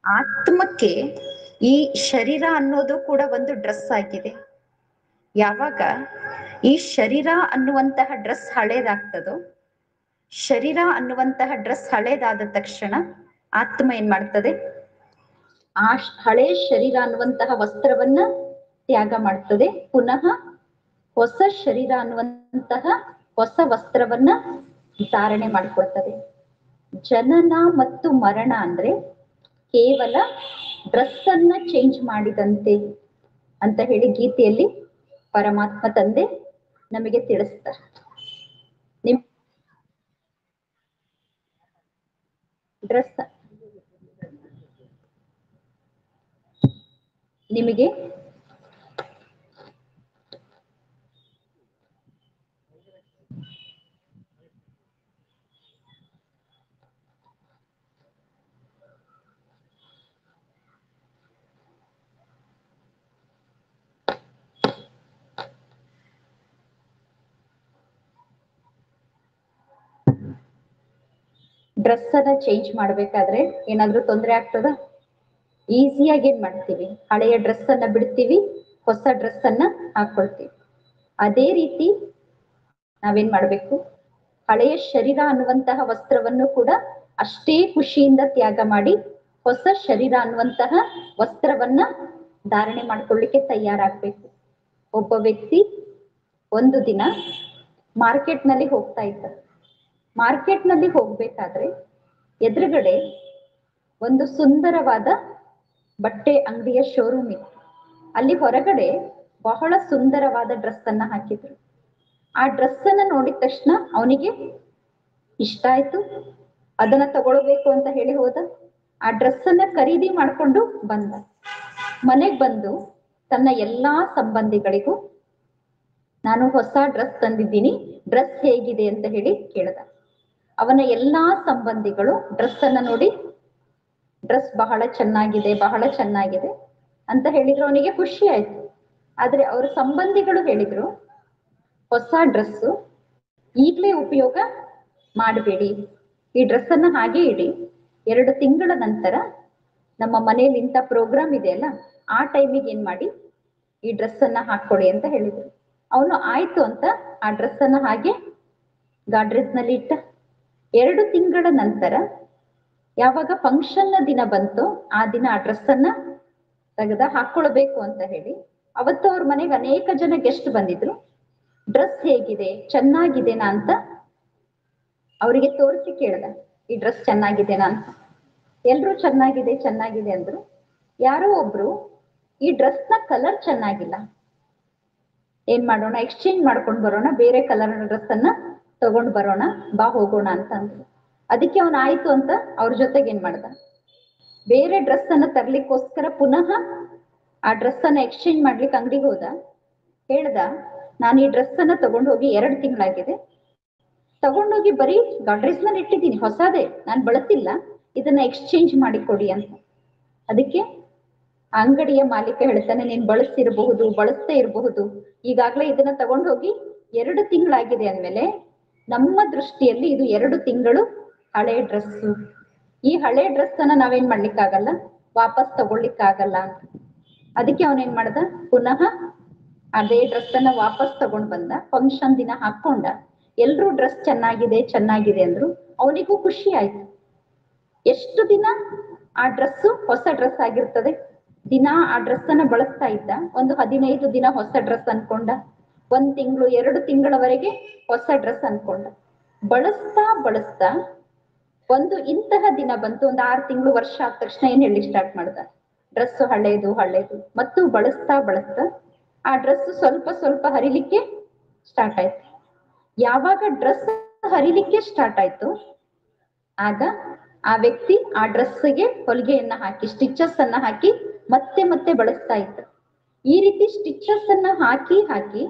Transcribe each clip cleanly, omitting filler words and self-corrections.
ಆತ್ಮಕ್ಕೆ ಈ ಶರೀರ ಅನ್ನೋದು ಕೂಡ ಒಂದು ಡ್ರೆಸ್ ಆಗಿದೆ. ಯಾವಾಗ ಈ ಶರೀರ ಅನ್ನುವಂತಹ ಡ್ರೆಸ್ ಹಳೇದಾಗ್ತದೋ, ಶರೀರ ಅನ್ನುವಂತಹ ಡ್ರೆಸ್ ಹಳೇದಾದ ತಕ್ಷಣ ಆತ್ಮ ಏನ್ ಮಾಡ್ತದೆ, ಆ ಹಳೆ ಶರೀರ ಅನ್ನುವಂತಹ ವಸ್ತ್ರವನ್ನ ತ್ಯಾಗ ಮಾಡ್ತದೆ. ಪುನಃ ಹೊಸ ಶರೀರ ಅನ್ನುವಂತಹ ಹೊಸ ವಸ್ತ್ರವನ್ನ ಧಾರಣೆ ಮಾಡ್ಕೊಳ್ತದೆ. ಜನನ ಮತ್ತು ಮರಣ ಅಂದ್ರೆ ಕೇವಲ ಡ್ರೆಸ್ ಅನ್ನ ಚೇಂಜ್ ಮಾಡಿದಂತೆ ಅಂತ ಹೇಳಿ ಗೀತೆಯಲ್ಲಿ ಪರಮಾತ್ಮ ತಂದೆ ನಮಗೆ ತಿಳಿಸ್ತಾರೆ. ನಿಮ್ ಡ್ರೆಸ್ ನಿಮಗೆ ಡ್ರೆಸ್ ಅನ್ನ ಚೇಂಜ್ ಮಾಡ್ಬೇಕಾದ್ರೆ ಏನಾದ್ರೂ ತೊಂದರೆ ಆಗ್ತದ? ಈಸಿಯಾಗಿ ಏನ್ ಮಾಡ್ತೀವಿ, ಹಳೆಯ ಡ್ರೆಸ್ ಅನ್ನ ಬಿಡ್ತೀವಿ, ಹೊಸ ಡ್ರೆಸ್ ಅನ್ನ ಹಾಕೊಳ್ತೀವಿ. ಅದೇ ರೀತಿ ನಾವೇನ್ ಮಾಡ್ಬೇಕು, ಹಳೆಯ ಶರೀರ ಅನ್ನುವಂತಹ ವಸ್ತ್ರವನ್ನು ಕೂಡ ಅಷ್ಟೇ ಖುಷಿಯಿಂದ ತ್ಯಾಗ ಮಾಡಿ ಹೊಸ ಶರೀರ ಅನ್ನುವಂತಹ ವಸ್ತ್ರವನ್ನ ಧಾರಣೆ ಮಾಡ್ಕೊಳ್ಳಿಕ್ಕೆ ತಯಾರಾಗ್ಬೇಕು. ಒಬ್ಬ ವ್ಯಕ್ತಿ ಒಂದು ದಿನ ಮಾರ್ಕೆಟ್ ನಲ್ಲಿ ಹೋಗ್ತಾ ಇದ್ದ. ಮಾರ್ಕೆಟ್ ನಲ್ಲಿ ಹೋಗ್ಬೇಕಾದ್ರೆ ಎದುರುಗಡೆ ಒಂದು ಸುಂದರವಾದ ಬಟ್ಟೆ ಅಂಗಡಿಯ ಶೋರೂಮ್ ಇತ್ತು. ಅಲ್ಲಿ ಹೊರಗಡೆ ಬಹಳ ಸುಂದರವಾದ ಡ್ರೆಸ್ ಅನ್ನ ಹಾಕಿದ್ರು. ಆ ಡ್ರೆಸ್ ಅನ್ನ ನೋಡಿದ ತಕ್ಷಣ ಅವನಿಗೆ ಇಷ್ಟ ಆಯ್ತು, ಅದನ್ನ ತಗೊಳ್ಬೇಕು ಅಂತ ಹೇಳಿ ಹೋದ. ಆ ಡ್ರೆಸ್ ಅನ್ನ ಖರೀದಿ ಮಾಡ್ಕೊಂಡು ಬಂದ. ಮನೆಗ್ ಬಂದು ತನ್ನ ಎಲ್ಲಾ ಸಂಬಂಧಿಗಳಿಗೂ ನಾನು ಹೊಸ ಡ್ರೆಸ್ ತಂದಿದ್ದೀನಿ, ಡ್ರೆಸ್ ಹೇಗಿದೆ ಅಂತ ಹೇಳಿ ಕೇಳ್ದ. ಅವನ ಎಲ್ಲಾ ಸಂಬಂಧಿಗಳು ಡ್ರೆಸ್ ಅನ್ನ ನೋಡಿ ಡ್ರೆಸ್ ಬಹಳ ಚೆನ್ನಾಗಿದೆ, ಬಹಳ ಚೆನ್ನಾಗಿದೆ ಅಂತ ಹೇಳಿದ್ರು. ಅವನಿಗೆ ಖುಷಿ ಆಯ್ತು. ಆದ್ರೆ ಅವ್ರ ಸಂಬಂಧಿಗಳು ಹೇಳಿದ್ರು, ಹೊಸ ಡ್ರೆಸ್ಸು ಈಗಲೇ ಉಪಯೋಗ ಮಾಡಬೇಡಿ, ಈ ಡ್ರೆಸ್ ಅನ್ನ ಹಾಗೆ ಇಡಿ, 2 ತಿಂಗಳ ನಂತರ ನಮ್ಮ ಮನೇಲಿ ಇಂಥ ಪ್ರೋಗ್ರಾಮ್ ಇದೆಯಲ್ಲ, ಆ ಟೈಮಿಗೆ ಏನ್ ಮಾಡಿ ಈ ಡ್ರೆಸ್ ಅನ್ನ ಹಾಕೊಳ್ಳಿ ಅಂತ ಹೇಳಿದ್ರು. ಅವನು ಆಯ್ತು ಅಂತ ಆ ಡ್ರೆಸ್ ಅನ್ನ ಹಾಗೆ ಗಾಡ್ರೇಜ್ ನಲ್ಲಿ ಇಟ್ಟ. 2 ತಿಂಗಳ ನಂತರ ಯಾವಾಗ ಫಂಕ್ಷನ್ ನ ದಿನ ಬಂತು, ಆ ದಿನ ಆ ಡ್ರೆಸ್ ಅನ್ನ ತೆಗೆದ ಹಾಕೊಳ್ಬೇಕು ಅಂತ ಹೇಳಿ ಅವತ್ತು ಅವ್ರ ಮನೆಗೆ ಅನೇಕ ಜನ ಗೆಸ್ಟ್ ಬಂದಿದ್ರು. ಡ್ರೆಸ್ ಹೇಗಿದೆ, ಚೆನ್ನಾಗಿದೆನಾ ಅಂತ ಅವರಿಗೆ ತೋರಿಸಿ ಕೇಳ್ದ, ಈ ಡ್ರೆಸ್ ಚೆನ್ನಾಗಿದೆನಾ ಅಂತ. ಎಲ್ರು ಚೆನ್ನಾಗಿದೆ ಚೆನ್ನಾಗಿದೆ ಅಂದ್ರು. ಯಾರೋ ಒಬ್ರು ಈ ಡ್ರೆಸ್ ನ ಕಲರ್ ಚೆನ್ನಾಗಿಲ್ಲ, ಏನ್ ಮಾಡೋಣ, ಎಕ್ಸ್ಚೇಂಜ್ ಮಾಡ್ಕೊಂಡು ಬರೋಣ, ಬೇರೆ ಕಲರ್ ಡ್ರೆಸ್ ಅನ್ನ ತಗೊಂಡ್ ಬರೋಣ, ಬಾ ಹೋಗೋಣ ಅಂತ ಅಂದ್ರು. ಅದಕ್ಕೆ ಅವನ್ ಆಯ್ತು ಅಂತ ಅವ್ರ ಜೊತೆಗೆ ಏನ್ ಮಾಡ್ದ, ಬೇರೆ ಡ್ರೆಸ್ ಅನ್ನ ತರ್ಲಿಕ್ಕೋಸ್ಕರ ಪುನಃ ಆ ಡ್ರೆಸ್ ಅನ್ನ ಎಕ್ಸ್ಚೇಂಜ್ ಮಾಡ್ಲಿಕ್ಕೆ ಅಂಗಡಿಗೆ ಹೋದ. ಹೇಳ್ದ, ನಾನು ಈ ಡ್ರೆಸ್ ಅನ್ನ ತಗೊಂಡು ಹೋಗಿ 2 ತಿಂಗಳಾಗಿದೆ, ತಗೊಂಡೋಗಿ ಬರೀ ಗಾಡ್ರೇಜ್ ನಲ್ಲಿ ಇಟ್ಟಿದ್ದೀನಿ, ಹೊಸದೇ, ನಾನು ಬಳಸಿಲ್ಲ, ಇದನ್ನ ಎಕ್ಸ್ಚೇಂಜ್ ಮಾಡಿ ಕೊಡಿ ಅಂತ. ಅದಕ್ಕೆ ಅಂಗಡಿಯ ಮಾಲೀಕ ಹೇಳ್ತಾನೆ, ನೀನ್ ಬಳಸ್ತಿರಬಹುದು, ಬಳಸ್ತೇ ಇರಬಹುದು, ಈಗಾಗ್ಲೇ ಇದನ್ನ ತಗೊಂಡು ಹೋಗಿ 2 ತಿಂಗಳಾಗಿದೆ ಅಂದ್ಮೇಲೆ ನಮ್ಮ ದೃಷ್ಟಿಯಲ್ಲಿ ಇದು 2 ತಿಂಗಳು ಹಳೆ ಡ್ರೆಸ್ಸು. ಈ ಹಳೆ ಡ್ರೆಸ್ ಅನ್ನ ನಾವೇನ್ ಮಾಡ್ಲಿಕ್ಕಾಗಲ್ಲ, ವಾಪಸ್ ತಗೊಳ್ಲಿಕ್ಕಾಗಲ್ಲ ಅಂತ. ಅದಕ್ಕೆ ಅವನೇನ್ ಮಾಡ್ದ, ಪುನಃ ಅದೇ ಡ್ರೆಸ್ ಅನ್ನ ವಾಪಸ್ ತಗೊಂಡ್ ಬಂದ. ಫಂಕ್ಷನ್ ದಿನ ಹಾಕೊಂಡ. ಎಲ್ರೂ ಡ್ರೆಸ್ ಚೆನ್ನಾಗಿದೆ ಚೆನ್ನಾಗಿದೆ ಅಂದ್ರು. ಅವನಿಗೂ ಖುಷಿ ಆಯ್ತು. ಎಷ್ಟು ದಿನ ಆ ಡ್ರೆಸ್ ಹೊಸ ಡ್ರೆಸ್ ಆಗಿರ್ತದೆ, ದಿನ ಆ ಡ್ರೆಸ್ ಅನ್ನ ಬಳಸ್ತಾ ಇದ್ದ. ಒಂದು 15 ದಿನ ಹೊಸ ಡ್ರೆಸ್ ಅನ್ಕೊಂಡ, 1 ತಿಂಗಳು 2 ತಿಂಗಳವರೆಗೆ ಹೊಸ ಡ್ರೆಸ್ ಅನ್ಕೊಂಡ. ಬಳಸ್ತಾ ಬಳಸ್ತಾ ಒಂದು ಇಂತಹ ದಿನ ಬಂತು, ಒಂದು 6 ತಿಂಗಳು ವರ್ಷ ಆದ ತಕ್ಷಣ ಏನ್ ಹೇಳಿ ಸ್ಟಾರ್ಟ್ ಮಾಡ್ದ, ಡ್ರೆಸ್ ಹಳೇದು ಹಳೇದು. ಮತ್ತು ಬಳಸ್ತಾ ಬಳಸ್ತಾ ಆ ಡ್ರೆಸ್ ಸ್ವಲ್ಪ ಸ್ವಲ್ಪ ಹರಿಲಿಕ್ಕೆ ಸ್ಟಾರ್ಟ್ ಆಯ್ತು. ಯಾವಾಗ ಡ್ರೆಸ್ ಹರಿಲಿಕ್ಕೆ ಸ್ಟಾರ್ಟ್ ಆಯ್ತು, ಆಗ ಆ ವ್ಯಕ್ತಿ ಆ ಡ್ರೆಸ್ಗೆ ಹೊಲಿಗೆಯನ್ನ ಹಾಕಿ, ಸ್ಟಿಚಸ್ ಅನ್ನ ಹಾಕಿ ಮತ್ತೆ ಮತ್ತೆ ಬಳಸ್ತಾ ಇದ್ದ. ಈ ರೀತಿ ಸ್ಟಿಚಸ್ ಅನ್ನ ಹಾಕಿ ಹಾಕಿ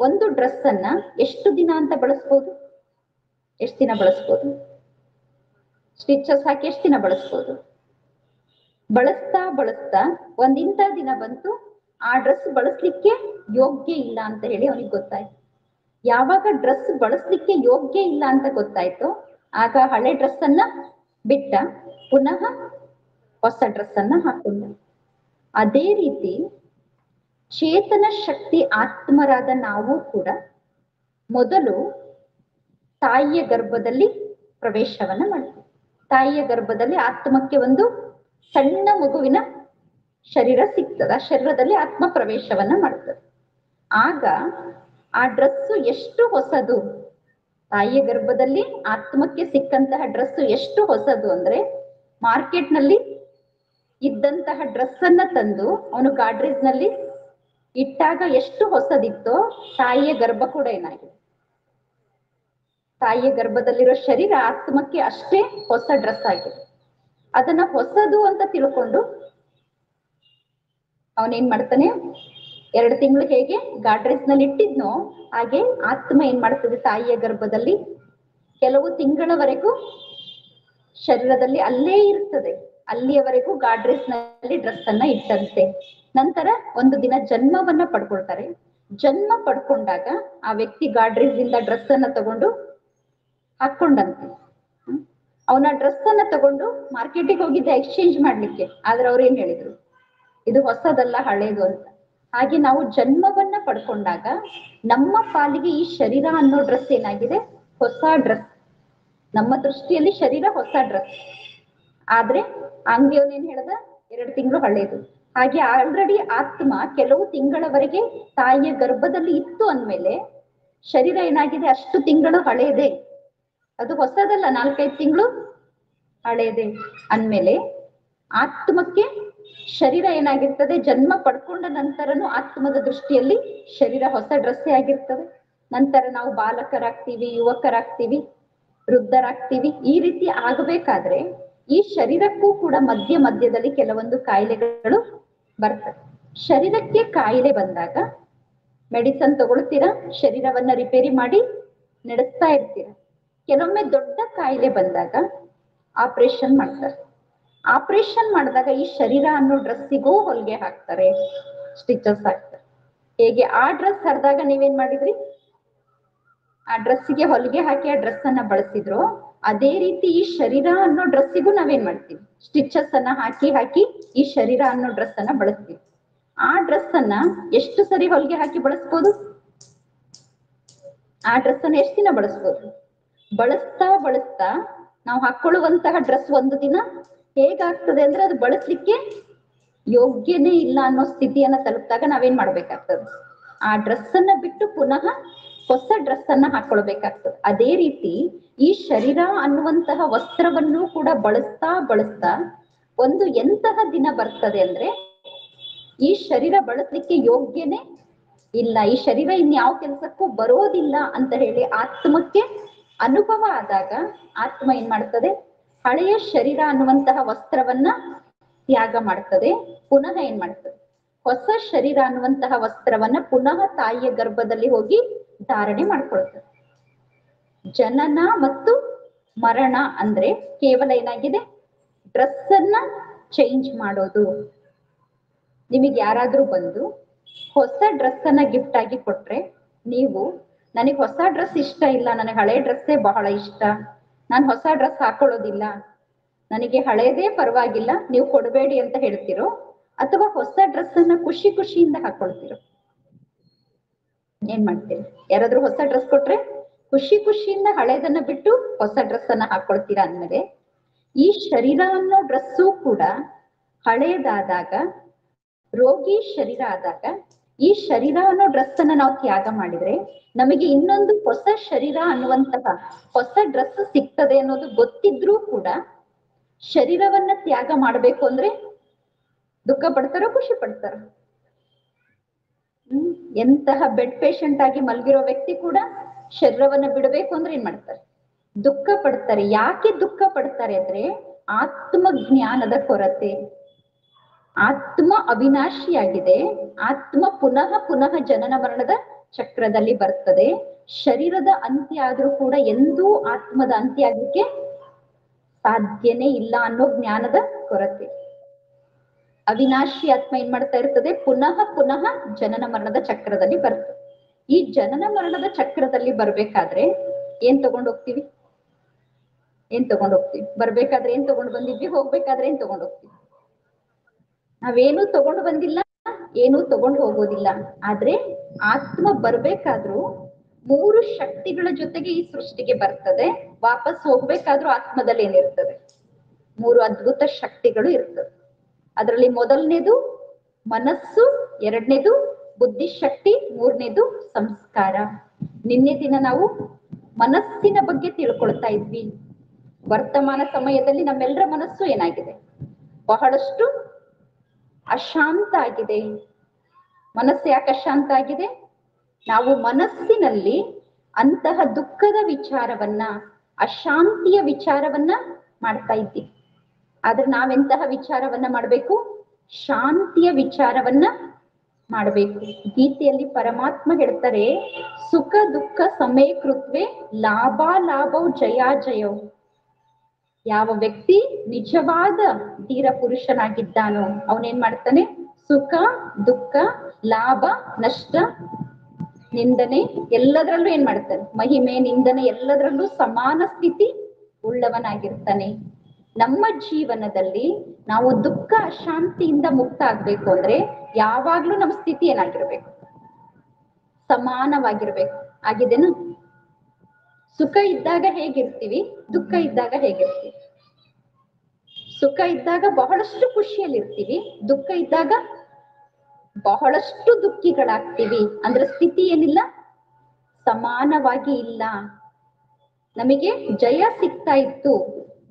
ಒಂದು ಡ್ರೆಸ್ ಅನ್ನ ಎಷ್ಟು ದಿನ ಅಂತ ಬಳಸ್ಬೋದು, ಎಷ್ಟು ದಿನ ಬಳಸ್ಬೋದು? ಸ್ಟಿಚಸ್ ಹಾಕಿ ಎಷ್ಟು ದಿನ ಬಳಸ್ಬೋದು? ಬಳಸ್ತಾ ಬಳಸ್ತಾ ಒಂದಿಂತ ದಿನ ಬಂತು, ಆ ಡ್ರೆಸ್ ಬಳಸ್ಲಿಕ್ಕೆ ಯೋಗ್ಯ ಇಲ್ಲ ಅಂತ ಹೇಳಿ ಅವನಿಗೆ ಗೊತ್ತಾಯ್ತು. ಯಾವಾಗ ಡ್ರೆಸ್ ಬಳಸ್ಲಿಕ್ಕೆ ಯೋಗ್ಯ ಇಲ್ಲ ಅಂತ ಗೊತ್ತಾಯ್ತು, ಆಗ ಹಳೆ ಡ್ರೆಸ್ ಅನ್ನ ಬಿಟ್ಟ, ಪುನಃ ಹೊಸ ಡ್ರೆಸ್ ಅನ್ನ ಹಾಕೊಂಡ. ಅದೇ ರೀತಿ ಚೇತನ ಶಕ್ತಿ ಆತ್ಮರಾದ ನಾವು ಕೂಡ ಮೊದಲು ತಾಯಿಯ ಗರ್ಭದಲ್ಲಿ ಪ್ರವೇಶವನ್ನ ಮಾಡ್ತೀವಿ. ತಾಯಿಯ ಗರ್ಭದಲ್ಲಿ ಆತ್ಮಕ್ಕೆ ಒಂದು ಸಣ್ಣ ಮಗುವಿನ ಶರೀರ ಸಿಗ್ತದೆ. ಆ ಶರೀರದಲ್ಲಿ ಆತ್ಮ ಪ್ರವೇಶವನ್ನ ಮಾಡ್ತದೆ. ಆಗ ಆ ಡ್ರೆಸ್ಸು ಎಷ್ಟು ಹೊಸದು, ತಾಯಿಯ ಗರ್ಭದಲ್ಲಿ ಆತ್ಮಕ್ಕೆ ಸಿಕ್ಕಂತಹ ಡ್ರೆಸ್ಸು ಎಷ್ಟು ಹೊಸದು ಅಂದ್ರೆ, ಮಾರ್ಕೆಟ್ ನಲ್ಲಿ ಇದ್ದಂತಹ ಡ್ರೆಸ್ ಅನ್ನ ತಂದು ಅವನು ಗಾಡ್ರೇಜ್ ನಲ್ಲಿ ಇಟ್ಟಾಗ ಎಷ್ಟು ಹೊಸದಿತ್ತೋ, ತಾಯಿಯ ಗರ್ಭ ಕೂಡ ಏನಾಗಿದೆ, ತಾಯಿಯ ಗರ್ಭದಲ್ಲಿರೋ ಶರೀರ ಆತ್ಮಕ್ಕೆ ಅಷ್ಟೇ ಹೊಸ ಡ್ರೆಸ್ ಆಗಿದೆ. ಅದನ್ನ ಹೊಸದು ಅಂತ ತಿಳ್ಕೊಂಡು ಅವನೇನ್ ಮಾಡ್ತಾನೆ, 2 ತಿಂಗಳು ಹೇಗೆ ಗಾಡ್ರೇಜ್ ನಲ್ಲಿ ಇಟ್ಟಿದ್ನೋ ಹಾಗೆ ಆತ್ಮ ಏನ್ ಮಾಡ್ತದೆ, ತಾಯಿಯ ಗರ್ಭದಲ್ಲಿ ಕೆಲವು ತಿಂಗಳವರೆಗೂ ಶರೀರದಲ್ಲಿ ಅಲ್ಲೇ ಇರ್ತದೆ. ಅಲ್ಲಿಯವರೆಗೂ ಗಾಡ್ರೇಜ್ ನಲ್ಲಿ ಡ್ರೆಸ್ ಅನ್ನ ಇಟ್ಟಂತೆ. ನಂತರ ಒಂದು ದಿನ ಜನ್ಮವನ್ನ ಪಡ್ಕೊಳ್ತಾರೆ. ಜನ್ಮ ಪಡ್ಕೊಂಡಾಗ ಆ ವ್ಯಕ್ತಿ ಗಾಡ್ರೇಜ್ ಇಂದ ಡ್ರೆಸ್ ಅನ್ನ ತಗೊಂಡು ಹಾಕೊಂಡಂತೆ. ಅವನ ಡ್ರೆಸ್ ಅನ್ನ ತಗೊಂಡು ಮಾರ್ಕೆಟಿಗೆ ಹೋಗಿದ್ದ ಎಕ್ಸ್ಚೇಂಜ್ ಮಾಡ್ಲಿಕ್ಕೆ. ಆದ್ರೆ ಅವ್ರು ಏನ್ ಹೇಳಿದ್ರು, ಇದು ಹೊಸದಲ್ಲ ಹಳೇದು ಅಂತ. ಹಾಗೆ ನಾವು ಜನ್ಮವನ್ನ ಪಡ್ಕೊಂಡಾಗ ನಮ್ಮ ಪಾಲಿಗೆ ಈ ಶರೀರ ಅನ್ನೋ ಡ್ರೆಸ್ ಏನಾಗಿದೆ, ಹೊಸ ಡ್ರೆಸ್. ನಮ್ಮ ದೃಷ್ಟಿಯಲ್ಲಿ ಶರೀರ ಹೊಸ ಡ್ರೆಸ್. ಆದ್ರೆ ಅಂಗಡಿಯವನೇನ್ ಹೇಳ್ದ, 2 ತಿಂಗಳು ಹಳೇದು. ಹಾಗೆ ಆಲ್ರೆಡಿ ಆತ್ಮ ಕೆಲವು ತಿಂಗಳವರೆಗೆ ತಾಯಿಯ ಗರ್ಭದಲ್ಲಿ ಇತ್ತು ಅಂದ್ಮೇಲೆ ಶರೀರ ಏನಾಗಿದೆ, ಅಷ್ಟು ತಿಂಗಳು ಹಳೇದೆ, ಅದು ಹೊಸದಲ್ಲ, 4-5 ತಿಂಗಳು ಹಳೇದೆ ಅಂದ್ಮೇಲೆ ಆತ್ಮಕ್ಕೆ ಶರೀರ ಏನಾಗಿರ್ತದೆ, ಜನ್ಮ ಪಡ್ಕೊಂಡ ನಂತರನು ಆತ್ಮದ ದೃಷ್ಟಿಯಲ್ಲಿ ಶರೀರ ಹೊಸ ಡ್ರೆಸ್ಸೇ ಆಗಿರ್ತದೆ. ನಂತರ ನಾವು ಬಾಲಕರಾಗ್ತೀವಿ, ಯುವಕರಾಗ್ತೀವಿ, ವೃದ್ಧರಾಗ್ತೀವಿ. ಈ ರೀತಿ ಆಗಬೇಕಾದ್ರೆ ಈ ಶರೀರಕ್ಕೂ ಕೂಡ ಮಧ್ಯ ಮಧ್ಯದಲ್ಲಿ ಕೆಲವೊಂದು ಕಾಯಿಲೆಗಳು ಬರ್ತವೆ. ಶರೀರಕ್ಕೆ ಕಾಯಿಲೆ ಬಂದಾಗ ಮೆಡಿಸನ್ ತಗೊಳ್ತೀರಾ, ಶರೀರವನ್ನ ರಿಪೇರಿ ಮಾಡಿ ನಡೆಸ್ತಾ ಇರ್ತೀರ. ಕೆಲವೊಮ್ಮೆ ದೊಡ್ಡ ಕಾಯಿಲೆ ಬಂದಾಗ ಆಪರೇಷನ್ ಮಾಡ್ತಾರೆ. ಆಪರೇಷನ್ ಮಾಡಿದಾಗ ಈ ಶರೀರ ಅನ್ನೋ ಡ್ರೆಸ್ಸಿಗೂ ಹೊಲಿಗೆ ಹಾಕ್ತಾರೆ, ಸ್ಟಿಚಸ್ ಹಾಕ್ತಾರೆ. ಹೇಗೆ ಆ ಡ್ರೆಸ್ ಹರಿದಾಗ ನೀವೇನ್ ಮಾಡಿದ್ರಿ, ಆ ಡ್ರೆಸ್ಸಿಗೆ ಹೊಲಿಗೆ ಹಾಕಿ ಆ ಡ್ರೆಸ್ ಅನ್ನ ಬಳಸಿದ್ರು, ಅದೇ ರೀತಿ ಈ ಶರೀರ ಅನ್ನೋ ಡ್ರೆಸ್ಸಿಗೂ ನಾವೇನ್ ಮಾಡ್ತೀವಿ, ಸ್ಟಿಚಸ್ ಅನ್ನ ಹಾಕಿ ಹಾಕಿ ಈ ಶರೀರ ಅನ್ನೋ ಡ್ರೆಸ್ ಅನ್ನ ಬಳಸ್ತೀವಿ. ಆ ಡ್ರೆಸ್ ಅನ್ನ ಎಷ್ಟು ಸರಿ ಹೊಲಿಗೆ ಹಾಕಿ ಬಳಸ್ಬೋದು, ಆ ಡ್ರೆಸ್ ಅನ್ನ ಎಷ್ಟು ದಿನ ಬಳಸ್ಬೋದು. ಬಳಸ್ತಾ ಬಳಸ್ತಾ ನಾವು ಹಾಕೊಳ್ಳುವಂತಹ ಡ್ರೆಸ್ ಒಂದು ದಿನ ಹೇಗಾಗ್ತದೆ ಅಂದ್ರೆ, ಅದು ಬಳಸ್ಲಿಕ್ಕೆ ಯೋಗ್ಯನೇ ಇಲ್ಲ ಅನ್ನೋ ಸ್ಥಿತಿಯನ್ನ ತಲುಪಿದಾಗ ನಾವೇನ್ ಮಾಡ್ಬೇಕಾಗ್ತದೆ, ಆ ಡ್ರೆಸ್ ಅನ್ನ ಬಿಟ್ಟು ಪುನಃ ಹೊಸ ಡ್ರೆಸ್ ಅನ್ನ ಹಾಕೊಳ್ಬೇಕಾಗ್ತದೆ. ಅದೇ ರೀತಿ ಈ ಶರೀರ ಅನ್ನುವಂತಹ ವಸ್ತ್ರವನ್ನು ಕೂಡ ಬಳಸ್ತಾ ಬಳಸ್ತಾ ಒಂದು ಎಂತಹ ದಿನ ಬರ್ತದೆ ಅಂದ್ರೆ, ಈ ಶರೀರ ಬಳಸ್ಲಿಕ್ಕೆ ಯೋಗ್ಯನೇ ಇಲ್ಲ, ಈ ಶರೀರ ಇನ್ಯಾವ ಕೆಲಸಕ್ಕೂ ಬರೋದಿಲ್ಲ ಅಂತ ಹೇಳಿ ಆತ್ಮಕ್ಕೆ ಅನುಭವ ಆದಾಗ ಆತ್ಮ ಏನ್ ಮಾಡ್ತದೆ, ಹಳೆಯ ಶರೀರ ಅನ್ನುವಂತಹ ವಸ್ತ್ರವನ್ನ ತ್ಯಾಗ ಮಾಡ್ತದೆ. ಪುನಃ ಏನ್ ಮಾಡ್ತದೆ, ಹೊಸ ಶರೀರ ಅನ್ನುವಂತಹ ವಸ್ತ್ರವನ್ನ ಪುನಃ ತಾಯಿಯ ಗರ್ಭದಲ್ಲಿ ಹೋಗಿ ಧಾರಣೆ ಮಾಡ್ಕೊಳ್ತದೆ. ಜನನ ಮತ್ತು ಮರಣ ಅಂದ್ರೆ ಕೇವಲ ಏನಾಗಿದೆ, ಡ್ರೆಸ್ ಅನ್ನ ಚೇಂಜ್ ಮಾಡೋದು. ನಿಮಗೆ ಯಾರಾದ್ರೂ ಬಂದು ಹೊಸ ಡ್ರೆಸ್ ಅನ್ನ ಗಿಫ್ಟ್ ಆಗಿ ಕೊಟ್ರೆ, ನೀವು ನನಗೆ ಹೊಸ ಡ್ರೆಸ್ ಇಷ್ಟ ಇಲ್ಲ, ನನಗೆ ಹಳೆ ಡ್ರೆಸ್ಸೇ ಬಹಳ ಇಷ್ಟ, ನಾನು ಹೊಸ ಡ್ರೆಸ್ ಹಾಕೊಳ್ಳೋದಿಲ್ಲ, ನನಗೆ ಹಳೇದೇ ಪರವಾಗಿಲ್ಲ, ನೀವು ಕೊಡಬೇಡಿ ಅಂತ ಹೇಳ್ತಿರೋ, ಅಥವಾ ಹೊಸ ಡ್ರೆಸ್ ಅನ್ನ ಖುಷಿ ಖುಷಿಯಿಂದ ಹಾಕೊಳ್ತಿರೋ? ಏನ್ ಮಾಡ್ತೀರಿ? ಯಾರಾದ್ರೂ ಹೊಸ ಡ್ರೆಸ್ ಕೊಟ್ರೆ ಖುಷಿ ಖುಷಿಯಿಂದ ಹಳೇದನ್ನ ಬಿಟ್ಟು ಹೊಸ ಡ್ರೆಸ್ ಅನ್ನ ಹಾಕೊಳ್ತೀರಾ ಅಂದ್ಮೇಲೆ, ಈ ಶರೀರ ಅನ್ನೋ ಡ್ರೆಸ್ಸು ಕೂಡ ಹಳೇದಾದಾಗ, ರೋಗಿ ಶರೀರ ಆದಾಗ, ಈ ಶರೀರ ಅನ್ನೋ ಡ್ರೆಸ್ ಅನ್ನ ನಾವು ತ್ಯಾಗ ಮಾಡಿದ್ರೆ ನಮಗೆ ಇನ್ನೊಂದು ಹೊಸ ಶರೀರ ಅನ್ನುವಂತಹ ಹೊಸ ಡ್ರೆಸ್ ಸಿಗ್ತದೆ ಅನ್ನೋದು ಗೊತ್ತಿದ್ರೂ ಕೂಡ ಶರೀರವನ್ನ ತ್ಯಾಗ ಮಾಡ್ಬೇಕು ಅಂದ್ರೆ ದುಃಖ ಪಡ್ತಾರೋ ಖುಷಿ ಪಡ್ತಾರೋ? ಎಂತಹ ಬೆಡ್ ಪೇಷಂಟ್ ಆಗಿ ಮಲಗಿರೋ ವ್ಯಕ್ತಿ ಕೂಡ ಶರೀರವನ್ನ ಬಿಡಬೇಕು ಅಂದ್ರೆ ಏನ್ ಮಾಡ್ತಾರೆ, ದುಃಖ ಪಡ್ತಾರೆ. ಯಾಕೆ ದುಃಖ ಪಡ್ತಾರೆ ಅಂದ್ರೆ, ಆತ್ಮ ಜ್ಞಾನದ ಕೊರತೆ. ಆತ್ಮ ಅವಿನಾಶಿಯಾಗಿದೆ, ಆತ್ಮ ಪುನಃ ಪುನಃ ಜನನ ಮರಣದ ಚಕ್ರದಲ್ಲಿ ಬರ್ತದೆ. ಶರೀರದ ಅಂತ್ಯ ಆದ್ರೂ ಕೂಡ ಎಂದೂ ಆತ್ಮದ ಅಂತ್ಯ ಆಗ್ಲಿಕ್ಕೆ ಸಾಧ್ಯನೇ ಇಲ್ಲ ಅನ್ನೋ ಜ್ಞಾನದ ಕೊರತೆ. ಅವಿನಾಶಿ ಆತ್ಮ ಏನ್ ಮಾಡ್ತಾ ಇರ್ತದೆ, ಪುನಃ ಪುನಃ ಜನನ ಮರಣದ ಚಕ್ರದಲ್ಲಿ ಬರ್ತದೆ. ಈ ಜನನ ಮರಣದ ಚಕ್ರದಲ್ಲಿ ಬರ್ಬೇಕಾದ್ರೆ ಏನ್ ತಗೊಂಡ್ ಹೋಗ್ತೀವಿ, ಏನ್ ತಗೊಂಡ್ ಹೋಗ್ತೀವಿ? ಬರ್ಬೇಕಾದ್ರೆ ಏನ್ ತಗೊಂಡ್ ಬಂದಿದ್ವಿ, ಹೋಗ್ಬೇಕಾದ್ರೆ ಏನ್ ತಗೊಂಡ್ ಹೋಗ್ತೀವಿ? ನಾವೇನು ತಗೊಂಡು ಬಂದಿಲ್ಲ, ಏನು ತಗೊಂಡು ಹೋಗೋದಿಲ್ಲ. ಆದ್ರೆ ಆತ್ಮ ಬರ್ಬೇಕಾದ್ರೂ 3 ಶಕ್ತಿಗಳ ಜೊತೆಗೆ ಈ ಸೃಷ್ಟಿಗೆ ಬರ್ತದೆ. ವಾಪಸ್ ಹೋಗ್ಬೇಕಾದ್ರೂ ಆತ್ಮದಲ್ಲಿ ಏನಿರ್ತದೆ? 3 ಅದ್ಭುತ ಶಕ್ತಿಗಳು ಇರ್ತದೆ. ಅದರಲ್ಲಿ ಮೊದಲನೇದು ಮನಸ್ಸು, ಎರಡನೇದು ಬುದ್ಧಿಶಕ್ತಿ, ಮೂರನೇದು ಸಂಸ್ಕಾರ. ನಿನ್ನೆ ದಿನ ನಾವು ಮನಸ್ಸಿನ ಬಗ್ಗೆ ತಿಳ್ಕೊಳ್ತಾ ಇದ್ವಿ. ವರ್ತಮಾನ ಸಮಯದಲ್ಲಿ ನಮ್ಮೆಲ್ಲರ ಮನಸ್ಸು ಏನಾಗಿದೆ? ಬಹಳಷ್ಟು ಅಶಾಂತ ಆಗಿದೆ. ಮನಸ್ಸು ಯಾಕೆ ಅಶಾಂತ ಆಗಿದೆ? ನಾವು ಮನಸ್ಸಿನಲ್ಲಿ ಅಂತಹ ದುಃಖದ ವಿಚಾರವನ್ನ, ಅಶಾಂತಿಯ ವಿಚಾರವನ್ನ ಮಾಡ್ತಾ ಇದ್ದೀವಿ. ಆದ್ರೆ ನಾವೆಂತಹ ವಿಚಾರವನ್ನ ಮಾಡ್ಬೇಕು? ಶಾಂತಿಯ ವಿಚಾರವನ್ನ ಮಾಡ್ಬೇಕು. ಗೀತೆಯಲ್ಲಿ ಪರಮಾತ್ಮ ಹೇಳ್ತಾರೆ, ಸುಖ ದುಃಖ ಸಮೇ ಕೃತ್ವೆ ಲಾಭಾಲಾಭವು ಜಯಾಜಯವು. ಯಾವ ವ್ಯಕ್ತಿ ನಿಜವಾದ ಧೀರ ಪುರುಷನಾಗಿದ್ದಾನೋ ಅವನೇನ್ ಮಾಡ್ತಾನೆ? ಸುಖ ದುಃಖ ಲಾಭ ನಷ್ಟ ನಿಂದನೆ ಎಲ್ಲದರಲ್ಲೂ ಏನ್ ಮಾಡ್ತಾನೆ? ಮಹಿಮೆ ನಿಂದನೆ ಎಲ್ಲದರಲ್ಲೂ ಸಮಾನ ಸ್ಥಿತಿ ಉಳ್ಳವನಾಗಿರ್ತಾನೆ. ನಮ್ಮ ಜೀವನದಲ್ಲಿ ನಾವು ದುಃಖ ಅಶಾಂತಿಯಿಂದ ಮುಕ್ತ ಆಗ್ಬೇಕು ಅಂದ್ರೆ ಯಾವಾಗ್ಲೂ ನಮ್ಮ ಸ್ಥಿತಿ ಏನಾಗಿರ್ಬೇಕು? ಸಮಾನವಾಗಿರ್ಬೇಕು. ಆಗಿದೆನಾ? ಸುಖ ಇದ್ದಾಗ ಹೇಗಿರ್ತೀವಿ, ದುಃಖ ಇದ್ದಾಗ ಹೇಗಿರ್ತೀವಿ? ಸುಖ ಇದ್ದಾಗ ಬಹಳಷ್ಟು ಖುಷಿಯಲ್ಲಿರ್ತೀವಿ, ದುಃಖ ಇದ್ದಾಗ ಬಹಳಷ್ಟು ದುಃಖಿಗಳಾಗ್ತೀವಿ. ಅಂದ್ರೆ ಸ್ಥಿತಿ ಏನಿಲ್ಲ, ಸಮಾನವಾಗಿ ಇಲ್ಲ. ನಮಗೆ ಜಯ ಸಿಗ್ತಾ ಇತ್ತು,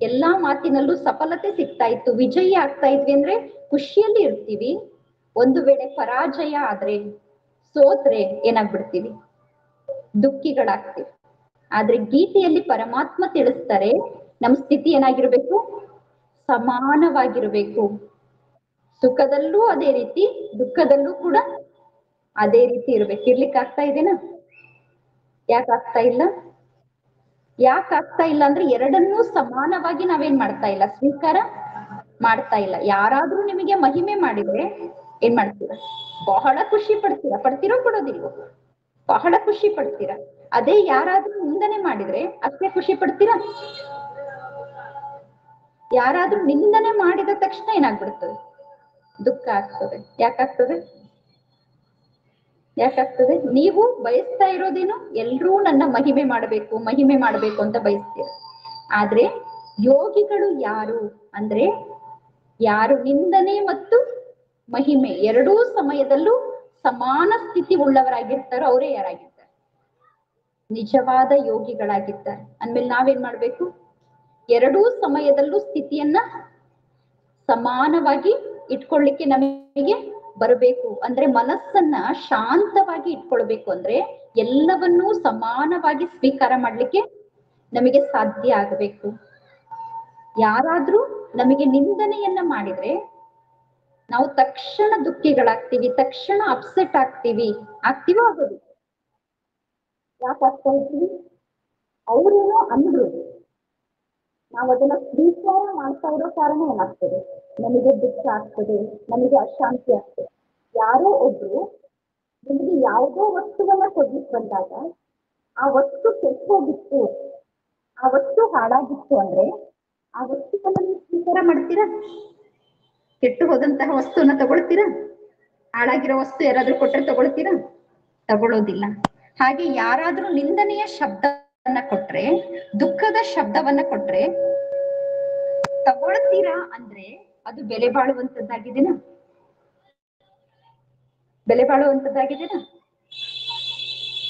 ಎಲ್ಲಾ ಮಾತಿನಲ್ಲೂ ಸಫಲತೆ ಸಿಗ್ತಾ ಇತ್ತು, ವಿಜಯಿ ಆಗ್ತಾ ಇದ್ವಿ ಅಂದ್ರೆ ಖುಷಿಯಲ್ಲಿ ಇರ್ತೀವಿ. ಒಂದು ವೇಳೆ ಪರಾಜಯ ಆದ್ರೆ, ಸೋತ್ರೆ ಏನಾಗ್ಬಿಡ್ತೀವಿ? ದುಃಖಿಗಳಾಗ್ತೀವಿ. ಆದ್ರೆ ಗೀತೆಯಲ್ಲಿ ಪರಮಾತ್ಮ ತಿಳಿಸ್ತಾರೆ, ನಮ್ಮ ಸ್ಥಿತಿ ಏನಾಗಿರ್ಬೇಕು? ಸಮಾನವಾಗಿರ್ಬೇಕು. ಸುಖದಲ್ಲೂ ಅದೇ ರೀತಿ, ದುಃಖದಲ್ಲೂ ಕೂಡ ಅದೇ ರೀತಿ ಇರ್ಬೇಕು. ಇರ್ಲಿಕ್ಕೆ ಆಗ್ತಾ ಇದೆನಾ? ಯಾಕೆ ಆಗ್ತಾ ಇಲ್ಲ? ಯಾಕಾಗ್ತಾ ಇಲ್ಲ ಅಂದ್ರೆ ಎರಡನ್ನೂ ಸಮಾನವಾಗಿ ನಾವೇನ್ ಮಾಡ್ತಾ ಇಲ್ಲ, ಸ್ವೀಕಾರ ಮಾಡ್ತಾ ಇಲ್ಲ. ಯಾರಾದ್ರೂ ನಿಮಗೆ ಮಹಿಮೆ ಮಾಡಿದ್ರೆ ಏನ್ ಮಾಡ್ತೀರಾ? ಬಹಳ ಖುಷಿ ಪಡ್ತೀರಾ. ಪಡ್ತಿರೋ ಕೊಡೋದಿಲ್ವೋ? ಬಹಳ ಖುಷಿ ಪಡ್ತೀರಾ. ಅದೇ ಯಾರಾದ್ರೂ ನಿಂದನೆ ಮಾಡಿದ್ರೆ ಅಷ್ಟೇ ಖುಷಿ ಪಡ್ತೀರಾ? ಯಾರಾದ್ರೂ ನಿಂದನೆ ಮಾಡಿದ ತಕ್ಷಣ ಏನಾಗ್ಬಿಡ್ತದೆ? ದುಃಖ ಆಗ್ತದೆ. ಯಾಕಾಗ್ತದೆ? ಯಾಕಾಗ್ತದೆ? ನೀವು ಬಯಸ್ತಾ ಇರೋದೇನು? ಎಲ್ರೂ ನನ್ನ ಮಹಿಮೆ ಮಾಡಬೇಕು, ಮಹಿಮೆ ಮಾಡಬೇಕು ಅಂತ ಬಯಸ್ತೀರ. ಆದ್ರೆ ಯೋಗಿಗಳು ಯಾರು ಅಂದ್ರೆ, ಯಾರು ನಿಂದನೆ ಮತ್ತು ಮಹಿಮೆ ಎರಡೂ ಸಮಯದಲ್ಲೂ ಸಮಾನ ಸ್ಥಿತಿ ಉಳ್ಳವರಾಗಿರ್ತಾರೋ ಅವರೇ ಯಾರಾಗಿರ್ತಾರೆ? ನಿಜವಾದ ಯೋಗಿಗಳಾಗಿರ್ತಾರೆ. ಅಂದ್ಮೇಲೆ ನಾವೇನ್ ಮಾಡ್ಬೇಕು? ಎರಡೂ ಸಮಯದಲ್ಲೂ ಸ್ಥಿತಿಯನ್ನ ಸಮಾನವಾಗಿ ಇಟ್ಕೊಳ್ಳಿಕ್ಕೆ ನಮಗೆ ಬರಬೇಕು. ಅಂದ್ರೆ ಮನಸ್ಸನ್ನ ಶಾಂತವಾಗಿ ಇಟ್ಕೊಳ್ಬೇಕು ಅಂದ್ರೆ ಎಲ್ಲವನ್ನೂ ಸಮಾನವಾಗಿ ಸ್ವೀಕಾರ ಮಾಡ್ಲಿಕ್ಕೆ ನಮಗೆ ಸಾಧ್ಯ ಆಗಬೇಕು. ಯಾರಾದ್ರೂ ನಮಗೆ ನಿಂದನೆಯನ್ನ ಮಾಡಿದ್ರೆ ನಾವು ತಕ್ಷಣ ದುಃಖಿಗಳಾಗ್ತೀವಿ, ತಕ್ಷಣ ಅಪ್ಸೆಟ್ ಆಗ್ತೀವಿ. ಆಗ್ತೀವೋ ಆಗೋದು? ಯಾಕೆ ಆಗ್ತಾ ಇದ್ದೀವಿ? ಅವ್ರೇನೋ ಅಂದ್ರು, ನಾವು ಅದನ್ನ ಸ್ವೀಕಾರ ಮಾಡ್ತಾ ಇರೋ ಕಾರಣ ಏನಾಗ್ತದೆ? ನಮಗೆ ದುಃಖ ಆಗ್ತದೆ, ನಮಗೆ ಅಶಾಂತಿ ಆಗ್ತದೆ. ಯಾರೋ ಒಬ್ರು ನಿಮಗೆ ಯಾವುದೋ ವಸ್ತುವನ್ನ ಕೊಡ್ಲಿಕ್ಕೆ ಬಂದಾಗ ಆ ವಸ್ತು ಕೆಟ್ಟು ಹೋಗಿತ್ತು, ಆ ವಸ್ತು ಹಾಳಾಗಿತ್ತು ಅಂದ್ರೆ ಆ ವಸ್ತುವನ್ನ ನೀವು ಸ್ವೀಕಾರ ಮಾಡ್ತೀರಾ? ಕೆಟ್ಟು ಹೋದಂತಹ ವಸ್ತುವನ್ನ ತಗೊಳ್ತೀರಾ? ಹಾಳಾಗಿರೋ ವಸ್ತು ಯಾರಾದ್ರೂ ಕೊಟ್ರೆ ತಗೊಳ್ತೀರಾ? ತಗೊಳ್ಳೋದಿಲ್ಲ. ಹಾಗೆ ಯಾರಾದ್ರೂ ನಿಂದನೆಯ ಶಬ್ದವನ್ನ ಕೊಟ್ರೆ, ದುಃಖದ ಶಬ್ದವನ್ನ ಕೊಟ್ರೆ ತಗೊಳ್ತೀರಾ ಅಂದ್ರೆ ಅದು ಬೆಲೆ ಬಾಳುವಂತದ್ದಾಗಿದೆನಾ? ಬೆಲೆ ಬಾಳುವಂತದ್ದಾಗಿದೆನಾ?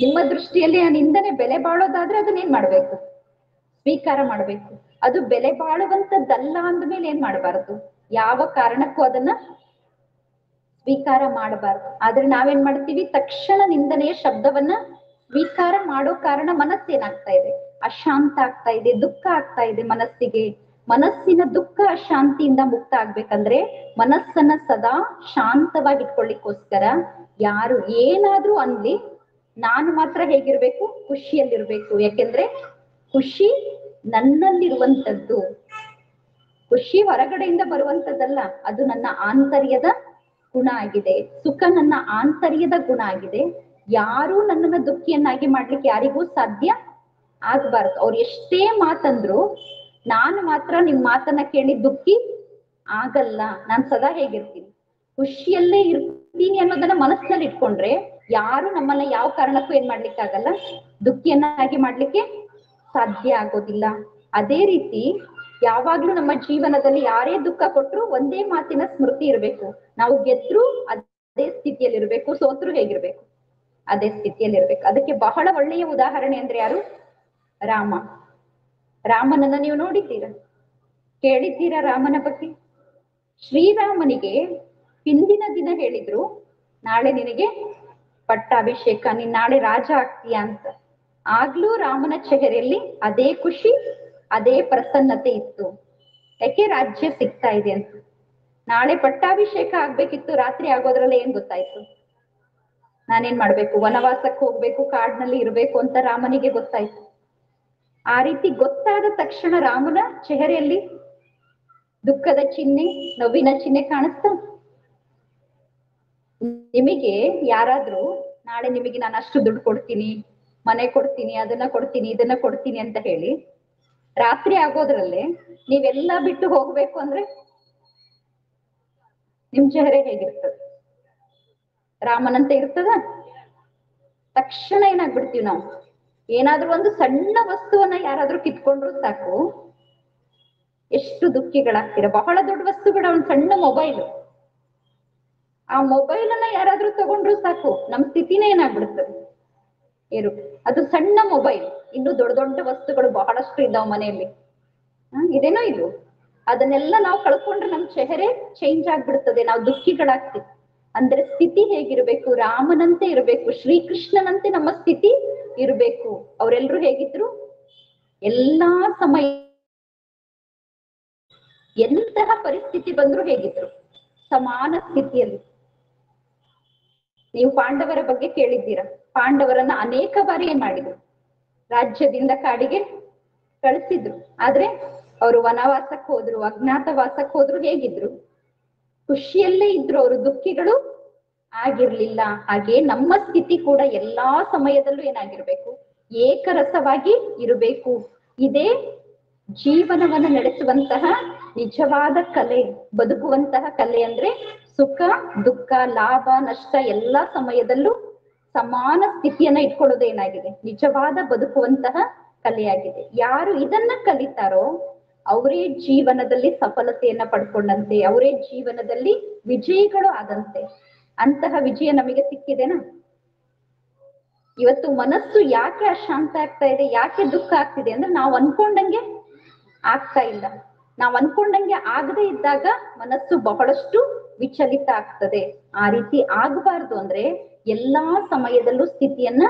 ನಿಮ್ಮ ದೃಷ್ಟಿಯಲ್ಲಿ ಆ ನಿಂದನೆ ಬೆಲೆ ಬಾಳೋದಾದ್ರೆ ಅದನ್ನೇನ್ ಮಾಡ್ಬೇಕು? ಸ್ವೀಕಾರ ಮಾಡ್ಬೇಕು. ಅದು ಬೆಲೆ ಬಾಳುವಂತದ್ದಲ್ಲ ಅಂದ್ಮೇಲೆ ಏನ್ ಮಾಡಬಾರದು? ಯಾವ ಕಾರಣಕ್ಕೂ ಅದನ್ನ ಸ್ವೀಕಾರ ಮಾಡಬಾರ್ದು. ಆದ್ರೆ ನಾವೇನ್ ಮಾಡ್ತೀವಿ? ತಕ್ಷಣ ನಿಂದನೆಯ ಶಬ್ದವನ್ನ ಸ್ವೀಕಾರ ಮಾಡೋ ಕಾರಣ ಮನಸ್ಸೇನಾಗ್ತಾ ಇದೆ? ಅಶಾಂತ ಆಗ್ತಾ ಇದೆ, ದುಃಖ ಆಗ್ತಾ ಇದೆ ಮನಸ್ಸಿಗೆ. ಮನಸ್ಸಿನ ದುಃಖ ಅಶಾಂತಿಯಿಂದ ಮುಕ್ತ ಆಗ್ಬೇಕಂದ್ರೆ ಮನಸ್ಸನ್ನ ಸದಾ ಶಾಂತವಾಗಿ ಇಟ್ಕೊಳ್ಳಿಕ್ಕೋಸ್ಕರ ಯಾರು ಏನಾದ್ರೂ ಅನ್ಲಿ, ನಾನು ಮಾತ್ರ ಹೇಗಿರ್ಬೇಕು? ಖುಷಿಯಲ್ಲಿರ್ಬೇಕು. ಯಾಕೆಂದ್ರೆ ಖುಷಿ ನನ್ನಲ್ಲಿರುವಂತದ್ದು. ಖುಷಿ ಹೊರಗಡೆಯಿಂದ ಬರುವಂತದ್ದಲ್ಲ, ಅದು ನನ್ನ ಆಂತರ್ಯದ ಗುಣ ಆಗಿದೆ. ಸುಖ ನನ್ನ ಆಂತರ್ಯದ ಗುಣ ಆಗಿದೆ. ಯಾರು ನನ್ನನ್ನ ದುಃಖಿಯನ್ನಾಗಿ ಮಾಡ್ಲಿಕ್ಕೆ ಯಾರಿಗೂ ಸಾಧ್ಯ ಆಗ್ಬಾರ್ದು. ಅವ್ರು ಎಷ್ಟೇ ಮಾತಂದ್ರು ನಾನು ಮಾತ್ರ ನಿಮ್ ಮಾತನ್ನ ಕೇಳಿ ದುಃಖಿ ಆಗಲ್ಲ. ನಾನ್ ಸದಾ ಹೇಗಿರ್ತೀನಿ? ಖುಷಿಯಲ್ಲೇ ಇರ್ತೀನಿ ಅನ್ನೋದನ್ನ ಮನಸ್ಸಿನಲ್ಲಿ ಇಟ್ಕೊಂಡ್ರೆ ಯಾರು ನಮ್ಮನ್ನ ಯಾವ ಕಾರಣಕ್ಕೂ ಏನ್ ಮಾಡ್ಲಿಕ್ಕೆ ಆಗಲ್ಲ, ದುಃಖಿಯನ್ನಾಗಿ ಮಾಡ್ಲಿಕ್ಕೆ ಸಾಧ್ಯ ಆಗೋದಿಲ್ಲ. ಅದೇ ರೀತಿ ಯಾವಾಗ್ಲೂ ನಮ್ಮ ಜೀವನದಲ್ಲಿ ಯಾರೇ ದುಃಖ ಕೊಟ್ರು ಒಂದೇ ಮಾತಿನ ಸ್ಮೃತಿ ಇರ್ಬೇಕು, ನಾವು ಗೆದ್ರು ಅದೇ ಸ್ಥಿತಿಯಲ್ಲಿ ಇರ್ಬೇಕು, ಸೋತ್ರು ಹೇಗಿರ್ಬೇಕು ಅದೇ ಸ್ಥಿತಿಯಲ್ಲಿ ಇರ್ಬೇಕು. ಅದಕ್ಕೆ ಬಹಳ ಒಳ್ಳೆಯ ಉದಾಹರಣೆ ಅಂದ್ರೆ ಯಾರು? ರಾಮ. ರಾಮನನ್ನ ನೀವು ನೋಡಿದ್ದೀರಾ, ಕೇಳಿದ್ದೀರಾ ರಾಮನ ಬಗ್ಗೆ? ಶ್ರೀರಾಮನಿಗೆ ಹಿಂದಿನ ದಿನ ಹೇಳಿದ್ರು, ನಾಳೆ ನಿನಗೆ ಪಟ್ಟಾಭಿಷೇಕ, ನೀನ್ ನಾಳೆ ರಾಜ ಆಗ್ತೀಯ ಅಂತ. ಆಗ್ಲೂ ರಾಮನ ಚೆಹರೆಯಲ್ಲಿ ಅದೇ ಖುಷಿ, ಅದೇ ಪ್ರಸನ್ನತೆ ಇತ್ತು. ಯಾಕೆ? ರಾಜ್ಯ ಸಿಗ್ತಾ ಇದೆ ಅಂತ. ನಾಳೆ ಪಟ್ಟಾಭಿಷೇಕ ಆಗ್ಬೇಕಿತ್ತು, ರಾತ್ರಿ ಆಗೋದ್ರಲ್ಲ ಏನ್ ಗೊತ್ತಾಯ್ತು? ನಾನೇನ್ ಮಾಡ್ಬೇಕು, ವನವಾಸಕ್ಕೆ ಹೋಗ್ಬೇಕು, ಕಾಡಿನಲ್ಲಿ ಇರ್ಬೇಕು ಅಂತ ರಾಮನಿಗೆ ಗೊತ್ತಾಯ್ತು. ಆ ರೀತಿ ಗೊತ್ತಾದ ತಕ್ಷಣ ರಾಮನ ಚೆಹರೆಯಲ್ಲಿ ದುಃಖದ ಚಿಹ್ನೆ, ನೋವಿನ ಚಿಹ್ನೆ ಕಾಣಿಸ್ತಾ? ನಿಮಗೆ ಯಾರಾದ್ರೂ ನಾಳೆ ನಿಮಗೆ ನಾನು ಅಷ್ಟು ದುಡ್ಡು ಕೊಡ್ತೀನಿ, ಮನೆ ಕೊಡ್ತೀನಿ, ಅದನ್ನ ಕೊಡ್ತೀನಿ, ಇದನ್ನ ಕೊಡ್ತೀನಿ ಅಂತ ಹೇಳಿ ರಾತ್ರಿ ಆಗೋದ್ರಲ್ಲೇ ನೀವೆಲ್ಲ ಬಿಟ್ಟು ಹೋಗ್ಬೇಕು ಅಂದ್ರೆ ನಿಮ್ ಚೆಹರೆ ಹೇಗಿರ್ತದೆ? ರಾಮನಂತೆ ಇರ್ತದ? ತಕ್ಷಣ ಏನಾಗ್ಬಿಡ್ತೀವಿ ನಾವು, ಏನಾದ್ರೂ ಒಂದು ಸಣ್ಣ ವಸ್ತುವನ್ನ ಯಾರಾದ್ರೂ ಕಿತ್ಕೊಂಡ್ರು ಸಾಕು ಎಷ್ಟು ದುಃಖಿಗಳಾಗ್ತೀರ. ಬಹಳ ದೊಡ್ಡ ವಸ್ತು ಬೇಡ, ಒಂದು ಸಣ್ಣ ಮೊಬೈಲ್, ಆ ಮೊಬೈಲ್ ಅನ್ನ ಯಾರಾದ್ರೂ ತಗೊಂಡ್ರು ಸಾಕು ನಮ್ ಸ್ಥಿತಿನೇ ಏನಾಗ್ಬಿಡ್ತದೆ, ಏರು. ಅದು ಸಣ್ಣ ಮೊಬೈಲ್, ಇನ್ನು ದೊಡ್ಡ ದೊಡ್ಡ ವಸ್ತುಗಳು ಬಹಳಷ್ಟು ಇದ್ದಾವ ಮನೆಯಲ್ಲಿ, ಇದೇನೋ ಇದು. ಅದನ್ನೆಲ್ಲ ನಾವು ಕಳ್ಕೊಂಡ್ರೆ ನಮ್ ಚೆಹರೆ ಚೇಂಜ್ ಆಗ್ಬಿಡ್ತದೆ, ನಾವು ದುಃಖಿಗಳಾಗ್ತೀವಿ. ಅಂದ್ರೆ ಸ್ಥಿತಿ ಹೇಗಿರ್ಬೇಕು? ರಾಮನಂತೆ ಇರ್ಬೇಕು, ಶ್ರೀಕೃಷ್ಣನಂತೆ ನಮ್ಮ ಸ್ಥಿತಿ ಇರ್ಬೇಕು. ಅವರೆಲ್ಲರೂ ಹೇಗಿದ್ರು? ಎಲ್ಲಾ ಸಮಯ ಎಂತಹ ಪರಿಸ್ಥಿತಿ ಬಂದ್ರು ಹೇಗಿದ್ರು? ಸಮಾನ ಸ್ಥಿತಿಯಲ್ಲಿ. ನೀವು ಪಾಂಡವರ ಬಗ್ಗೆ ಕೇಳಿದ್ದೀರಾ? ಪಾಂಡವರನ್ನ ಅನೇಕ ಬಾರಿ ಏನ್ ಮಾಡಿದ್ರು? ರಾಜ್ಯದಿಂದ ಕಾಡಿಗೆ ಕಳಿಸಿದ್ರು. ಆದ್ರೆ ಅವರು ವನವಾಸಕ್ಕೆ ಹೋದ್ರು, ಅಜ್ಞಾತವಾಸಕ್ಕೆ ಹೋದ್ರು, ಹೇಗಿದ್ರು? ಖುಷಿಯಲ್ಲೇ ಇದ್ರು, ಅವರು ದುಃಖಿಗಳು ಆಗಿರ್ಲಿಲ್ಲ. ಹಾಗೆ ನಮ್ಮ ಸ್ಥಿತಿ ಕೂಡ ಎಲ್ಲಾ ಸಮಯದಲ್ಲೂ ಏನಾಗಿರ್ಬೇಕು? ಏಕರಸವಾಗಿ ಇರಬೇಕು. ಇದೇ ಜೀವನವನ್ನು ನಡೆಸುವಂತಹ ನಿಜವಾದ ಕಲೆ, ಬದುಕುವಂತಹ ಕಲೆ. ಅಂದ್ರೆ ಸುಖ ದುಃಖ, ಲಾಭ ನಷ್ಟ ಎಲ್ಲಾ ಸಮಯದಲ್ಲೂ ಸಮಾನ ಸ್ಥಿತಿಯನ್ನ ಇಟ್ಕೊಳ್ಳೋದೇನಾಗಿದೆ? ನಿಜವಾದ ಬದುಕುವಂತಹ ಕಲೆಯಾಗಿದೆ. ಯಾರು ಇದನ್ನ ಕಲಿತಾರೋ ಅವರೇ ಜೀವನದಲ್ಲಿ ಸಫಲತೆಯನ್ನ ಪಡ್ಕೊಂಡಂತೆ, ಅವರೇ ಜೀವನದಲ್ಲಿ ವಿಜಯಿಗಳು ಆದಂತೆ. ಅಂತಹ ವಿಜಯ ನಮಗೆ ಸಿಕ್ಕಿದೆನಾ? ಇವತ್ತು ಮನಸ್ಸು ಯಾಕೆ ಅಶಾಂತ ಆಗ್ತಾ ಇದೆ, ಯಾಕೆ ದುಃಖ ಆಗ್ತಿದೆ ಅಂದ್ರೆ ನಾವು ಅನ್ಕೊಂಡಂಗೆ ಆಗ್ತಾ ಇಲ್ಲ. ನಾವು ಅನ್ಕೊಂಡಂಗೆ ಆಗದೆ ಇದ್ದಾಗ ಮನಸ್ಸು ಬಹಳಷ್ಟು ವಿಚಲಿತ ಆಗ್ತದೆ. ಆ ರೀತಿ ಆಗಬಾರ್ದು ಅಂದ್ರೆ ಎಲ್ಲಾ ಸಮಯದಲ್ಲೂ ಸ್ಥಿತಿಯನ್ನ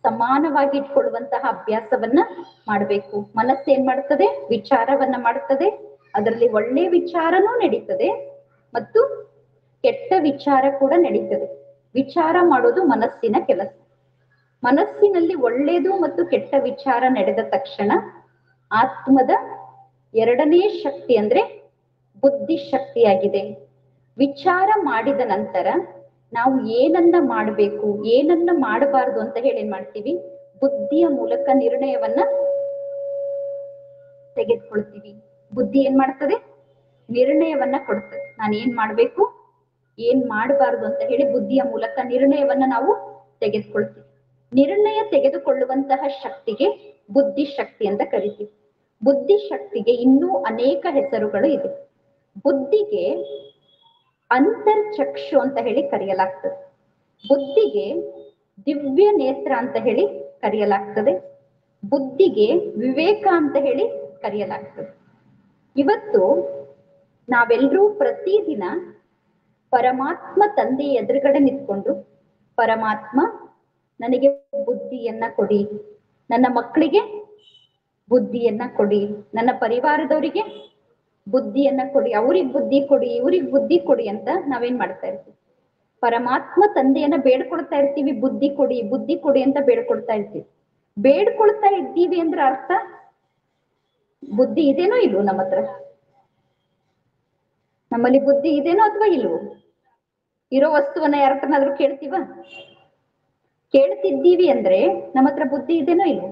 ಸಮಾನವಾಗಿ ಇಟ್ಕೊಳ್ಳುವಂತಹ ಅಭ್ಯಾಸವನ್ನ ಮಾಡ್ಬೇಕು. ಮನಸ್ಸು ಏನ್ ಮಾಡ್ತದೆ? ವಿಚಾರವನ್ನ ಮಾಡ್ತದೆ. ಅದರಲ್ಲಿ ಒಳ್ಳೆ ವಿಚಾರನೂ ನಡೀತದೆ ಮತ್ತು ಕೆಟ್ಟ ವಿಚಾರ ಕೂಡ ನಡೀತದೆ. ವಿಚಾರ ಮಾಡೋದು ಮನಸ್ಸಿನ ಕೆಲಸ. ಮನಸ್ಸಿನಲ್ಲಿ ಒಳ್ಳೆಯದು ಮತ್ತು ಕೆಟ್ಟ ವಿಚಾರ ನಡೆದ ತಕ್ಷಣ ಆತ್ಮದ ಎರಡನೇ ಶಕ್ತಿ ಅಂದ್ರೆ ಬುದ್ಧಿ ಶಕ್ತಿಯಾಗಿದೆ. ವಿಚಾರ ಮಾಡಿದ ನಂತರ ನಾವು ಏನನ್ನ ಮಾಡಬೇಕು, ಏನನ್ನ ಮಾಡಬಾರ್ದು ಅಂತ ಹೇಳಿ ಏನ್ ಮಾಡ್ತೀವಿ? ಬುದ್ಧಿಯ ಮೂಲಕ ನಿರ್ಣಯವನ್ನ ತೆಗೆದುಕೊಳ್ತೀವಿ. ಬುದ್ಧಿ ಏನ್ ಮಾಡ್ತದೆ? ನಿರ್ಣಯವನ್ನ ಕೊಡ್ತದೆ. ನಾನು ಏನ್ ಮಾಡ್ಬೇಕು, ಏನ್ ಮಾಡಬಾರ್ದು ಅಂತ ಹೇಳಿ ಬುದ್ಧಿಯ ಮೂಲಕ ನಿರ್ಣಯವನ್ನ ನಾವು ತೆಗೆದುಕೊಳ್ತೀವಿ. ನಿರ್ಣಯ ತೆಗೆದುಕೊಳ್ಳುವಂತಹ ಶಕ್ತಿಗೆ ಬುದ್ಧಿ ಶಕ್ತಿ ಅಂತ ಕರಿತೀವಿ. ಬುದ್ಧಿ ಶಕ್ತಿಗೆ ಇನ್ನೂ ಅನೇಕ ಹೆಸರುಗಳು ಇದೆ. ಬುದ್ಧಿಗೆ ಅಂತರ್ಚಕ್ಷು ಅಂತ ಹೇಳಿ ಕರೆಯಲಾಗ್ತದೆ. ಬುದ್ಧಿಗೆ ದಿವ್ಯ ನೇತ್ರ ಅಂತ ಹೇಳಿ ಕರೆಯಲಾಗ್ತದೆ. ಬುದ್ಧಿಗೆ ವಿವೇಕ ಅಂತ ಹೇಳಿ ಕರೆಯಲಾಗ್ತದೆ. ಇವತ್ತು ನಾವೆಲ್ಲರೂ ಪ್ರತಿದಿನ ಪರಮಾತ್ಮ ತಂದೆ ಎದುರುಗಡೆ ನಿಂತ್ಕೊಂಡು, ಪರಮಾತ್ಮ ನನಗೆ ಬುದ್ಧಿಯನ್ನ ಕೊಡಿ, ನನ್ನ ಮಕ್ಕಳಿಗೆ ಬುದ್ಧಿಯನ್ನ ಕೊಡಿ, ನನ್ನ ಪರಿವಾರದವರಿಗೆ ಬುದ್ಧಿಯನ್ನ ಕೊಡಿ, ಅವ್ರಿಗೆ ಬುದ್ಧಿ ಕೊಡಿ, ಇವ್ರಿಗೆ ಬುದ್ಧಿ ಕೊಡಿ ಅಂತ ನಾವೇನ್ ಮಾಡ್ತಾ ಇರ್ತೀವಿ? ಪರಮಾತ್ಮ ತಂದೆಯನ್ನ ಬೇಡ್ಕೊಳ್ತಾ ಇರ್ತೀವಿ, ಬುದ್ಧಿ ಕೊಡಿ ಬುದ್ಧಿ ಕೊಡಿ ಅಂತ ಬೇಡ್ಕೊಳ್ತಾ ಇರ್ತೀವಿ. ಬೇಡ್ಕೊಳ್ತಾ ಇದ್ದೀವಿ ಅಂದ್ರೆ ಅರ್ಥ ಬುದ್ಧಿ ಇದೇನೋ ಇಲ್ವೋ ನಮ್ಮ ಹತ್ರ? ನಮ್ಮಲ್ಲಿ ಬುದ್ಧಿ ಇದೇನೋ ಅಥವಾ ಇಲ್ವೋ? ಇರೋ ವಸ್ತುವನ್ನ ಯಾರ ಹತ್ರನಾದ್ರೂ ಕೇಳ್ತೀವ? ಕೇಳ್ತಿದ್ದೀವಿ ಅಂದ್ರೆ ನಮ್ಮ ಹತ್ರ ಬುದ್ಧಿ ಇದೇನೋ ಇಲ್ವೋ?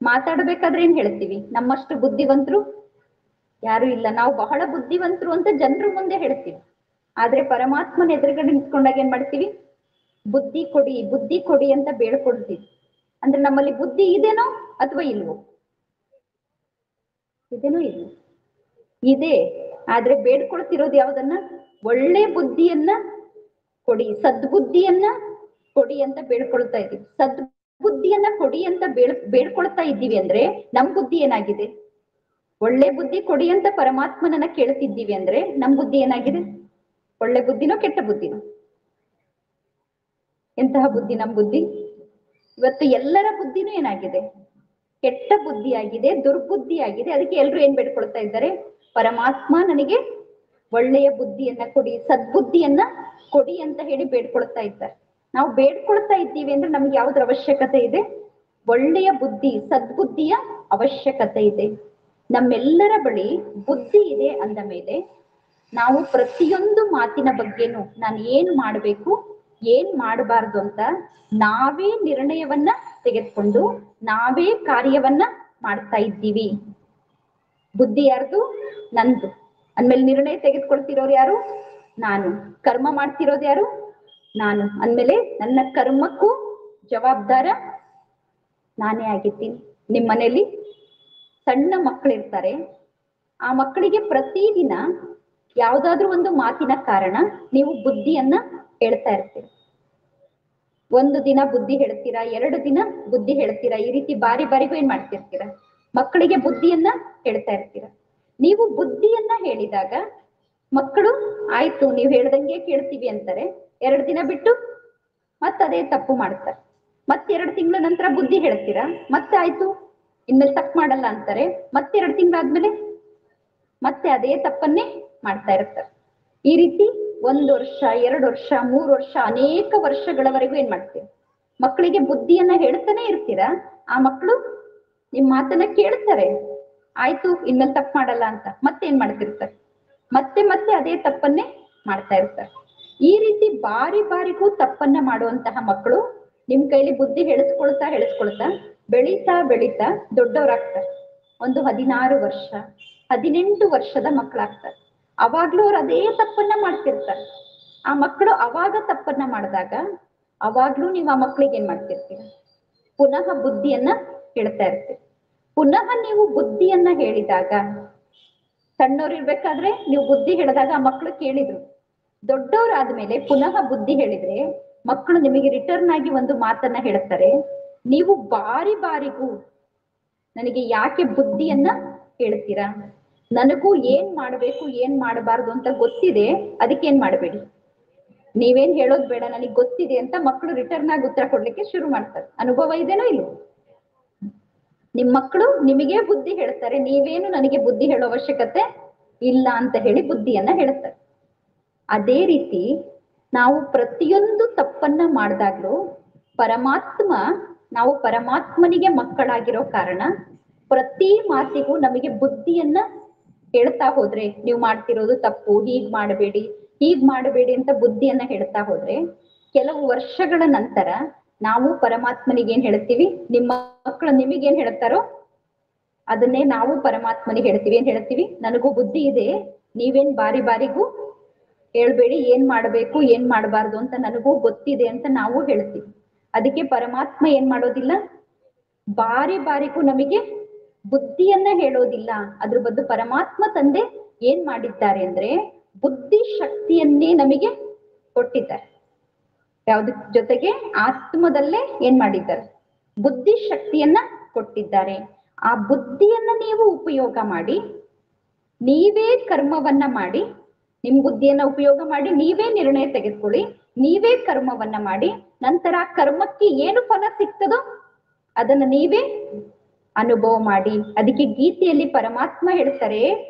ಮಾತಾಡ್ಬೇಕಾದ್ರೆ ಏನ್ ಹೇಳ್ತೀವಿ? ನಮ್ಮಷ್ಟು ಬುದ್ಧಿವಂತರು ಯಾರು ಇಲ್ಲ, ನಾವು ಬಹಳ ಬುದ್ಧಿವಂತರು ಅಂತ ಜನರ ಮುಂದೆ ಹೇಳ್ತೀವಿ. ಆದ್ರೆ ಪರಮಾತ್ಮನ ಎದುರುಗಡೆ ನಿಂತ್ಕೊಂಡಾಗ ಏನ್ ಮಾಡ್ತೀವಿ? ಬುದ್ಧಿ ಕೊಡಿ ಬುದ್ಧಿ ಕೊಡಿ ಅಂತ ಬೇಡ್ಕೊಳ್ತೀವಿ. ಅಂದ್ರೆ ನಮ್ಮಲ್ಲಿ ಬುದ್ಧಿ ಇದೆನೋ ಅಥವಾ ಇಲ್ವೋ? ಇದೇನೋ ಇಲ್ಲ, ಇದೆ. ಆದ್ರೆ ಬೇಡ್ಕೊಳ್ತಿರೋದು ಯಾವ್ದನ್ನ? ಒಳ್ಳೆ ಬುದ್ಧಿಯನ್ನ ಕೊಡಿ, ಸದ್ಬುದ್ಧಿಯನ್ನ ಕೊಡಿ ಅಂತ ಬೇಡ್ಕೊಳ್ತಾ ಇದ್ದೀವಿ. ಸದ್ಬುದ್ಧಿಯನ್ನ ಕೊಡಿ ಅಂತ ಬೇಡ್ಕೊಳ್ತಾ ಇದ್ದೀವಿ ಅಂದ್ರೆ ನಮ್ ಬುದ್ಧಿ ಏನಾಗಿದೆ? ಒಳ್ಳೆ ಬುದ್ಧಿ ಕೊಡಿ ಅಂತ ಪರಮಾತ್ಮನನ್ನ ಕೇಳ್ತಿದ್ದೀವಿ ಅಂದ್ರೆ ನಮ್ ಬುದ್ಧಿ ಏನಾಗಿದೆ? ಒಳ್ಳೆ ಬುದ್ಧಿನೋ ಕೆಟ್ಟ ಬುದ್ಧಿನೋ? ಎಂತಹ ಬುದ್ಧಿ ನಮ್ ಬುದ್ಧಿ? ಇವತ್ತು ಎಲ್ಲರ ಬುದ್ಧಿನೂ ಏನಾಗಿದೆ? ಕೆಟ್ಟ ಬುದ್ಧಿ ಆಗಿದೆ, ದುರ್ಬುದ್ಧಿ ಆಗಿದೆ. ಅದಕ್ಕೆ ಎಲ್ರು ಏನ್ ಬೇಡ್ಕೊಳ್ತಾ ಇದ್ದಾರೆ? ಪರಮಾತ್ಮ ನನಗೆ ಒಳ್ಳೆಯ ಬುದ್ಧಿಯನ್ನ ಕೊಡಿ, ಸದ್ಬುದ್ಧಿಯನ್ನ ಕೊಡಿ ಅಂತ ಹೇಳಿ ಬೇಡ್ಕೊಳ್ತಾ ಇದ್ದಾರೆ. ನಾವು ಬೇಡ್ಕೊಳ್ತಾ ಇದ್ದೀವಿ ಅಂದ್ರೆ ನಮ್ಗೆ ಯಾವ್ದ್ರ ಅವಶ್ಯಕತೆ ಇದೆ? ಒಳ್ಳೆಯ ಬುದ್ಧಿ, ಸದ್ಬುದ್ಧಿಯ ಅವಶ್ಯಕತೆ ಇದೆ. ನಮ್ಮೆಲ್ಲರ ಬಳಿ ಬುದ್ಧಿ ಇದೆ ಅಂದ ಮೇಲೆ ನಾವು ಪ್ರತಿಯೊಂದು ಮಾತಿನ ಬಗ್ಗೆನೂ ನಾನು ಏನ್ ಮಾಡ್ಬೇಕು, ಏನ್ ಮಾಡಬಾರ್ದು ಅಂತ ನಾವೇ ನಿರ್ಣಯವನ್ನ ತೆಗೆದುಕೊಂಡು ನಾವೇ ಕಾರ್ಯವನ್ನ ಮಾಡ್ತಾ ಇದ್ದೀವಿ. ಬುದ್ಧಿ ಯಾರ್ದು? ನಂದು. ಅಂದ್ಮೇಲೆ ನಿರ್ಣಯ ತೆಗೆದುಕೊಳ್ತಿರೋರು ಯಾರು? ನಾನು. ಕರ್ಮ ಮಾಡ್ತಿರೋದು ಯಾರು? ನಾನು. ಅಂದ್ಮೇಲೆ ನನ್ನ ಕರ್ಮಕ್ಕೂ ಜವಾಬ್ದಾರ ನಾನೇ ಆಗಿದ್ದೀನಿ. ನಿಮ್ ಮನೇಲಿ ಸಣ್ಣ ಮಕ್ಕಳಿರ್ತಾರೆ, ಆ ಮಕ್ಕಳಿಗೆ ಪ್ರತಿದಿನ ಯಾವ್ದಾದ್ರು ಒಂದು ಮಾತಿನ ಕಾರಣ ನೀವು ಬುದ್ಧಿಯನ್ನ ಹೇಳ್ತಾ ಇರ್ತೀರ. ಒಂದು ದಿನ ಬುದ್ಧಿ ಹೇಳ್ತೀರಾ, 2 ದಿನ ಬುದ್ಧಿ ಹೇಳ್ತೀರಾ, ಈ ರೀತಿ ಬಾರಿ ಬಾರಿಗೂ ಏನ್ ಮಾಡ್ತಿರ್ತೀರ? ಮಕ್ಕಳಿಗೆ ಬುದ್ಧಿಯನ್ನ ಹೇಳ್ತಾ ಇರ್ತೀರ. ನೀವು ಬುದ್ಧಿಯನ್ನ ಹೇಳಿದಾಗ ಮಕ್ಕಳು ಆಯ್ತು ನೀವು ಹೇಳ್ದಂಗೆ ಕೇಳ್ತೀವಿ ಅಂತಾರೆ. 2 ದಿನ ಬಿಟ್ಟು ಅದೇ ತಪ್ಪು ಮಾಡ್ತಾರೆ. 2 ತಿಂಗಳ ನಂತರ ಬುದ್ಧಿ ಹೇಳ್ತೀರಾ, ಮತ್ತೆ ಆಯ್ತು ಇನ್ಮೇಲೆ ತಪ್ಪು ಮಾಡಲ್ಲ ಅಂತಾರೆ. 2 ತಿಂಗಳಾದ್ಮೇಲೆ ಅದೇ ತಪ್ಪನ್ನೇ ಮಾಡ್ತಾ ಇರ್ತಾರೆ. ಈ ರೀತಿ 1 ವರ್ಷ, 2 ವರ್ಷ, 3 ವರ್ಷ, ಅನೇಕ ವರ್ಷಗಳವರೆಗೂ ಏನ್ ಮಾಡ್ತೀವಿ? ಮಕ್ಕಳಿಗೆ ಬುದ್ಧಿಯನ್ನ ಹೇಳ್ತಾನೆ ಇರ್ತೀರಾ. ಆ ಮಕ್ಕಳು ನಿಮ್ ಮಾತನ್ನ ಕೇಳ್ತಾರೆ, ಆಯ್ತು ಇನ್ಮೇಲೆ ತಪ್ಪು ಮಾಡಲ್ಲ ಅಂತ ಏನ್ ಮಾಡ್ತಿರ್ತಾರೆ? ಮತ್ತೆ ಅದೇ ತಪ್ಪನ್ನೇ ಮಾಡ್ತಾ ಇರ್ತಾರೆ. ಈ ರೀತಿ ಬಾರಿ ಬಾರಿಗೂ ತಪ್ಪನ್ನ ಮಾಡುವಂತಹ ಮಕ್ಕಳು ನಿಮ್ ಕೈಲಿ ಬುದ್ಧಿ ಹೇಳಿಸ್ಕೊಳ್ತಾ ಬೆಳೀತಾ ದೊಡ್ಡವರಾಗ್ತಾರೆ. ಒಂದು 16 ವರ್ಷ, 18 ವರ್ಷದ ಮಕ್ಕಳಾಗ್ತಾರೆ. ಅವಾಗ್ಲೂ ಅವ್ರು ಅದೇ ತಪ್ಪನ್ನ ಮಾಡ್ತಿರ್ತಾರೆ. ಆ ಮಕ್ಕಳು ಅವಾಗ ತಪ್ಪನ್ನ ಮಾಡಿದಾಗ ಅವಾಗ್ಲೂ ನೀವು ಆ ಮಕ್ಕಳಿಗೆ ಏನ್ ಮಾಡ್ತಿರ್ತೀರ? ಪುನಃ ಬುದ್ಧಿಯನ್ನ ಹೇಳ್ತಾ ಇರ್ತೀರಿ. ಪುನಃ ನೀವು ಬುದ್ಧಿಯನ್ನ ಹೇಳಿದಾಗ, ಸಣ್ಣವ್ರು ಇರ್ಬೇಕಾದ್ರೆ ನೀವು ಬುದ್ಧಿ ಹೇಳಿದಾಗ ಆ ಮಕ್ಕಳು ಕೇಳಿದ್ರು. ದೊಡ್ಡವರಾದ್ಮೇಲೆ ಪುನಃ ಬುದ್ಧಿ ಹೇಳಿದ್ರೆ ಮಕ್ಕಳು ನಿಮಗೆ ರಿಟರ್ನ್ ಆಗಿ ಒಂದು ಮಾತನ್ನ ಹೇಳ್ತಾರೆ, ನೀವು ಬಾರಿ ಬಾರಿಗೂ ನನಗೆ ಯಾಕೆ ಬುದ್ಧಿಯನ್ನ ಹೇಳ್ತೀರಾ? ನನಗೂ ಏನ್ ಮಾಡ್ಬೇಕು ಏನ್ ಮಾಡಬಾರ್ದು ಅಂತ ಗೊತ್ತಿದೆ, ಅದಕ್ಕೆ ಏನ್ ಮಾಡಬೇಡಿ, ನೀವೇನ್ ಹೇಳೋದ್ ಬೇಡ, ನನಗೆ ಗೊತ್ತಿದೆ ಅಂತ ಮಕ್ಕಳು ರಿಟರ್ನ್ ಆಗಿ ಉತ್ತರ ಕೊಡ್ಲಿಕ್ಕೆ ಶುರು ಮಾಡ್ತಾರೆ. ಅನುಭವ ಇದೇನೋ ಇಲ್ವೋ? ನಿಮ್ ಮಕ್ಕಳು ನಿಮಗೆ ಬುದ್ಧಿ ಹೇಳ್ತಾರೆ, ನೀವೇನು ನನಗೆ ಬುದ್ಧಿ ಹೇಳೋ ಅವಶ್ಯಕತೆ ಇಲ್ಲ ಅಂತ ಹೇಳಿ ಬುದ್ಧಿಯನ್ನ ಹೇಳ್ತಾರೆ. ಅದೇ ರೀತಿ ನಾವು ಪ್ರತಿಯೊಂದು ತಪ್ಪನ್ನ ಮಾಡಿದಾಗ್ಲೂ ನಾವು ಪರಮಾತ್ಮನಿಗೆ ಮಕ್ಕಳಾಗಿರೋ ಕಾರಣ ಪ್ರತಿ ಮಾತಿಗೂ ನಮಗೆ ಬುದ್ಧಿಯನ್ನ ಹೇಳ್ತಾ ಹೋದ್ರೆ, ನೀವು ಮಾಡ್ತಿರೋದು ತಪ್ಪು, ಹೀಗ್ ಮಾಡಬೇಡಿ ಅಂತ ಬುದ್ಧಿಯನ್ನ ಹೇಳ್ತಾ ಹೋದ್ರೆ ಕೆಲವು ವರ್ಷಗಳ ನಂತರ ನಾವು ಪರಮಾತ್ಮನಿಗೆ ಏನ್ ಹೇಳ್ತೀವಿ? ನಿಮ್ಮ ಮಕ್ಕಳು ನಿಮಗೇನ್ ಹೇಳ್ತಾರೋ ಅದನ್ನೇ ನಾವು ಪರಮಾತ್ಮನಿಗೆ ಹೇಳ್ತೀವಿ. ಏನ್ ಹೇಳ್ತೀವಿ? ನನಗೂ ಬುದ್ಧಿ ಇದೆ, ನೀವೇನ್ ಬಾರಿ ಬಾರಿಗೂ ಹೇಳ್ಬೇಡಿ, ಏನ್ ಮಾಡ್ಬೇಕು ಏನ್ ಮಾಡಬಾರ್ದು ಅಂತ ನನಗೂ ಗೊತ್ತಿದೆ ಅಂತ ನಾವು ಹೇಳ್ತೀವಿ. ಅದಕ್ಕೆ ಪರಮಾತ್ಮ ಏನ್ ಮಾಡೋದಿಲ್ಲ, ಬಾರಿ ಬಾರಿಗೂ ನಮಗೆ ಬುದ್ಧಿಯನ್ನ ಹೇಳೋದಿಲ್ಲ. ಅದ್ರ ಬದಲು ಪರಮಾತ್ಮ ತಂದೆ ಏನ್ ಮಾಡಿದ್ದಾರೆ ಅಂದ್ರೆ ಬುದ್ಧಿ ಶಕ್ತಿಯನ್ನೇ ನಮಗೆ ಕೊಟ್ಟಿದ್ದಾರೆ. ಯಾವ್ದು ಜೊತೆಗೆ ಆತ್ಮದಲ್ಲೇ ಏನ್ ಮಾಡಿದ್ದಾರೆ? ಬುದ್ಧಿ ಶಕ್ತಿಯನ್ನ ಕೊಟ್ಟಿದ್ದಾರೆ. ಆ ಬುದ್ಧಿಯನ್ನ ನೀವು ಉಪಯೋಗ ಮಾಡಿ ನೀವೇ ಕರ್ಮವನ್ನ ಮಾಡಿ, ನಿಮ್ ಬುದ್ಧಿಯನ್ನ ಉಪಯೋಗ ಮಾಡಿ ನೀವೇ ನಿರ್ಣಯ ತೆಗೆದುಕೊಳ್ಳಿ, ನೀವೇ ಕರ್ಮವನ್ನ ಮಾಡಿ, ನಂತರ ಕರ್ಮಕ್ಕೆ ಏನು ಫಲ ಸಿಗ್ತದೋ ಅದನ್ನ ನೀವೇ ಅನುಭವ ಮಾಡಿ. ಅದಕ್ಕೆ ಗೀತೆಯಲ್ಲಿ ಪರಮಾತ್ಮ ಹೇಳ್ತಾರೆ,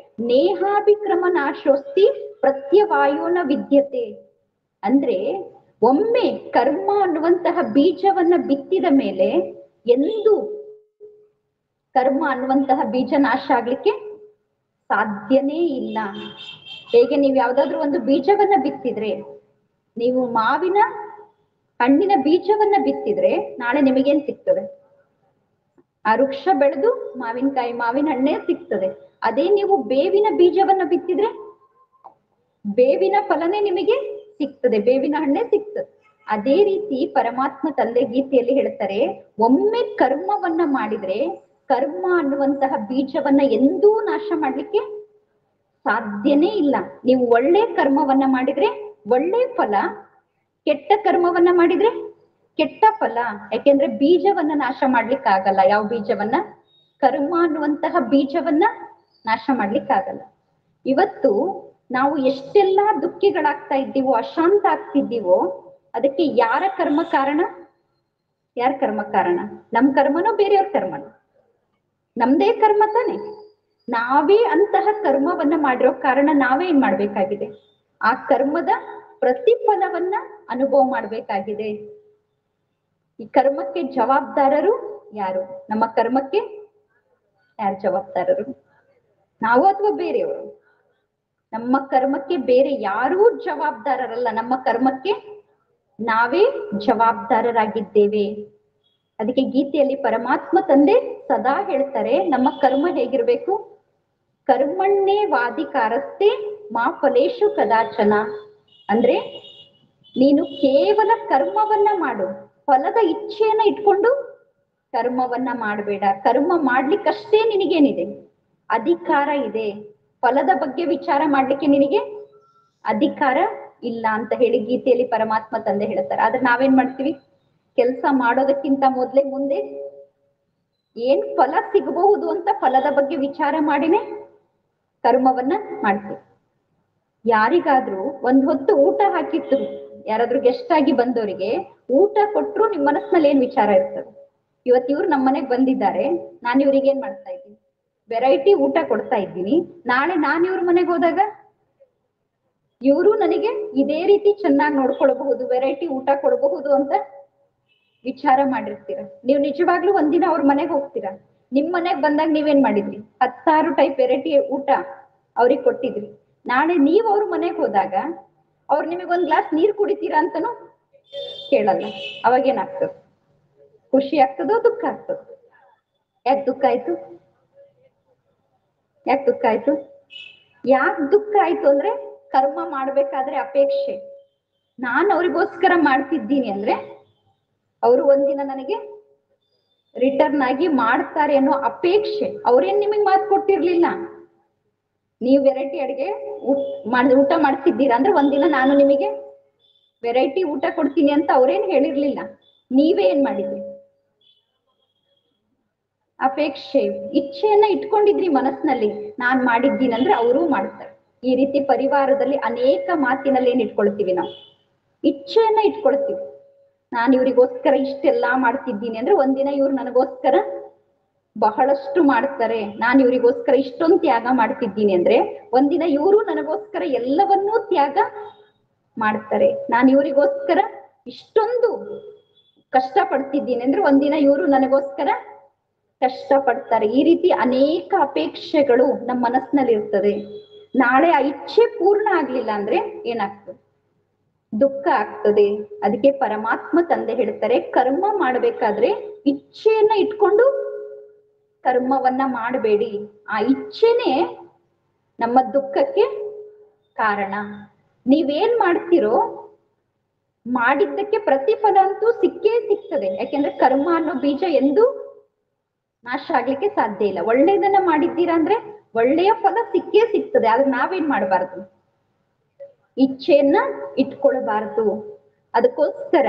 ನೇಹಾಭಿಕ್ರಮ ನಾಶೋಸ್ತಿ ಪ್ರತ್ಯವಾಯೋನ ವಿದ್ಯತೆ. ಅಂದ್ರೆ ಒಮ್ಮೆ ಕರ್ಮ ಅನ್ನುವಂತಹ ಬೀಜವನ್ನ ಬಿತ್ತಿದ ಮೇಲೆ ಎಂದು ಕರ್ಮ ಅನ್ನುವಂತಹ ಬೀಜ ನಾಶ ಆಗ್ಲಿಕ್ಕೆ ಸಾಧ್ಯನೇ ಇಲ್ಲ. ಹೇಗೆ ನೀವು ಯಾವ್ದಾದ್ರು ಒಂದು ಬೀಜವನ್ನ ಬಿತ್ತಿದ್ರೆ, ನೀವು ಮಾವಿನ ಹಣ್ಣಿನ ಬೀಜವನ್ನ ಬಿತ್ತಿದ್ರೆ ನಾಳೆ ನಿಮಗೇನ್ ಸಿಗ್ತದೆ? ಆ ವೃಕ್ಷ ಬೆಳೆದು ಮಾವಿನ ಹಣ್ಣೇ ಸಿಗ್ತದೆ. ಅದೇ ನೀವು ಬೇವಿನ ಬೀಜವನ್ನ ಬಿತ್ತಿದ್ರೆ ಬೇವಿನ ಫಲನೇ ನಿಮಗೆ ಸಿಗ್ತದೆ, ಬೇವಿನ ಹಣ್ಣೆ ಸಿಗ್ತದೆ. ಅದೇ ರೀತಿ ಪರಮಾತ್ಮ ತಂದೆ ಗೀತೆಯಲ್ಲಿ ಹೇಳ್ತಾರೆ, ಒಮ್ಮೆ ಕರ್ಮವನ್ನ ಮಾಡಿದ್ರೆ ಕರ್ಮ ಅನ್ನುವಂತಹ ಬೀಜವನ್ನ ಎಂದೂ ನಾಶ ಮಾಡ್ಲಿಕ್ಕೆ ಸಾಧ್ಯನೇ ಇಲ್ಲ. ನೀವು ಒಳ್ಳೆ ಕರ್ಮವನ್ನ ಮಾಡಿದ್ರೆ ಒಳ್ಳೆ ಫಲ, ಕೆಟ್ಟ ಕರ್ಮವನ್ನ ಮಾಡಿದ್ರೆ ಕೆಟ್ಟ ಫಲ. ಯಾಕೆಂದ್ರೆ ಬೀಜವನ್ನ ನಾಶ ಮಾಡ್ಲಿಕ್ಕೆ ಆಗಲ್ಲ. ಯಾವ ಬೀಜವನ್ನ? ಕರ್ಮ ಅನ್ನುವಂತಹ ಬೀಜವನ್ನ ನಾಶ ಮಾಡ್ಲಿಕ್ಕೆ ಆಗಲ್ಲ. ಇವತ್ತು ನಾವು ಎಷ್ಟೆಲ್ಲಾ ದುಃಖಿಗಳಾಗ್ತಾ ಇದ್ದೀವೋ, ಅಶಾಂತ ಆಗ್ತಿದ್ದೀವೋ, ಅದಕ್ಕೆ ಯಾರ ಕರ್ಮ ಕಾರಣ? ಯಾರ ಕರ್ಮ ಕಾರಣ? ನಮ್ ಕರ್ಮನೋ ಬೇರೆಯವ್ರ ಕರ್ಮನೋ? ನಮ್ದೇ ಕರ್ಮ ತಾನೆ. ನಾವೇ ಅಂತಹ ಕರ್ಮವನ್ನ ಮಾಡಿರೋ ಕಾರಣ ನಾವೇ ಏನ್ ಮಾಡ್ಬೇಕಾಗಿದೆ? ಆ ಕರ್ಮದ ಪ್ರತಿಫಲವನ್ನ ಅನುಭವ ಮಾಡ್ಬೇಕಾಗಿದೆ. ಈ ಕರ್ಮಕ್ಕೆ ಜವಾಬ್ದಾರರು ಯಾರು? ನಮ್ಮ ಕರ್ಮಕ್ಕೆ ಯಾರು ಜವಾಬ್ದಾರರು? ನಾವು ಅಥವಾ ಬೇರೆಯವರು? ನಮ್ಮ ಕರ್ಮಕ್ಕೆ ಬೇರೆ ಯಾರೂ ಜವಾಬ್ದಾರರಲ್ಲ. ನಮ್ಮ ಕರ್ಮಕ್ಕೆ ನಾವೇ ಜವಾಬ್ದಾರರಾಗಿದ್ದೇವೆ. ಅದಕ್ಕೆ ಗೀತೆಯಲ್ಲಿ ಪರಮಾತ್ಮ ತಂದೆ ಸದಾ ಹೇಳ್ತಾರೆ, ನಮ್ಮ ಕರ್ಮ ಹೇಗಿರ್ಬೇಕು? ಕರ್ಮಣ್ಣೇ ವಾದಿಕಾರಸ್ತೆ ಮಾ ಫಲೇಶು ಕದಾಚನ. ಅಂದ್ರೆ ನೀನು ಕೇವಲ ಕರ್ಮವನ್ನ ಮಾಡು, ಫಲದ ಇಚ್ಛೆಯನ್ನ ಇಟ್ಕೊಂಡು ಕರ್ಮವನ್ನ ಮಾಡಬೇಡ. ಕರ್ಮ ಮಾಡ್ಲಿಕ್ಕಷ್ಟೇ ನಿನಗೇನಿದೆ? ಅಧಿಕಾರ ಇದೆ. ಫಲದ ಬಗ್ಗೆ ವಿಚಾರ ಮಾಡ್ಲಿಕ್ಕೆ ನಿನಗೆ ಅಧಿಕಾರ ಇಲ್ಲ ಅಂತ ಹೇಳಿ ಗೀತೆಯಲ್ಲಿ ಪರಮಾತ್ಮ ತಂದೆ ಹೇಳ್ತಾರೆ. ಆದ್ರೆ ನಾವೇನ್ ಮಾಡ್ತೀವಿ? ಕೆಲಸ ಮಾಡೋದಕ್ಕಿಂತ ಮೊದ್ಲೇ ಮುಂದೆ ಏನ್ ಫಲ ಸಿಗಬಹುದು ಅಂತ ಫಲದ ಬಗ್ಗೆ ವಿಚಾರ ಮಾಡಿನೇ ಕರ್ಮವನ್ನ ಮಾಡ್ತೀವಿ. ಯಾರಿಗಾದ್ರೂ ಒಂದ್ ಹೊತ್ತು ಊಟ ಹಾಕಿದ್ರು, ಯಾರಾದ್ರೂ ಗೆಸ್ಟ್ ಆಗಿ ಬಂದವರಿಗೆ ಊಟ ಕೊಟ್ರು ನಿಮ್ ಮನಸ್ಸಿನಲ್ಲಿ ಏನ್ ವಿಚಾರ ಇರ್ತದೆ? ಇವತ್ತು ಇವ್ರು ನಮ್ಮ ಮನೆಗ್ ಬಂದಿದ್ದಾರೆ, ನಾನು ಇವ್ರಿಗೆ ಏನ್ ಮಾಡ್ತಾ ಇದ್ದೀನಿ? ವೆರೈಟಿ ಊಟ ಕೊಡ್ತಾ ಇದ್ದೀನಿ. ನಾಳೆ ನಾನು ಇವ್ರ ಮನೆಗೆ ಹೋದಾಗ ಇವರು ನನಗೆ ಇದೇ ರೀತಿ ಚೆನ್ನಾಗಿ ನೋಡ್ಕೊಳ್ಬಹುದು, ವೆರೈಟಿ ಊಟ ಕೊಡಬಹುದು ಅಂತ ವಿಚಾರ ಮಾಡಿರ್ತೀರ. ನೀವು ನಿಜವಾಗ್ಲೂ ಒಂದಿನ ಅವ್ರ ಮನೆಗೆ ಹೋಗ್ತೀರಾ, ನಿಮ್ ಮನೆಗ್ ಬಂದಾಗ ನೀವೇನ್ ಮಾಡಿದ್ರಿ? 10 ಟೈಪ್ ವೆರೈಟಿ ಊಟ ಅವ್ರಿಗೆ ಕೊಟ್ಟಿದ್ರಿ. ನಾಳೆ ನೀವ್ ಅವ್ರ ಮನೆಗೆ ಹೋದಾಗ ಅವ್ರು ನಿಮಗೊಂದ್ ಗ್ಲಾಸ್ ನೀರ್ ಕುಡಿತೀರಾ ಅಂತನೂ ಕೇಳಲ್ಲ. ಅವಾಗೇನಾಗ್ತದೆ? ಖುಷಿ ಆಗ್ತದೋ ದುಃಖ ಆಗ್ತದೋ? ಯಾಕೆ ದುಃಖ ಆಯ್ತು? ಯಾಕೆ ದುಃಖ ಆಯ್ತು? ಯಾಕೆ ದುಃಖ ಆಯ್ತು ಅಂದ್ರೆ ಕರ್ಮ ಮಾಡ್ಬೇಕಾದ್ರೆ ಅಪೇಕ್ಷೆ. ನಾನು ಅವ್ರಿಗೋಸ್ಕರ ಮಾಡ್ತಿದ್ದೀನಿ ಅಂದ್ರೆ ಅವರು ಒಂದಿನ ನನಗೆ ರಿಟರ್ನ್ ಆಗಿ ಮಾಡ್ತಾರೆ ಅನ್ನೋ ಅಪೇಕ್ಷೆ. ಅವ್ರೇನ್ ನಿಮಗ್ ಮಾತು ಕೊಟ್ಟಿರ್ಲಿಲ್ಲ. ನೀವು ವೆರೈಟಿ ಅಡಿಗೆ ಊಟ ಮಾಡ್ತಿದ್ದೀರಾ ಅಂದ್ರೆ ಒಂದಿನ ನಾನು ನಿಮಗೆ ವೆರೈಟಿ ಊಟ ಕೊಡ್ತೀನಿ ಅಂತ ಅವ್ರೇನ್ ಹೇಳಿರ್ಲಿಲ್ಲ. ನೀವೇ ಏನ್ ಮಾಡಿದ್ರಿ? ಅಪೇಕ್ಷೆ, ಇಚ್ಛೆಯನ್ನ ಇಟ್ಕೊಂಡಿದ್ರಿ ಮನಸ್ಸಿನಲ್ಲಿ. ನಾನ್ ಮಾಡಿದ್ದೀನಿ ಅಂದ್ರೆ ಅವರೂ ಮಾಡ್ತಾರೆ. ಈ ರೀತಿ ಪರಿವಾರದಲ್ಲಿ ಅನೇಕ ಮಾತಿನಲ್ಲಿ ಏನ್ ಇಟ್ಕೊಳ್ತೀವಿ? ನಾವು ಇಚ್ಛೆಯನ್ನ ಇಟ್ಕೊಳ್ತೀವಿ. ನಾನು ಇವ್ರಿಗೋಸ್ಕರ ಇಷ್ಟೆಲ್ಲಾ ಮಾಡ್ತಿದ್ದೀನಿ ಅಂದ್ರೆ ಒಂದಿನ ಇವ್ರು ನನಗೋಸ್ಕರ ಬಹಳಷ್ಟು ಮಾಡ್ತಾರೆ. ನಾನು ಇವ್ರಿಗೋಸ್ಕರ ಇಷ್ಟೊಂದು ತ್ಯಾಗ ಮಾಡ್ತಿದ್ದೀನಿ ಅಂದ್ರೆ ಒಂದಿನ ಇವರು ನನಗೋಸ್ಕರ ಎಲ್ಲವನ್ನೂ ತ್ಯಾಗ ಮಾಡ್ತಾರೆ. ನಾನು ಇವರಿಗೋಸ್ಕರ ಇಷ್ಟೊಂದು ಕಷ್ಟ ಪಡ್ತಿದ್ದೀನಿ ಅಂದ್ರೆ ಒಂದಿನ ಇವರು ನನಗೋಸ್ಕರ ಕಷ್ಟ ಪಡ್ತಾರೆ. ಈ ರೀತಿ ಅನೇಕ ಅಪೇಕ್ಷೆಗಳು ನಮ್ಮ ಮನಸ್ಸಿನಲ್ಲಿ ಇರ್ತದೆ. ನಾಳೆ ಆ ಇಚ್ಛೆ ಪೂರ್ಣ ಆಗ್ಲಿಲ್ಲ ಅಂದ್ರೆ ಏನಾಗ್ತದೆ? ದುಃಖ ಆಗ್ತದೆ. ಅದಕ್ಕೆ ಪರಮಾತ್ಮ ತಂದೆ ಹೇಳ್ತಾರೆ, ಕರ್ಮ ಮಾಡ್ಬೇಕಾದ್ರೆ ಇಚ್ಛೆಯನ್ನ ಇಟ್ಕೊಂಡು ಕರ್ಮವನ್ನ ಮಾಡಬೇಡಿ. ಆ ಇಚ್ಛೆನೆ ನಮ್ಮ ದುಃಖಕ್ಕೆ ಕಾರಣ. ನೀವೇನ್ ಮಾಡ್ತಿರೋ ಮಾಡಿದ್ದಕ್ಕೆ ಪ್ರತಿಫಲ ಅಂತೂ ಸಿಕ್ಕೇ ಸಿಗ್ತದೆ. ಯಾಕೆಂದ್ರೆ ಕರ್ಮ ಅನ್ನೋ ಬೀಜ ಎಂದೂ ನಾಶ ಆಗ್ಲಿಕ್ಕೆ ಸಾಧ್ಯ ಇಲ್ಲ. ಒಳ್ಳೇದನ್ನ ಮಾಡಿದ್ದೀರಾ ಅಂದ್ರೆ ಒಳ್ಳೆಯ ಫಲ ಸಿಕ್ಕೇ ಸಿಗ್ತದೆ. ಆದ್ರೆ ನಾವೇನ್ ಮಾಡಬಾರ್ದು? ಇಚ್ಛೆಯನ್ನ ಇಟ್ಕೊಳ್ಬಾರ್ದು. ಅದಕ್ಕೋಸ್ಕರ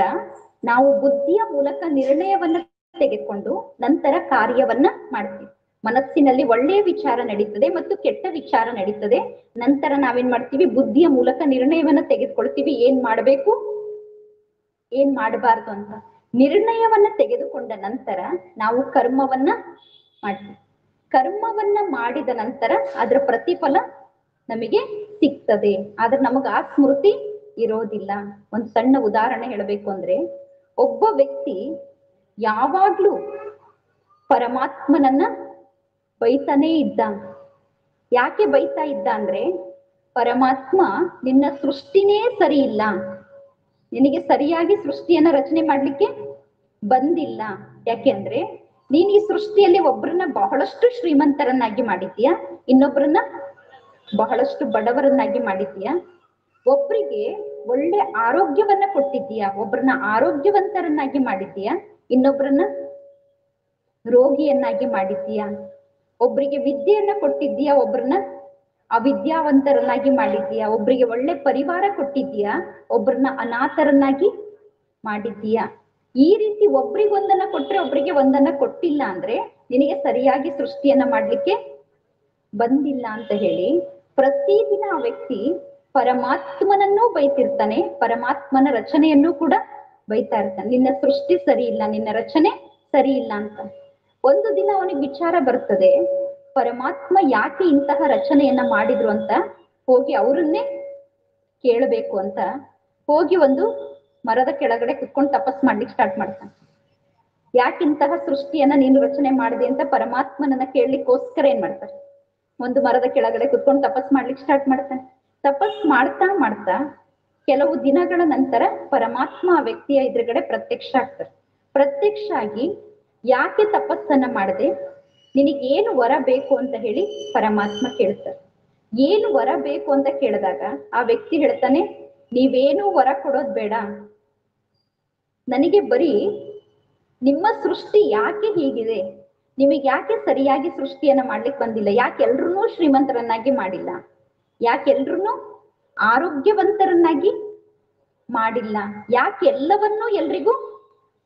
ನಾವು ಬುದ್ಧಿಯ ಮೂಲಕ ನಿರ್ಣಯವನ್ನ ತೆಗೆದುಕೊಂಡು ನಂತರ ಕಾರ್ಯವನ್ನ ಮಾಡ್ತೀವಿ. ಮನಸ್ಸಿನಲ್ಲಿ ಒಳ್ಳೆಯ ವಿಚಾರ ನಡೀತದೆ ಮತ್ತು ಕೆಟ್ಟ ವಿಚಾರ ನಡೀತದೆ. ನಂತರ ನಾವೇನ್ ಮಾಡ್ತೀವಿ? ಬುದ್ಧಿಯ ಮೂಲಕ ನಿರ್ಣಯವನ್ನ ತೆಗೆದುಕೊಳ್ತೀವಿ, ಏನ್ ಮಾಡ್ಬೇಕು ಏನ್ ಮಾಡಬಾರ್ದು ಅಂತ. ನಿರ್ಣಯವನ್ನ ತೆಗೆದುಕೊಂಡ ನಂತರ ನಾವು ಕರ್ಮವನ್ನ ಮಾಡ್ತೀವಿ. ಕರ್ಮವನ್ನ ಮಾಡಿದ ನಂತರ ಅದರ ಪ್ರತಿಫಲ ನಮಗೆ ಸಿಗ್ತದೆ. ಆದ್ರೆ ನಮಗ ಆ ಸ್ಮೃತಿ ಇರೋದಿಲ್ಲ. ಒಂದು ಸಣ್ಣ ಉದಾಹರಣೆ ಹೇಳಬೇಕು ಅಂದ್ರೆ, ಒಬ್ಬ ವ್ಯಕ್ತಿ ಯಾವಾಗ್ಲೂ ಪರಮಾತ್ಮನನ್ನ ಬೈತಾನೇ ಇದ್ದ. ಯಾಕೆ ಬೈತಾ ಇದ್ದ ಅಂದ್ರೆ, ಪರಮಾತ್ಮ ನಿನ್ನ ಸೃಷ್ಟಿನೇ ಸರಿ ಇಲ್ಲ, ನಿನಗೆ ಸರಿಯಾಗಿ ಸೃಷ್ಟಿಯನ್ನ ರಚನೆ ಮಾಡ್ಲಿಕ್ಕೆ ಬಂದಿಲ್ಲ. ಯಾಕೆಂದ್ರೆ ನೀನ್ ಈ ಸೃಷ್ಟಿಯಲ್ಲಿ ಒಬ್ಬರನ್ನ ಬಹಳಷ್ಟು ಶ್ರೀಮಂತರನ್ನಾಗಿ ಮಾಡಿದ್ದೀಯಾ, ಇನ್ನೊಬ್ಬರನ್ನ ಬಹಳಷ್ಟು ಬಡವರನ್ನಾಗಿ ಮಾಡಿದ್ದೀಯಾ. ಒಬ್ರಿಗೆ ಒಳ್ಳೆ ಆರೋಗ್ಯವನ್ನ ಕೊಟ್ಟಿದ್ದೀಯಾ, ಒಬ್ರನ್ನ ಆರೋಗ್ಯವಂತರನ್ನಾಗಿ ಮಾಡಿದ್ದೀಯಾ, ಇನ್ನೊಬ್ರನ್ನ ರೋಗಿಯನ್ನಾಗಿ ಮಾಡಿದ್ದೀಯಾ. ಒಬ್ರಿಗೆ ವಿದ್ಯೆಯನ್ನ ಕೊಟ್ಟಿದ್ದೀಯಾ, ಒಬ್ರನ್ನ ಅವಿದ್ಯಾವಂತರನ್ನಾಗಿ ಮಾಡಿದ್ದೀಯಾ. ಒಬ್ರಿಗೆ ಒಳ್ಳೆ ಪರಿವಾರ ಕೊಟ್ಟಿದ್ದೀಯಾ, ಒಬ್ರನ್ನ ಅನಾಥರನ್ನಾಗಿ ಮಾಡಿದ್ದೀಯಾ. ಈ ರೀತಿ ಒಬ್ರಿಗೊಂದನ್ನ ಕೊಟ್ರೆ ಒಬ್ರಿಗೆ ಒಂದನ್ನ ಕೊಟ್ಟಿಲ್ಲ ಅಂದ್ರೆ ನಿನಗೆ ಸರಿಯಾಗಿ ಸೃಷ್ಟಿಯನ್ನ ಮಾಡ್ಲಿಕ್ಕೆ ಬಂದಿಲ್ಲ ಅಂತ ಹೇಳಿ ಪ್ರತಿದಿನ ಆ ವ್ಯಕ್ತಿ ಪರಮಾತ್ಮನನ್ನೂ ಬೈತಿರ್ತಾನೆ, ಪರಮಾತ್ಮನ ರಚನೆಯನ್ನು ಕೂಡ ಬೈತಾ ಇರ್ತಾನೆ. ನಿನ್ನ ಸೃಷ್ಟಿ ಸರಿ ಇಲ್ಲ, ನಿನ್ನ ರಚನೆ ಸರಿ ಇಲ್ಲ ಅಂತ. ಒಂದು ದಿನ ಅವನಿಗೆ ವಿಚಾರ ಬರ್ತದೆ, ಪರಮಾತ್ಮ ಯಾಕೆ ಇಂತಹ ರಚನೆಯನ್ನ ಮಾಡಿದ್ರು ಅಂತ ಹೋಗಿ ಅವರನ್ನೇ ಕೇಳಬೇಕು ಅಂತ ಹೋಗಿ ಒಂದು ಮರದ ಕೆಳಗಡೆ ಕುತ್ಕೊಂಡು ತಪಸ್ ಮಾಡ್ಲಿಕ್ಕೆ ಸ್ಟಾರ್ಟ್ ಮಾಡ್ತಾನೆ. ಯಾಕಿಂತಹ ಸೃಷ್ಟಿಯನ್ನ ನೀನು ರಚನೆ ಮಾಡಿದೆ ಅಂತ ಪರಮಾತ್ಮನನ್ನ ಕೇಳಲಿಕ್ಕೋಸ್ಕರ ಏನ್ ಮಾಡ್ತಾರೆ, ಒಂದು ಮರದ ಕೆಳಗಡೆ ಕುತ್ಕೊಂಡು ತಪಸ್ ಮಾಡ್ಲಿಕ್ಕೆ ಸ್ಟಾರ್ಟ್ ಮಾಡ್ತಾನೆ. ತಪಸ್ ಮಾಡ್ತಾ ಮಾಡ್ತಾ ಕೆಲವು ದಿನಗಳ ನಂತರ ಪರಮಾತ್ಮ ಆ ವ್ಯಕ್ತಿಯ ಎದುರುಗಡೆ ಪ್ರತ್ಯಕ್ಷ ಆಗ್ತಾರೆ. ಪ್ರತ್ಯಕ್ಷ ಆಗಿ ಯಾಕೆ ತಪಸ್ಸನ್ನ ಮಾಡದೆ, ನಿನಗೇನು ವರ ಬೇಕು ಅಂತ ಹೇಳಿ ಪರಮಾತ್ಮ ಕೇಳ್ತಾರೆ. ಏನು ವರ ಬೇಕು ಅಂತ ಕೇಳಿದಾಗ ಆ ವ್ಯಕ್ತಿ ಹೇಳ್ತಾನೆ, ನೀವೇನು ವರ ಕೊಡೋದ್ ಬೇಡ, ನನಗೆ ಬರೀ ನಿಮ್ಮ ಸೃಷ್ಟಿ ಯಾಕೆ ಹೀಗಿದೆ, ನಿಮಗೆ ಯಾಕೆ ಸರಿಯಾಗಿ ಸೃಷ್ಟಿಯನ್ನ ಮಾಡ್ಲಿಕ್ಕೆ ಬಂದಿಲ್ಲ, ಯಾಕೆ ಎಲ್ರೂ ಶ್ರೀಮಂತರನ್ನಾಗಿ ಮಾಡಿಲ್ಲ, ಯಾಕೆ ಎಲ್ರೂ ಆರೋಗ್ಯವಂತರನ್ನಾಗಿ ಮಾಡಿಲ್ಲ, ಯಾಕೆ ಎಲ್ಲವನ್ನೂ ಎಲ್ರಿಗೂ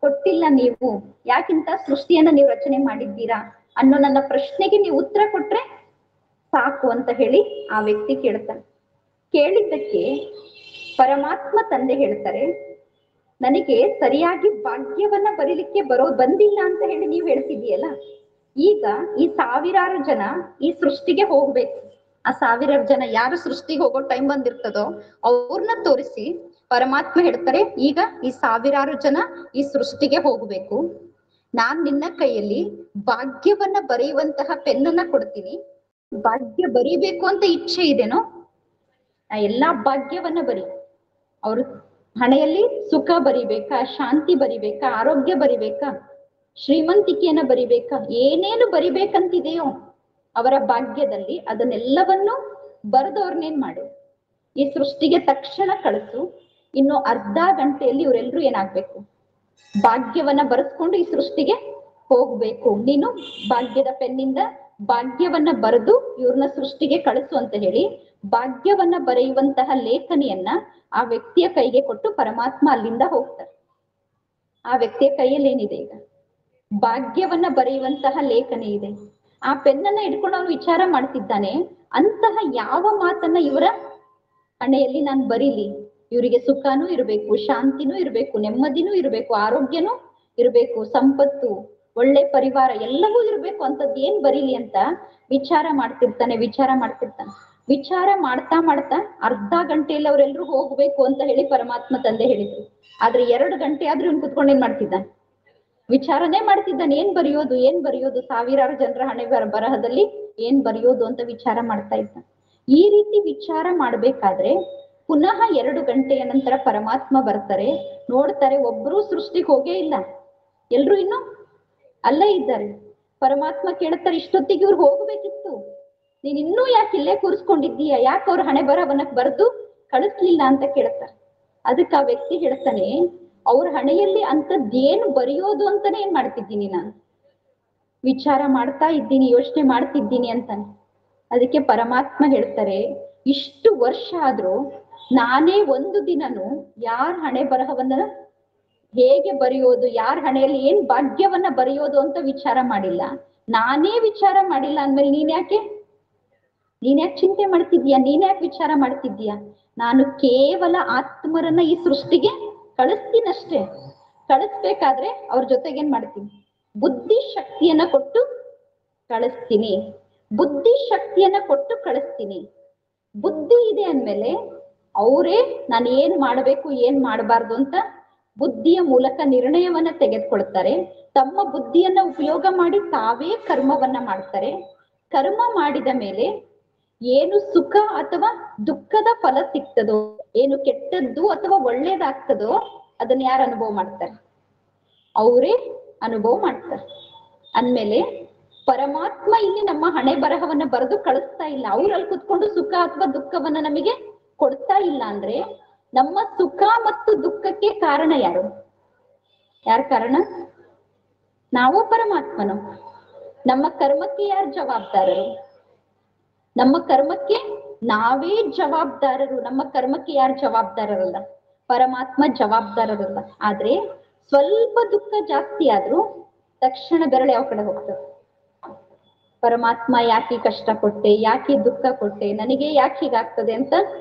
ಕೊಟ್ಟಿಲ್ಲ, ನೀವು ಯಾಕಿಂತ ಸೃಷ್ಟಿಯನ್ನ ನೀವು ರಚನೆ ಮಾಡಿದ್ದೀರಾ ಅನ್ನೋ ನನ್ನ ಪ್ರಶ್ನೆಗೆ ನೀವು ಉತ್ತರ ಕೊಟ್ರೆ ಸಾಕು ಅಂತ ಹೇಳಿ ಆ ವ್ಯಕ್ತಿ ಕೇಳ್ತಾನೆ. ಕೇಳಿದ್ದಕ್ಕೆ ಪರಮಾತ್ಮ ತಂದೆ ಹೇಳ್ತಾರೆ, ನನಗೆ ಸರಿಯಾಗಿ ಭಾಗ್ಯವನ್ನ ಬರೀಲಿಕ್ಕೆ ಬಂದಿಲ್ಲ ಅಂತ ಹೇಳಿ ನೀವು ಹೇಳ್ತಿದೀಯಲ್ಲ, ಈಗ ಈ ಸಾವಿರಾರು ಜನ ಈ ಸೃಷ್ಟಿಗೆ ಹೋಗ್ಬೇಕು. ಆ ಸಾವಿರಾರು ಜನ ಯಾರು ಸೃಷ್ಟಿಗೆ ಹೋಗೋ ಟೈಮ್ ಬಂದಿರ್ತದೋ ಅವ್ರನ್ನ ತೋರಿಸಿ ಪರಮಾತ್ಮ ಹೇಳ್ತಾರೆ, ಈಗ ಈ ಸಾವಿರಾರು ಜನ ಈ ಸೃಷ್ಟಿಗೆ ಹೋಗ್ಬೇಕು, ನಾನ್ ನಿನ್ನ ಕೈಯಲ್ಲಿ ಭಾಗ್ಯವನ್ನ ಬರೆಯುವಂತಹ ಪೆನ್ನನ್ನ ಕೊಡ್ತೀನಿ. ಭಾಗ್ಯ ಬರೀಬೇಕು ಅಂತ ಇಚ್ಛೆ ಇದೆನೋ ಎಲ್ಲಾ ಭಾಗ್ಯವನ್ನ ಬರಿ. ಅವ್ರು ಹಣೆಯಲ್ಲಿ ಸುಖ ಬರಿಬೇಕಾ, ಶಾಂತಿ ಬರಿಬೇಕಾ, ಆರೋಗ್ಯ ಬರಿಬೇಕಾ, ಶ್ರೀಮಂತಿಕೆಯನ್ನ ಬರಿಬೇಕಾ, ಏನೇನು ಬರಿಬೇಕಂತಿದೆಯೋ ಅವರ ಭಾಗ್ಯದಲ್ಲಿ ಅದನ್ನೆಲ್ಲವನ್ನು ಬರೆದವ್ರನ್ನೇನ್ ಮಾಡು, ಈ ಸೃಷ್ಟಿಗೆ ತಕ್ಷಣ ಕಳಿಸು. ಇನ್ನು ಅರ್ಧ ಗಂಟೆಯಲ್ಲಿ ಇವರೆಲ್ರೂ ಏನಾಗ್ಬೇಕು, ಭಾಗ್ಯವನ್ನ ಬರೆಸ್ಕೊಂಡು ಈ ಸೃಷ್ಟಿಗೆ ಹೋಗ್ಬೇಕು. ನೀನು ಭಾಗ್ಯದ ಪೆನ್ನಿಂದ ಭಾಗ್ಯವನ್ನ ಬರೆದು ಇವ್ರನ್ನ ಸೃಷ್ಟಿಗೆ ಕಳಿಸು ಅಂತ ಹೇಳಿ ಭಾಗ್ಯವನ್ನ ಬರೆಯುವಂತಹ ಲೇಖನಿಯನ್ನ ಆ ವ್ಯಕ್ತಿಯ ಕೈಗೆ ಕೊಟ್ಟು ಪರಮಾತ್ಮ ಅಲ್ಲಿಂದ ಹೋಗ್ತಾರೆ. ಆ ವ್ಯಕ್ತಿಯ ಕೈಯಲ್ಲಿ ಏನಿದೆ, ಈಗ ಭಾಗ್ಯವನ್ನ ಬರೆಯುವಂತಹ ಲೇಖನಿ ಇದೆ. ಆ ಪೆನ್ನನ್ನ ಇಟ್ಕೊಂಡು ಅವನು ವಿಚಾರ ಮಾಡ್ತಿದ್ದಾನೆ, ಅಂತಹ ಯಾವ ಮಾತನ್ನ ಇವರ ಹಣೆಯಲ್ಲಿ ನಾನು ಬರೀಲಿ, ಇವರಿಗೆ ಸುಖನೂ ಇರಬೇಕು, ಶಾಂತಿನೂ ಇರಬೇಕು, ನೆಮ್ಮದಿನೂ ಇರಬೇಕು, ಆರೋಗ್ಯನೂ ಇರಬೇಕು, ಸಂಪತ್ತು, ಒಳ್ಳೆ ಪರಿವಾರ ಎಲ್ಲವೂ ಇರಬೇಕು, ಅಂತದ್ ಏನ್ ಬರೀಲಿ ಅಂತ ವಿಚಾರ ಮಾಡ್ತಿರ್ತಾನೆ. ವಿಚಾರ ಮಾಡ್ತಾ ಮಾಡ್ತಾ ಅರ್ಧ ಗಂಟೆಯಲ್ಲಿ ಅವರೆಲ್ಲರೂ ಹೋಗ್ಬೇಕು ಅಂತ ಹೇಳಿ ಪರಮಾತ್ಮ ತಂದೆ ಹೇಳಿದ್ರು. ಆದ್ರೆ 2 ಗಂಟೆ ಆದ್ರೂ ಇವ್ನು ಕುತ್ಕೊಂಡು ಏನ್ ಮಾಡ್ತಿದ್ದಾನೆ, ವಿಚಾರನೇ ಮಾಡ್ತಿದ್ದಾನೆ. ಏನ್ ಬರೆಯೋದು, ಸಾವಿರಾರು ಜನರ ಹಣೆ ಬರಹದಲ್ಲಿ ಏನ್ ಬರೆಯೋದು ಅಂತ ವಿಚಾರ ಮಾಡ್ತಾ ಇದ್ದಾನೆ. ಈ ರೀತಿ ವಿಚಾರ ಮಾಡ್ಬೇಕಾದ್ರೆ ಪುನಃ 2 ಗಂಟೆಯ ನಂತರ ಪರಮಾತ್ಮ ಬರ್ತಾರೆ. ನೋಡ್ತಾರೆ, ಒಬ್ರು ಸೃಷ್ಟಿಗೆ ಹೋಗೇ ಇಲ್ಲ, ಎಲ್ರು ಇನ್ನು ಅಲ್ಲೇ ಇದ್ದಾರೆ. ಪರಮಾತ್ಮ ಕೇಳ್ತಾರೆ, ಇಷ್ಟೊತ್ತಿಗೆ ಇವ್ರು ಹೋಗ್ಬೇಕಿತ್ತು, ನೀನ್ ಇನ್ನೂ ಯಾಕೆ ಇಲ್ಲೇ ಕೂರಿಸ್ಕೊಂಡಿದ್ದೀಯ, ಯಾಕೆ ಅವ್ರ ಹಣೆ ಬರಹವನ್ನ ಬರೆದು ಕಳಿಸ್ಲಿಲ್ಲ ಅಂತ ಕೇಳ್ತಾರೆ. ಅದಕ್ಕೆ ಆ ವ್ಯಕ್ತಿ ಹೇಳ್ತಾನೆ, ಅವ್ರ ಹಣೆಯಲ್ಲಿ ಅಂತದ್ದೇನು ಬರೆಯೋದು ಅಂತಾನೆ ಏನ್ ಮಾಡ್ತಿದ್ದೀನಿ, ನಾನು ವಿಚಾರ ಮಾಡ್ತಾ ಇದ್ದೀನಿ, ಯೋಚನೆ ಮಾಡ್ತಿದ್ದೀನಿ ಅಂತಾನೆ. ಅದಕ್ಕೆ ಪರಮಾತ್ಮ ಹೇಳ್ತಾರೆ, ಇಷ್ಟು ವರ್ಷ ಆದ್ರೂ ನಾನೇ ಒಂದು ದಿನನು ಯಾರ ಹಣೆ ಬರಹವನ್ನ ಹೇಗೆ ಬರೆಯೋದು, ಯಾರ ಹಣೆಯಲ್ಲಿ ಏನ್ ಭಾಗ್ಯವನ್ನ ಬರೆಯೋದು ಅಂತ ವಿಚಾರ ಮಾಡಿಲ್ಲ. ನಾನೇ ವಿಚಾರ ಮಾಡಿಲ್ಲ ಅಂದ್ಮೇಲೆ ನೀನ್ ಯಾಕೆ ಚಿಂತೆ ಮಾಡ್ತಿದ್ಯಾ, ನೀನ್ ಯಾಕೆ ವಿಚಾರ ಮಾಡ್ತಿದ್ಯಾ? ನಾನು ಕೇವಲ ಆತ್ಮರನ್ನ ಈ ಸೃಷ್ಟಿಗೆ ಕಳಿಸ್ತೀನಷ್ಟೇ. ಕಳಿಸ್ಬೇಕಾದ್ರೆ ಅವ್ರ ಜೊತೆಗೆ ಏನ್ ಮಾಡ್ತೀನಿ, ಬುದ್ಧಿ ಶಕ್ತಿಯನ್ನ ಕೊಟ್ಟು ಕಳಿಸ್ತೀನಿ. ಬುದ್ಧಿ ಇದೆ ಅಂದ್ಮೇಲೆ ಅವರೇ ನಾನು ಏನ್ ಮಾಡ್ಬೇಕು ಏನ್ ಮಾಡಬಾರ್ದು ಅಂತ ಬುದ್ಧಿಯ ಮೂಲಕ ನಿರ್ಣಯವನ್ನ ತೆಗೆದುಕೊಳ್ತಾರೆ. ತಮ್ಮ ಬುದ್ಧಿಯನ್ನ ಉಪಯೋಗ ಮಾಡಿ ತಾವೇ ಕರ್ಮವನ್ನ ಮಾಡ್ತಾರೆ. ಕರ್ಮ ಮಾಡಿದ ಮೇಲೆ ಏನು ಸುಖ ಅಥವಾ ದುಃಖದ ಫಲ ಸಿಗ್ತದೋ, ಏನು ಕೆಟ್ಟದ್ದು ಅಥವಾ ಒಳ್ಳೇದಾಗ್ತದೋ ಅದನ್ನ ಯಾರು ಅನುಭವ ಮಾಡ್ತಾರೆ, ಅವರೇ ಅನುಭವ ಮಾಡ್ತಾರೆ. ಅಂದ್ಮೇಲೆ ಪರಮಾತ್ಮ ಇಲ್ಲಿ ನಮ್ಮ ಹಣೆ ಬರಹವನ್ನ ಬರೆದು ಕಳಿಸ್ತಾ ಇಲ್ಲ, ಅವ್ರಲ್ಲಿ ಕುತ್ಕೊಂಡು ಸುಖ ಅಥವಾ ದುಃಖವನ್ನ ನಮಗೆ ಕೊಡ್ತಾ ಇಲ್ಲ ಅಂದ್ರೆ ನಮ್ಮ ಸುಖ ಮತ್ತು ದುಃಖಕ್ಕೆ ಕಾರಣ ಯಾರು? ಯಾರ ಕಾರಣ? ನಾವು ಪರಮಾತ್ಮನು. ನಮ್ಮ ಕರ್ಮಕ್ಕೆ ಯಾರು ಜವಾಬ್ದಾರರು? ನಮ್ಮ ಕರ್ಮಕ್ಕೆ ನಾವೇ ಜವಾಬ್ದಾರರು. ನಮ್ಮ ಕರ್ಮಕ್ಕೆ ಯಾರು ಜವಾಬ್ದಾರರಲ್ಲ? ಪರಮಾತ್ಮ ಜವಾಬ್ದಾರರಲ್ಲ. ಆದ್ರೆ ಸ್ವಲ್ಪ ದುಃಖ ಜಾಸ್ತಿ ಆದ್ರೂ ತಕ್ಷಣ ಬೆರಳು ಯಾವ ಕಡೆ ಹೋಗ್ತದೆ? ಪರಮಾತ್ಮ ಯಾಕೆ ಕಷ್ಟ ಕೊಟ್ಟೆ, ಯಾಕೆ ದುಃಖ ಕೊಟ್ಟೆ, ನನಗೆ ಯಾಕೆ ಹೀಗಾಗ್ತದೆ ಅಂತ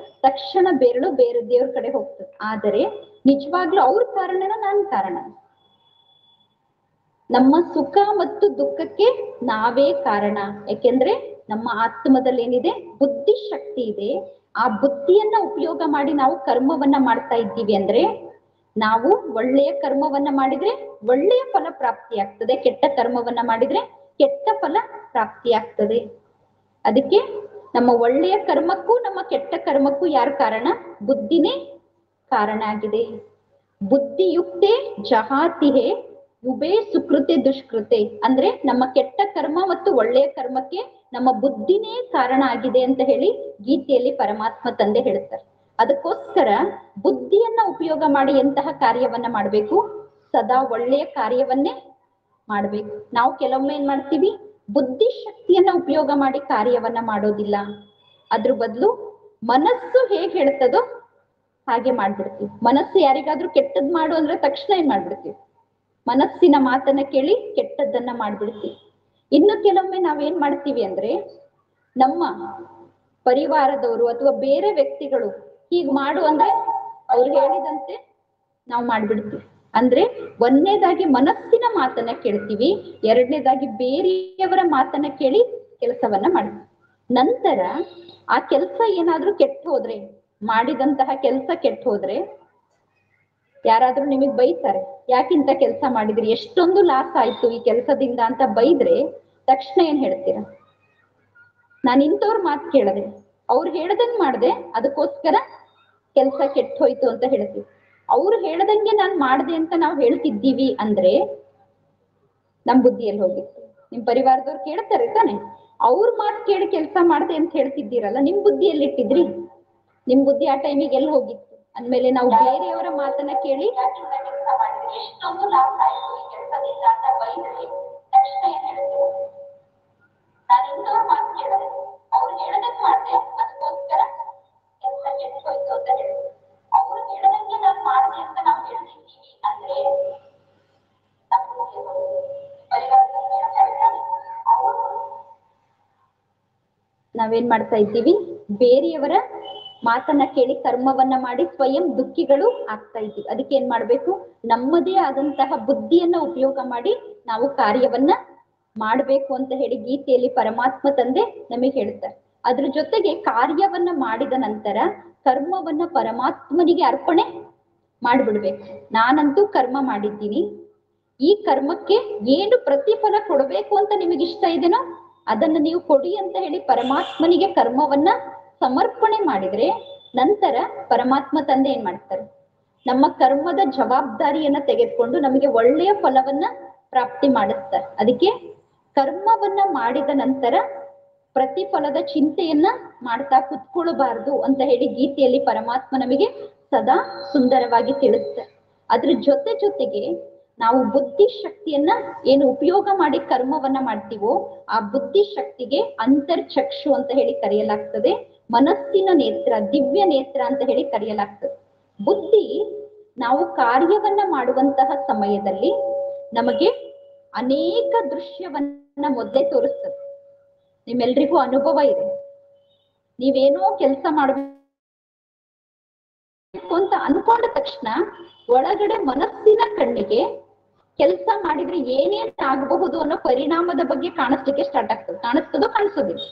ತಕ್ಷಣ ಬೆರಳು ಬೇರೆ ದೇವ್ರ ಕಡೆ ಹೋಗ್ತದೆ. ಆದರೆ ನಿಜವಾಗ್ಲೂ ಅವ್ರ ಕಾರಣನ ನಾನ್ ಕಾರಣ? ನಮ್ಮ ಸುಖ ಮತ್ತು ದುಃಖಕ್ಕೆ ನಾವೇ ಕಾರಣ. ಯಾಕೆಂದ್ರೆ ನಮ್ಮ ಆತ್ಮದಲ್ಲಿ ಏನಿದೆ? ಬುದ್ಧಿ ಶಕ್ತಿ ಇದೆ. ಆ ಬುದ್ಧಿಯನ್ನ ಉಪಯೋಗ ಮಾಡಿ ನಾವು ಕರ್ಮವನ್ನ ಮಾಡ್ತಾ ಇದ್ದೀವಿ ಅಂದ್ರೆ, ನಾವು ಒಳ್ಳೆಯ ಕರ್ಮವನ್ನ ಮಾಡಿದ್ರೆ ಒಳ್ಳೆಯ ಫಲ ಪ್ರಾಪ್ತಿ ಆಗ್ತದೆ, ಕೆಟ್ಟ ಕರ್ಮವನ್ನ ಮಾಡಿದ್ರೆ ಕೆಟ್ಟ ಫಲ ಪ್ರಾಪ್ತಿ ಆಗ್ತದೆ. ಅದಕ್ಕೆ ನಮ್ಮ ಒಳ್ಳೆಯ ಕರ್ಮಕ್ಕೂ ನಮ್ಮ ಕೆಟ್ಟ ಕರ್ಮಕ್ಕೂ ಯಾರು ಕಾರಣ? ಬುದ್ಧಿನೇ ಕಾರಣ ಆಗಿದೆ. ಬುದ್ಧಿಯುಕ್ತೆ ಜಹಾತಿಹೆ ಉಭೇ ಸುಕೃತೆ ದುಷ್ಕೃತೆ. ಅಂದ್ರೆ ನಮ್ಮ ಕೆಟ್ಟ ಕರ್ಮ ಮತ್ತು ಒಳ್ಳೆಯ ಕರ್ಮಕ್ಕೆ ನಮ್ಮ ಬುದ್ಧಿನೇ ಕಾರಣ ಆಗಿದೆ ಅಂತ ಹೇಳಿ ಗೀತೆಯಲ್ಲಿ ಪರಮಾತ್ಮ ತಂದೆ ಹೇಳ್ತಾರೆ. ಅದಕ್ಕೋಸ್ಕರ ಬುದ್ಧಿಯನ್ನ ಉಪಯೋಗ ಮಾಡಿ ಎಂತಹ ಕಾರ್ಯವನ್ನ ಮಾಡ್ಬೇಕು? ಸದಾ ಒಳ್ಳೆಯ ಕಾರ್ಯವನ್ನೇ ಮಾಡ್ಬೇಕು. ನಾವು ಕೆಲವೊಮ್ಮೆ ಏನ್ ಮಾಡ್ತೀವಿ? ಬುದ್ಧಿ ಶಕ್ತಿಯನ್ನ ಉಪಯೋಗ ಮಾಡಿ ಕಾರ್ಯವನ್ನ ಮಾಡೋದಿಲ್ಲ. ಅದ್ರ ಬದಲು ಮನಸ್ಸು ಹೇಗ್ ಹೇಳ್ತದೋ ಹಾಗೆ ಮಾಡ್ಬಿಡ್ತೀವಿ. ಮನಸ್ಸು ಯಾರಿಗಾದ್ರೂ ಕೆಟ್ಟದ್ ಮಾಡು ಅಂದ್ರೆ ತಕ್ಷಣ ಏನ್ ಮಾಡ್ಬಿಡ್ತೀವಿ? ಮನಸ್ಸಿನ ಮಾತನ್ನ ಕೇಳಿ ಕೆಟ್ಟದ್ದನ್ನ ಮಾಡ್ಬಿಡ್ತೀವಿ. ಇನ್ನು ಕೆಲವೊಮ್ಮೆ ನಾವೇನ್ ಮಾಡ್ತೀವಿ ಅಂದ್ರೆ, ನಮ್ಮ ಪರಿವಾರದವರು ಅಥವಾ ಬೇರೆ ವ್ಯಕ್ತಿಗಳು ಹೀಗ್ ಮಾಡು ಅಂದ್ರೆ ಅವ್ರು ಹೇಳಿದಂತೆ ನಾವು ಮಾಡ್ಬಿಡ್ತೀವಿ. ಅಂದ್ರೆ ಒಂದನೇದಾಗಿ ಮನಸ್ಸಿನ ಮಾತನ್ನ ಕೇಳ್ತೀವಿ, ಎರಡನೇದಾಗಿ ಬೇರೆಯವರ ಮಾತನ್ನ ಕೇಳಿ ಕೆಲಸವನ್ನ ಮಾಡ್ತೀವಿ. ನಂತರ ಆ ಕೆಲಸ ಏನಾದ್ರೂ ಕೆಟ್ಟ ಹೋದ್ರೆ, ಮಾಡಿದಂತಹ ಕೆಲಸ ಕೆಟ್ಟ ಹೋದ್ರೆ ಯಾರಾದ್ರೂ ನಿಮಗ್ ಬೈತಾರೆ, ಯಾಕಿಂತ ಕೆಲಸ ಮಾಡಿದ್ರಿ, ಎಷ್ಟೊಂದು ಲಾಸ್ ಆಯ್ತು ಈ ಕೆಲಸದಿಂದ ಅಂತ ಬೈದ್ರೆ ತಕ್ಷಣ ಏನ್ ಹೇಳ್ತೀರಾ? ನಾನು ಇಂಥವ್ರ ಮಾತು ಕೇಳದೆ, ಅವ್ರು ಹೇಳ್ದಂಗ್ ಮಾಡ್ದೆ, ಅದಕ್ಕೋಸ್ಕರ ಕೆಲಸ ಕೆಟ್ಟ ಹೋಯ್ತು ಅಂತ ಹೇಳ್ತೀವಿ. ಅವ್ರು ಹೇಳ್ದಂಗೆ ನಾನ್ ಮಾಡ್ದೆ ಅಂತ ನಾವು ಹೇಳ್ತಿದ್ದೀವಿ ಅಂದ್ರೆ ನಮ್ ಬುದ್ಧಿಯಲ್ಲಿ ಹೋಗಿತ್ತು. ನಿಮ್ ಪರಿವಾರದವ್ರು ಕೇಳ್ತಾರೆ ತಾನೆ, ಅವ್ರ ಮಾತು ಕೇಳಿ ಕೆಲಸ ಮಾಡ್ದೆ ಅಂತ ಹೇಳ್ತಿದ್ದೀರಲ್ಲ, ನಿಮ್ ಬುದ್ಧಿಯಲ್ಲಿ ಇಟ್ಟಿದ್ರಿ? ನಿಮ್ ಬುದ್ಧಿ ಆ ಟೈಮಿಗೆ ಎಲ್ಲಿ ಹೋಗಿತ್ತು? ಅಂದ್ಮೇಲೆ ನಾವು ಬೇರೆಯವರ ಮಾತನ್ನ ಕೇಳಿ ಎಷ್ಟೊಂದು ಲಾಸ್ ಆಯ್ತು ಈ ಕೆಲಸದಿಂದ ಅಂತ ಬೈದ್ರೆ ತಕ್ಷಣ ಏನ್ ಹೇಳ್ತೀವಿ? ನಾನು ಇಂಥವ್ರ ಮಾತು ಕೇಳಿದೆ, ಅವ್ರು ಹೇಳದಂಗ್ ಮಾಡ್ದೆ, ಅದಕ್ಕೋಸ್ಕರ ಕೆಲಸ ಕೆಟ್ಟ ಹೋಯ್ತು ಅಂತ ಹೇಳ್ತೀವಿ. ಅವ್ರು ಹೇಳದಂಗೆ ನಾನ್ ಮಾಡ್ದೆ ಅಂತ ನಾವು ಹೇಳ್ತಿದ್ದೀವಿ ಅಂದ್ರೆ ನಾವೇನ್ ಮಾಡ್ತಾ ಇದ್ದೀವಿ? ಬೇರೆಯವರ ಮಾತನ್ನ ಕೇಳಿ ಕರ್ಮವನ್ನ ಮಾಡಿ ಸ್ವಯಂ ದುಃಖಿಗಳು ಆಗ್ತಾ ಇದ್ದೀವಿ. ಅದಕ್ಕೆ ಏನ್ ಮಾಡ್ಬೇಕು? ನಮ್ಮದೇ ಆದಂತಹ ಬುದ್ಧಿಯನ್ನ ಉಪಯೋಗ ಮಾಡಿ ನಾವು ಕಾರ್ಯವನ್ನ ಮಾಡ್ಬೇಕು ಅಂತ ಹೇಳಿ ಗೀತೆಯಲ್ಲಿ ಪರಮಾತ್ಮ ತಂದೆ ನಮಗೆ ಹೇಳ್ತಾರೆ. ಅದ್ರ ಜೊತೆಗೆ ಕಾರ್ಯವನ್ನ ಮಾಡಿದ ನಂತರ ಕರ್ಮವನ್ನ ಪರಮಾತ್ಮನಿಗೆ ಅರ್ಪಣೆ ಮಾಡ್ಬಿಡ್ಬೇಕು. ನಾನಂತೂ ಕರ್ಮ ಮಾಡಿದ್ದೀನಿ, ಈ ಕರ್ಮಕ್ಕೆ ಏನು ಪ್ರತಿಫಲ ಕೊಡಬೇಕು ಅಂತ ನಿಮಗೆ ಇಷ್ಟ ಇದೆನೋ ಅದನ್ನ ನೀವು ಕೊಡಿ ಅಂತ ಹೇಳಿ ಪರಮಾತ್ಮನಿಗೆ ಕರ್ಮವನ್ನ ಸಮರ್ಪಣೆ ಮಾಡಿದ್ರೆ ನಂತರ ಪರಮಾತ್ಮ ತಂದೆ ಏನ್ ಮಾಡ್ತಾರೆ? ನಮ್ಮ ಕರ್ಮದ ಜವಾಬ್ದಾರಿಯನ್ನ ತೆಗೆದುಕೊಂಡು ನಮಗೆ ಒಳ್ಳೆಯ ಫಲವನ್ನ ಪ್ರಾಪ್ತಿ ಮಾಡಿಸ್ತಾರೆ. ಅದಕ್ಕೆ ಕರ್ಮವನ್ನ ಮಾಡಿದ ನಂತರ ಪ್ರತಿಫಲದ ಚಿಂತೆಯನ್ನ ಮಾಡ್ತಾ ಕುತ್ಕೊಳ್ಬಾರ್ದು ಅಂತ ಹೇಳಿ ಗೀತೆಯಲ್ಲಿ ಪರಮಾತ್ಮ ನಮಗೆ ಸದಾ ಸುಂದರವಾಗಿ ತಿಳಿಸ್ತಾರೆ. ಅದ್ರ ಜೊತೆಗೆ ನಾವು ಬುದ್ಧಿ ಶಕ್ತಿಯನ್ನ ಏನು ಉಪಯೋಗ ಮಾಡಿ ಕರ್ಮವನ್ನ ಮಾಡ್ತೀವೋ ಆ ಬುದ್ಧಿ ಶಕ್ತಿಗೆ ಅಂತರ್ಚಕ್ಷು ಅಂತ ಹೇಳಿ ಕರೆಯಲಾಗ್ತದೆ, ಮನಸ್ಸಿನ ನೇತ್ರ, ದಿವ್ಯ ನೇತ್ರ ಅಂತ ಹೇಳಿ ಕರೆಯಲಾಗ್ತದೆ. ಬುದ್ಧಿ ನಾವು ಕಾರ್ಯವನ್ನ ಮಾಡುವಂತಹ ಸಮಯದಲ್ಲಿ ನಮಗೆ ಅನೇಕ ದೃಶ್ಯವನ್ನ ಮೊದಲೇ ತೋರಿಸ್ತದೆ. ನಿಮ್ಮೆಲ್ರಿಗೂ ಅನುಭವ ಇದೆ. ನೀವೇನೋ ಕೆಲಸ ಮಾಡಬೇಕು ಅಂತ ಅನ್ಕೊಂಡ ತಕ್ಷಣ ಒಳಗಡೆ ಮನಸ್ಸಿನ ಕಣ್ಣಿಗೆ ಕೆಲಸ ಮಾಡಿದ್ರೆ ಏನೇನ್ ಆಗಬಹುದು ಅನ್ನೋ ಪರಿಣಾಮದ ಬಗ್ಗೆ ಕಾಣಿಸ್ಲಿಕ್ಕೆ ಸ್ಟಾರ್ಟ್ ಆಗ್ತದೆ. ಕಾಣಿಸ್ತದೋ ಕಾಣಿಸೋದಿಲ್ಲ?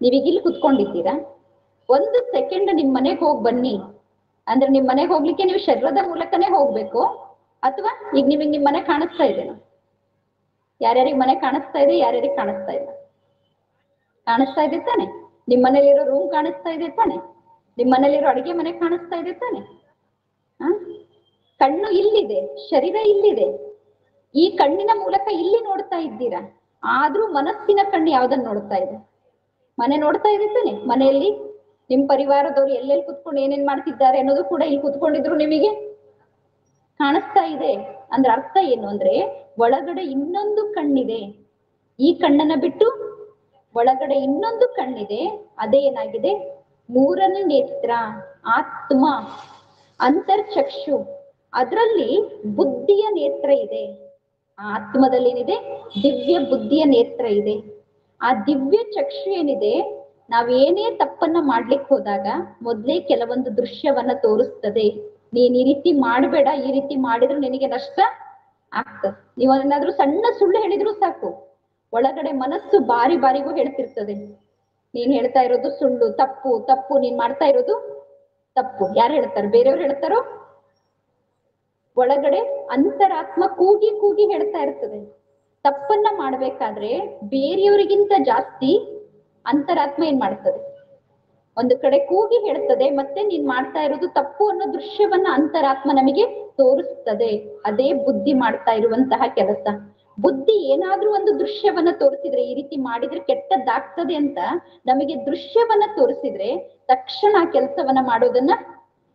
ನೀವೀಗ ಇಲ್ಲಿ ಕುತ್ಕೊಂಡಿದ್ದೀರಾ, ಒಂದು ಸೆಕೆಂಡ್ ನಿಮ್ ಮನೆಗೆ ಹೋಗಿ ಬನ್ನಿ ಅಂದ್ರೆ ನಿಮ್ ಮನೆಗೆ ಹೋಗ್ಲಿಕ್ಕೆ ನೀವು ಶರೀರದ ಮೂಲಕನೇ ಹೋಗ್ಬೇಕು, ಅಥವಾ ಈಗ ನಿಮಗೆ ನಿಮ್ ಮನೆ ಕಾಣಿಸ್ತಾ ಇದೆನಾ? ಯಾರ್ಯಾರಿಗೆ ಮನೆ ಕಾಣಿಸ್ತಾ ಇದೆ, ಯಾರ್ಯಾರಿಗೆ ಕಾಣಿಸ್ತಾ ಇಲ್ಲ? ಕಾಣಿಸ್ತಾ ಇದೆ ತಾನೆ? ನಿಮ್ ಮನೇಲಿರೋ ರೂಮ್ ಕಾಣಿಸ್ತಾ ಇದೆ ತಾನೆ? ನಿಮ್ ಮನೇಲಿರೋ ಅಡಿಗೆ ಮನೆ ಕಾಣಿಸ್ತಾ ಇದೆ ತಾನೆ? ಕಣ್ಣು ಇಲ್ಲಿದೆ, ಶರೀರ ಇಲ್ಲಿದೆ, ಈ ಕಣ್ಣಿನ ಮೂಲಕ ಇಲ್ಲಿ ನೋಡ್ತಾ ಇದ್ದೀರಾ. ಆದ್ರೂ ಮನಸ್ಸಿನ ಕಣ್ಣು ಯಾವ್ದನ್ನ ನೋಡ್ತಾ ಇದೆ? ಮನೆ ನೋಡ್ತಾ ಇದೆ ತಾನೆ? ಮನೆಯಲ್ಲಿ ನಿಮ್ ಪರಿವಾರದವ್ರು ಎಲ್ಲೆಲ್ಲಿ ಕುತ್ಕೊಂಡು ಏನೇನ್ ಮಾಡ್ತಿದ್ದಾರೆ ಅನ್ನೋದು ಕೂಡ ಇಲ್ಲಿ ಕುತ್ಕೊಂಡಿದ್ರು ನಿಮಗೆ ಕಾಣಿಸ್ತಾ ಇದೆ. ಅಂದ್ರೆ ಅರ್ಥ ಏನು ಅಂದ್ರೆ ಒಳಗಡೆ ಇನ್ನೊಂದು ಕಣ್ಣಿದೆ, ಈ ಕಣ್ಣನ್ನ ಬಿಟ್ಟು ಒಳಗಡೆ ಇನ್ನೊಂದು ಕಣ್ಣಿದೆ. ಅದೇ ಏನಾಗಿದೆ, ಮೂರನೇ ನೇತ್ರ, ಆತ್ಮ, ಅಂತರ್ಚಕ್ಷು. ಅದರಲ್ಲಿ ಬುದ್ಧಿಯ ನೇತ್ರ ಇದೆ. ಆ ಆತ್ಮದಲ್ಲಿ ಏನಿದೆ, ದಿವ್ಯ ಬುದ್ಧಿಯ ನೇತ್ರ ಇದೆ. ಆ ದಿವ್ಯ ಚಕ್ಷು ಏನಿದೆ, ನಾವೇನೇ ತಪ್ಪನ್ನ ಮಾಡ್ಲಿಕ್ಕೆ ಹೋದಾಗ ಮೊದ್ಲೇ ಕೆಲವೊಂದು ದೃಶ್ಯವನ್ನ ತೋರಿಸ್ತದೆ. ನೀನ್ ಈ ರೀತಿ ಮಾಡಬೇಡ, ಈ ರೀತಿ ಮಾಡಿದ್ರೆ ನಿನಗೆ ನಷ್ಟ ಆಗ್ತದೆ. ನೀವು ಏನಾದ್ರೂ ಸಣ್ಣ ಸುಳ್ಳು ಹೇಳಿದ್ರು ಸಾಕು, ಒಳಗಡೆ ಮನಸ್ಸು ಬಾರಿ ಬಾರಿಗೂ ಹೇಳ್ತಿರ್ತದೆ, ನೀನ್ ಹೇಳ್ತಾ ಇರೋದು ಸುಳ್ಳು, ತಪ್ಪು ತಪ್ಪು, ನೀನ್ ಮಾಡ್ತಾ ಇರೋದು ತಪ್ಪು. ಯಾರು ಹೇಳ್ತಾರೆ? ಬೇರೆಯವ್ರು ಹೇಳ್ತಾರೋ? ಒಳಗಡೆ ಅಂತರಾತ್ಮ ಕೂಗಿ ಕೂಗಿ ಹೇಳ್ತಾ ಇರ್ತದೆ. ತಪ್ಪನ್ನ ಮಾಡ್ಬೇಕಾದ್ರೆ ಬೇರೆಯವರಿಗಿಂತ ಜಾಸ್ತಿ ಅಂತರಾತ್ಮ ಏನ್ ಮಾಡ್ತದೆ, ಒಂದು ಕಡೆ ಕೂಗಿ ಹೇಳ್ತದೆ, ಮತ್ತೆ ನೀನ್ ಮಾಡ್ತಾ ಇರೋದು ತಪ್ಪು ಅನ್ನೋ ದೃಶ್ಯವನ್ನ ಅಂತರಾತ್ಮ ನಮಗೆ ತೋರಿಸ್ತದೆ. ಅದೇ ಬುದ್ಧಿ ಮಾಡ್ತಾ ಇರುವಂತಹ ಕೆಲಸ. ಬುದ್ಧಿ ಏನಾದ್ರೂ ಒಂದು ದೃಶ್ಯವನ್ನ ತೋರಿಸಿದ್ರೆ, ಈ ರೀತಿ ಮಾಡಿದ್ರೆ ಕೆಟ್ಟದ್ದಾಗ್ತದೆ ಅಂತ ನಮಗೆ ದೃಶ್ಯವನ್ನ ತೋರಿಸಿದ್ರೆ ತಕ್ಷಣ ಆ ಕೆಲಸವನ್ನ ಮಾಡೋದನ್ನ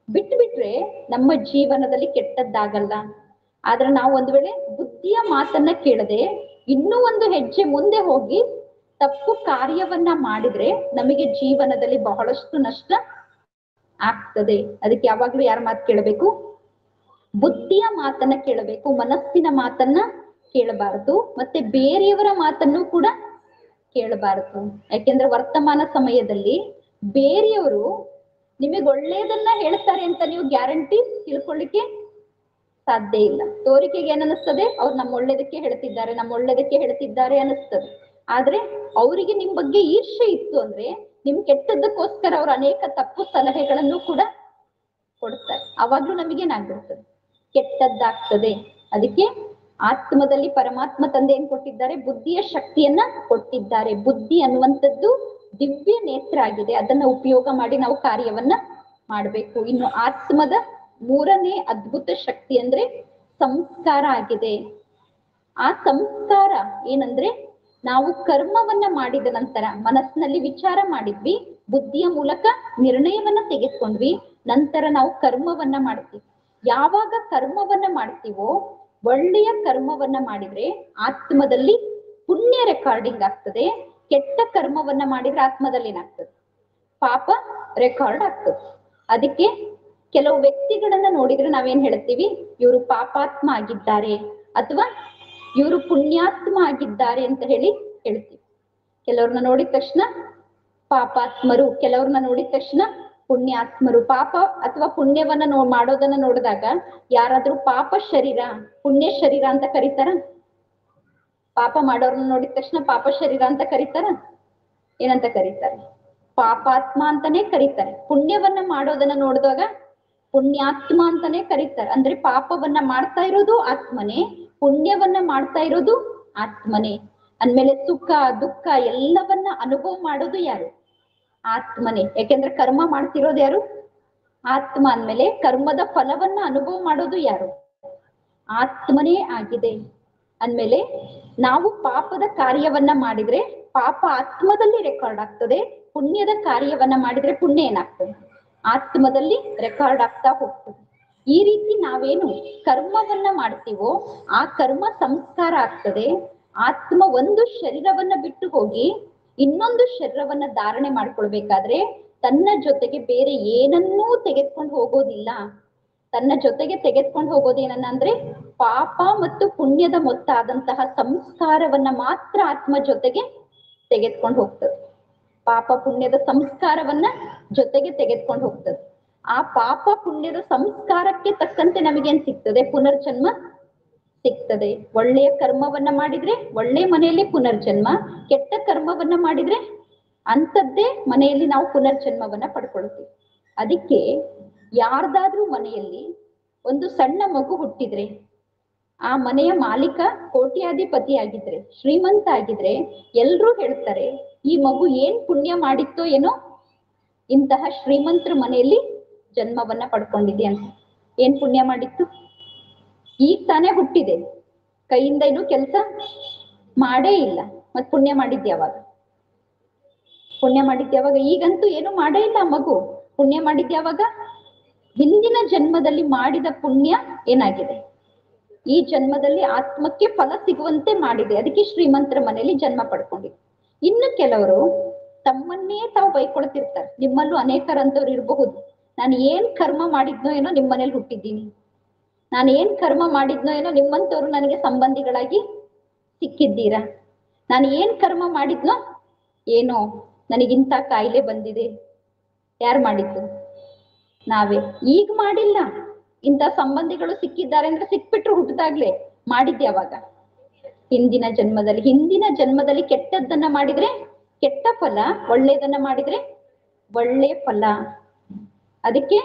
ಬಿಟ್ರೆ ನಮ್ಮ ಜೀವನದಲ್ಲಿ ಕೆಟ್ಟದ್ದಾಗಲ್ಲ. ಆದ್ರೆ ನಾವು ಒಂದು ವೇಳೆ ಬುದ್ಧಿಯ ಮಾತನ್ನ ಕೇಳದೆ ಇನ್ನೂ ಒಂದು ಹೆಜ್ಜೆ ಮುಂದೆ ಹೋಗಿ ತಪ್ಪು ಕಾರ್ಯವನ್ನ ಮಾಡಿದ್ರೆ ನಮಗೆ ಜೀವನದಲ್ಲಿ ಬಹಳಷ್ಟು ನಷ್ಟ ಆಗ್ತದೆ. ಅದಕ್ಕೆ ಯಾವಾಗ್ಲೂ ಯಾರ ಮಾತು ಕೇಳಬೇಕು? ಬುದ್ಧಿಯ ಮಾತನ್ನ ಕೇಳಬೇಕು, ಮನಸ್ಸಿನ ಮಾತನ್ನ ಕೇಳಬಾರದು, ಮತ್ತೆ ಬೇರೆಯವರ ಮಾತನ್ನು ಕೂಡ ಕೇಳಬಾರದು. ಯಾಕೆಂದ್ರೆ ವರ್ತಮಾನ ಸಮಯದಲ್ಲಿ ಬೇರೆಯವರು ನಿಮಗೆ ಒಳ್ಳೇದನ್ನ ಹೇಳ್ತಾರೆ ಅಂತ ನೀವು ಗ್ಯಾರಂಟಿ ತಿಳ್ಕೊಳ್ಳಿಕ್ಕೆ ಸಾಧ್ಯ ಇಲ್ಲ. ತೋರಿಕೆಗೆ ಏನನ್ನಿಸ್ತದೆ, ಅವ್ರು ನಮ್ಮ ಒಳ್ಳೇದಕ್ಕೆ ಹೇಳ್ತಿದ್ದಾರೆ, ನಮ್ಮ ಒಳ್ಳೇದಕ್ಕೆ ಹೇಳ್ತಿದ್ದಾರೆ ಅನ್ನಿಸ್ತದೆ. ಆದ್ರೆ ಅವರಿಗೆ ನಿಮ್ ಬಗ್ಗೆ ಈರ್ಷೆ ಇತ್ತು ಅಂದ್ರೆ ನಿಮ್ ಕೆಟ್ಟದ್ದಕ್ಕೋಸ್ಕರ ಅವ್ರು ಅನೇಕ ತಪ್ಪು ಸಲಹೆಗಳನ್ನು ಕೂಡ ಕೊಡ್ತಾರೆ. ಅವಾಗ್ಲೂ ನಮಗೇನಾಗ್ಬಿಡ್ತದೆ, ಕೆಟ್ಟದ್ದಾಗ್ತದೆ. ಅದಕ್ಕೆ ಆತ್ಮದಲ್ಲಿ ಪರಮಾತ್ಮ ತಂದೆ ಏನ್ ಕೊಟ್ಟಿದ್ದಾರೆ? ಬುದ್ಧಿಯ ಶಕ್ತಿಯನ್ನ ಕೊಟ್ಟಿದ್ದಾರೆ. ಬುದ್ಧಿ ಅನ್ನುವಂಥದ್ದು ದಿವ್ಯ ನೇತ್ರ ಆಗಿದೆ. ಅದನ್ನ ಉಪಯೋಗ ಮಾಡಿ ನಾವು ಕಾರ್ಯವನ್ನ ಮಾಡ್ಬೇಕು. ಇನ್ನು ಆತ್ಮದ ಮೂರನೇ ಅದ್ಭುತ ಶಕ್ತಿ ಅಂದ್ರೆ ಸಂಸ್ಕಾರ ಆಗಿದೆ. ಆ ಸಂಸ್ಕಾರ ಏನಂದ್ರೆ, ನಾವು ಕರ್ಮವನ್ನ ಮಾಡಿದ ನಂತರ ಮನಸ್ಸಿನಲ್ಲಿ ವಿಚಾರ ಮಾಡಿದ್ವಿ, ಬುದ್ಧಿಯ ಮೂಲಕ ನಿರ್ಣಯವನ್ನ ತೆಗೆದುಕೊಂಡ್ವಿ, ನಂತರ ನಾವು ಕರ್ಮವನ್ನ ಮಾಡ್ತೀವಿ. ಯಾವಾಗ ಕರ್ಮವನ್ನ ಮಾಡ್ತೀವೋ, ಒಳ್ಳೆಯ ಕರ್ಮವನ್ನ ಮಾಡಿದ್ರೆ ಆತ್ಮದಲ್ಲಿ ಪುಣ್ಯ ರೆಕಾರ್ಡಿಂಗ್ ಆಗ್ತದೆ. ಕೆಟ್ಟ ಕರ್ಮವನ್ನ ಮಾಡಿದ್ರೆ ಆತ್ಮದಲ್ಲಿ ಏನಾಗ್ತದೆ? ಪಾಪ ರೆಕಾರ್ಡ್ ಆಗ್ತದೆ. ಅದಕ್ಕೆ ಕೆಲವು ವ್ಯಕ್ತಿಗಳನ್ನ ನೋಡಿದ್ರೆ ನಾವೇನ್ ಹೇಳ್ತೀವಿ? ಇವರು ಪಾಪಾತ್ಮ ಆಗಿದ್ದಾರೆ ಅಥವಾ ಇವರು ಪುಣ್ಯಾತ್ಮ ಆಗಿದ್ದಾರೆ ಅಂತ ಹೇಳ್ತೀವಿ. ಕೆಲವ್ರನ್ನ ನೋಡಿದ ತಕ್ಷಣ ಪಾಪಾತ್ಮರು, ಕೆಲವ್ರನ್ನ ನೋಡಿದ ತಕ್ಷಣ ಪುಣ್ಯಾತ್ಮರು. ಪಾಪ ಅಥವಾ ಪುಣ್ಯವನ್ನ ಮಾಡೋದನ್ನ ನೋಡಿದಾಗ ಯಾರಾದ್ರೂ ಪಾಪ ಶರೀರ ಪುಣ್ಯ ಶರೀರ ಅಂತ ಕರೀತಾರ? ಪಾಪ ಮಾಡೋರ್ನ ನೋಡಿದ ತಕ್ಷಣ ಪಾಪ ಶರೀರ ಅಂತ ಕರೀತಾರ? ಏನಂತ ಕರೀತಾರೆ? ಪಾಪಾತ್ಮ ಅಂತಾನೆ ಕರೀತಾರೆ. ಪುಣ್ಯವನ್ನ ಮಾಡೋದನ್ನ ನೋಡಿದಾಗ ಪುಣ್ಯಾತ್ಮ ಅಂತಾನೆ ಕರೀತಾರೆ. ಅಂದ್ರೆ ಪಾಪವನ್ನ ಮಾಡ್ತಾ ಇರೋದು ಆತ್ಮನೇ, ಪುಣ್ಯವನ್ನ ಮಾಡ್ತಾ ಇರೋದು ಆತ್ಮನೇ. ಅಂದ್ಮೇಲೆ ಸುಖ ದುಃಖ ಎಲ್ಲವನ್ನ ಅನುಭವ ಮಾಡೋದು ಯಾರು? ಆತ್ಮನೇ. ಯಾಕೆಂದ್ರೆ ಕರ್ಮ ಮಾಡ್ತಿರೋದು ಯಾರು? ಆತ್ಮ. ಅಂದ್ಮೇಲೆ ಕರ್ಮದ ಫಲವನ್ನ ಅನುಭವ ಮಾಡೋದು ಯಾರು? ಆತ್ಮನೇ ಆಗಿದೆ. ಅಂದ್ಮೇಲೆ ನಾವು ಪಾಪದ ಕಾರ್ಯವನ್ನ ಮಾಡಿದ್ರೆ ಪಾಪ ಆತ್ಮದಲ್ಲಿ ರೆಕಾರ್ಡ್ ಆಗ್ತದೆ, ಪುಣ್ಯದ ಕಾರ್ಯವನ್ನ ಮಾಡಿದ್ರೆ ಪುಣ್ಯ ಏನಾಗ್ತದೆ? ಆತ್ಮದಲ್ಲಿ ರೆಕಾರ್ಡ್ ಆಗ್ತಾ ಹೋಗ್ತದೆ. ಈ ರೀತಿ ನಾವೇನು ಕರ್ಮವನ್ನ ಮಾಡ್ತೀವೋ ಆ ಕರ್ಮ ಸಂಸ್ಕಾರ ಆಗ್ತದೆ. ಆತ್ಮ ಒಂದು ಶರೀರವನ್ನ ಬಿಟ್ಟು ಹೋಗಿ ಇನ್ನೊಂದು ಶರೀರವನ್ನ ಧಾರಣೆ ಮಾಡ್ಕೊಳ್ಬೇಕಾದ್ರೆ ತನ್ನ ಜೊತೆಗೆ ಬೇರೆ ಏನನ್ನೂ ತೆಗೆದುಕೊಂಡು ಹೋಗೋದಿಲ್ಲ. ತನ್ನ ಜೊತೆಗೆ ತೆಗೆದುಕೊಂಡು ಹೋಗೋದೇನನ್ನ ಅಂದ್ರೆ ಪಾಪ ಮತ್ತು ಪುಣ್ಯದ ಮೊತ್ತ ಆದಂತಹ ಸಂಸ್ಕಾರವನ್ನ ಮಾತ್ರ ಆತ್ಮ ಜೊತೆಗೆ ತೆಗೆದುಕೊಂಡು ಹೋಗ್ತದೆ. ಪಾಪ ಪುಣ್ಯದ ಸಂಸ್ಕಾರವನ್ನ ಜೊತೆಗೆ ತೆಗೆದುಕೊಂಡು ಹೋಗ್ತದೆ. ಆ ಪಾಪ ಪುಣ್ಯದ ಸಂಸ್ಕಾರಕ್ಕೆ ತಕ್ಕಂತೆ ನಮಗೇನ್ ಸಿಗ್ತದೆ? ಪುನರ್ಜನ್ಮ ಸಿಗ್ತದೆ. ಒಳ್ಳೆಯ ಕರ್ಮವನ್ನ ಮಾಡಿದ್ರೆ ಒಳ್ಳೆ ಮನೆಯಲ್ಲಿ ಪುನರ್ಜನ್ಮ, ಕೆಟ್ಟ ಕರ್ಮವನ್ನ ಮಾಡಿದ್ರೆ ಅಂಥದ್ದೇ ಮನೆಯಲ್ಲಿ ನಾವು ಪುನರ್ಜನ್ಮವನ್ನ ಪಡ್ಕೊಳ್ತೀವಿ. ಅದಕ್ಕೆ ಯಾರ್ದಾದ್ರೂ ಮನೆಯಲ್ಲಿ ಒಂದು ಸಣ್ಣ ಮಗು ಹುಟ್ಟಿದ್ರೆ, ಆ ಮನೆಯ ಮಾಲೀಕ ಕೋಟ್ಯಾಧಿಪತಿ ಆಗಿದ್ರೆ, ಶ್ರೀಮಂತ ಆಗಿದ್ರೆ ಎಲ್ರೂ ಹೇಳ್ತಾರೆ, ಈ ಮಗು ಏನ್ ಪುಣ್ಯ ಮಾಡಿತ್ತೋ ಏನೋ ಇಂತಹ ಶ್ರೀಮಂತರ ಮನೆಯಲ್ಲಿ ಜನ್ಮವನ್ನ ಪಡ್ಕೊಂಡಿದೆ ಅಂತ. ಏನ್ ಪುಣ್ಯ ಮಾಡಿತ್ತು? ಈಗ ತಾನೇ ಹುಟ್ಟಿದೆ, ಕೈಯಿಂದ ಏನು ಕೆಲಸ ಮಾಡೇ ಇಲ್ಲ, ಮತ್ ಪುಣ್ಯ ಮಾಡಿದ್ಯಾವಾಗ? ಪುಣ್ಯ ಮಾಡಿದ್ಯಾವಾಗ? ಈಗಂತೂ ಏನು ಮಾಡೇ ಇಲ್ಲ ಮಗು. ಪುಣ್ಯ ಮಾಡಿದ್ಯಾವಾಗ? ಹಿಂದಿನ ಜನ್ಮದಲ್ಲಿ ಮಾಡಿದ ಪುಣ್ಯ ಏನಾಗಿದೆ, ಈ ಜನ್ಮದಲ್ಲಿ ಆತ್ಮಕ್ಕೆ ಫಲ ಸಿಗುವಂತೆ ಮಾಡಿದೆ, ಅದಕ್ಕೆ ಶ್ರೀಮಂತರ ಮನೆಯಲ್ಲಿ ಜನ್ಮ ಪಡ್ಕೊಂಡಿದೆ. ಇನ್ನು ಕೆಲವರು ತಮ್ಮನ್ನೇ ತಾವು ಬೈಕೊಳ್ತಿರ್ತಾರೆ. ನಿಮ್ಮಲ್ಲೂ ಅನೇಕರಂತವ್ರು ಇರಬಹುದು. ನಾನು ಏನ್ ಕರ್ಮ ಮಾಡಿದ್ನೋ ಏನೋ ನಿಮ್ಮನೇಲಿ ಹುಟ್ಟಿದ್ದೀನಿ, ನಾನು ಏನ್ ಕರ್ಮ ಮಾಡಿದ್ನೋ ಏನೋ ನಿಮ್ಮಂತವ್ರು ನನಗೆ ಸಂಬಂಧಿಗಳಾಗಿ ಸಿಕ್ಕಿದ್ದೀರಾ, ನಾನು ಏನ್ ಕರ್ಮ ಮಾಡಿದ್ನೋ ಏನೋ ನನಗಿಂತ ಕಾಯಿಲೆ ಬಂದಿದೆ. ಯಾರು ಮಾಡಿದ್ದು? ನಾವೇ. ಈಗ ಮಾಡಿಲ್ಲ, ಇಂಥ ಸಂಬಂಧಿಗಳು ಸಿಕ್ಕಿದ್ದಾರೆ ಅಂದ್ರೆ ಸಿಕ್ಬಿಟ್ರು ಹುಟ್ಟಿದಾಗ್ಲೇ. ಮಾಡಿದ್ಯಾವಾಗ? ಹಿಂದಿನ ಜನ್ಮದಲ್ಲಿ. ಹಿಂದಿನ ಜನ್ಮದಲ್ಲಿ ಕೆಟ್ಟದ್ದನ್ನ ಮಾಡಿದ್ರೆ ಕೆಟ್ಟ ಫಲ, ಒಳ್ಳೇದನ್ನ ಮಾಡಿದ್ರೆ ಒಳ್ಳೆ ಫಲ. ಅದಕ್ಕೆ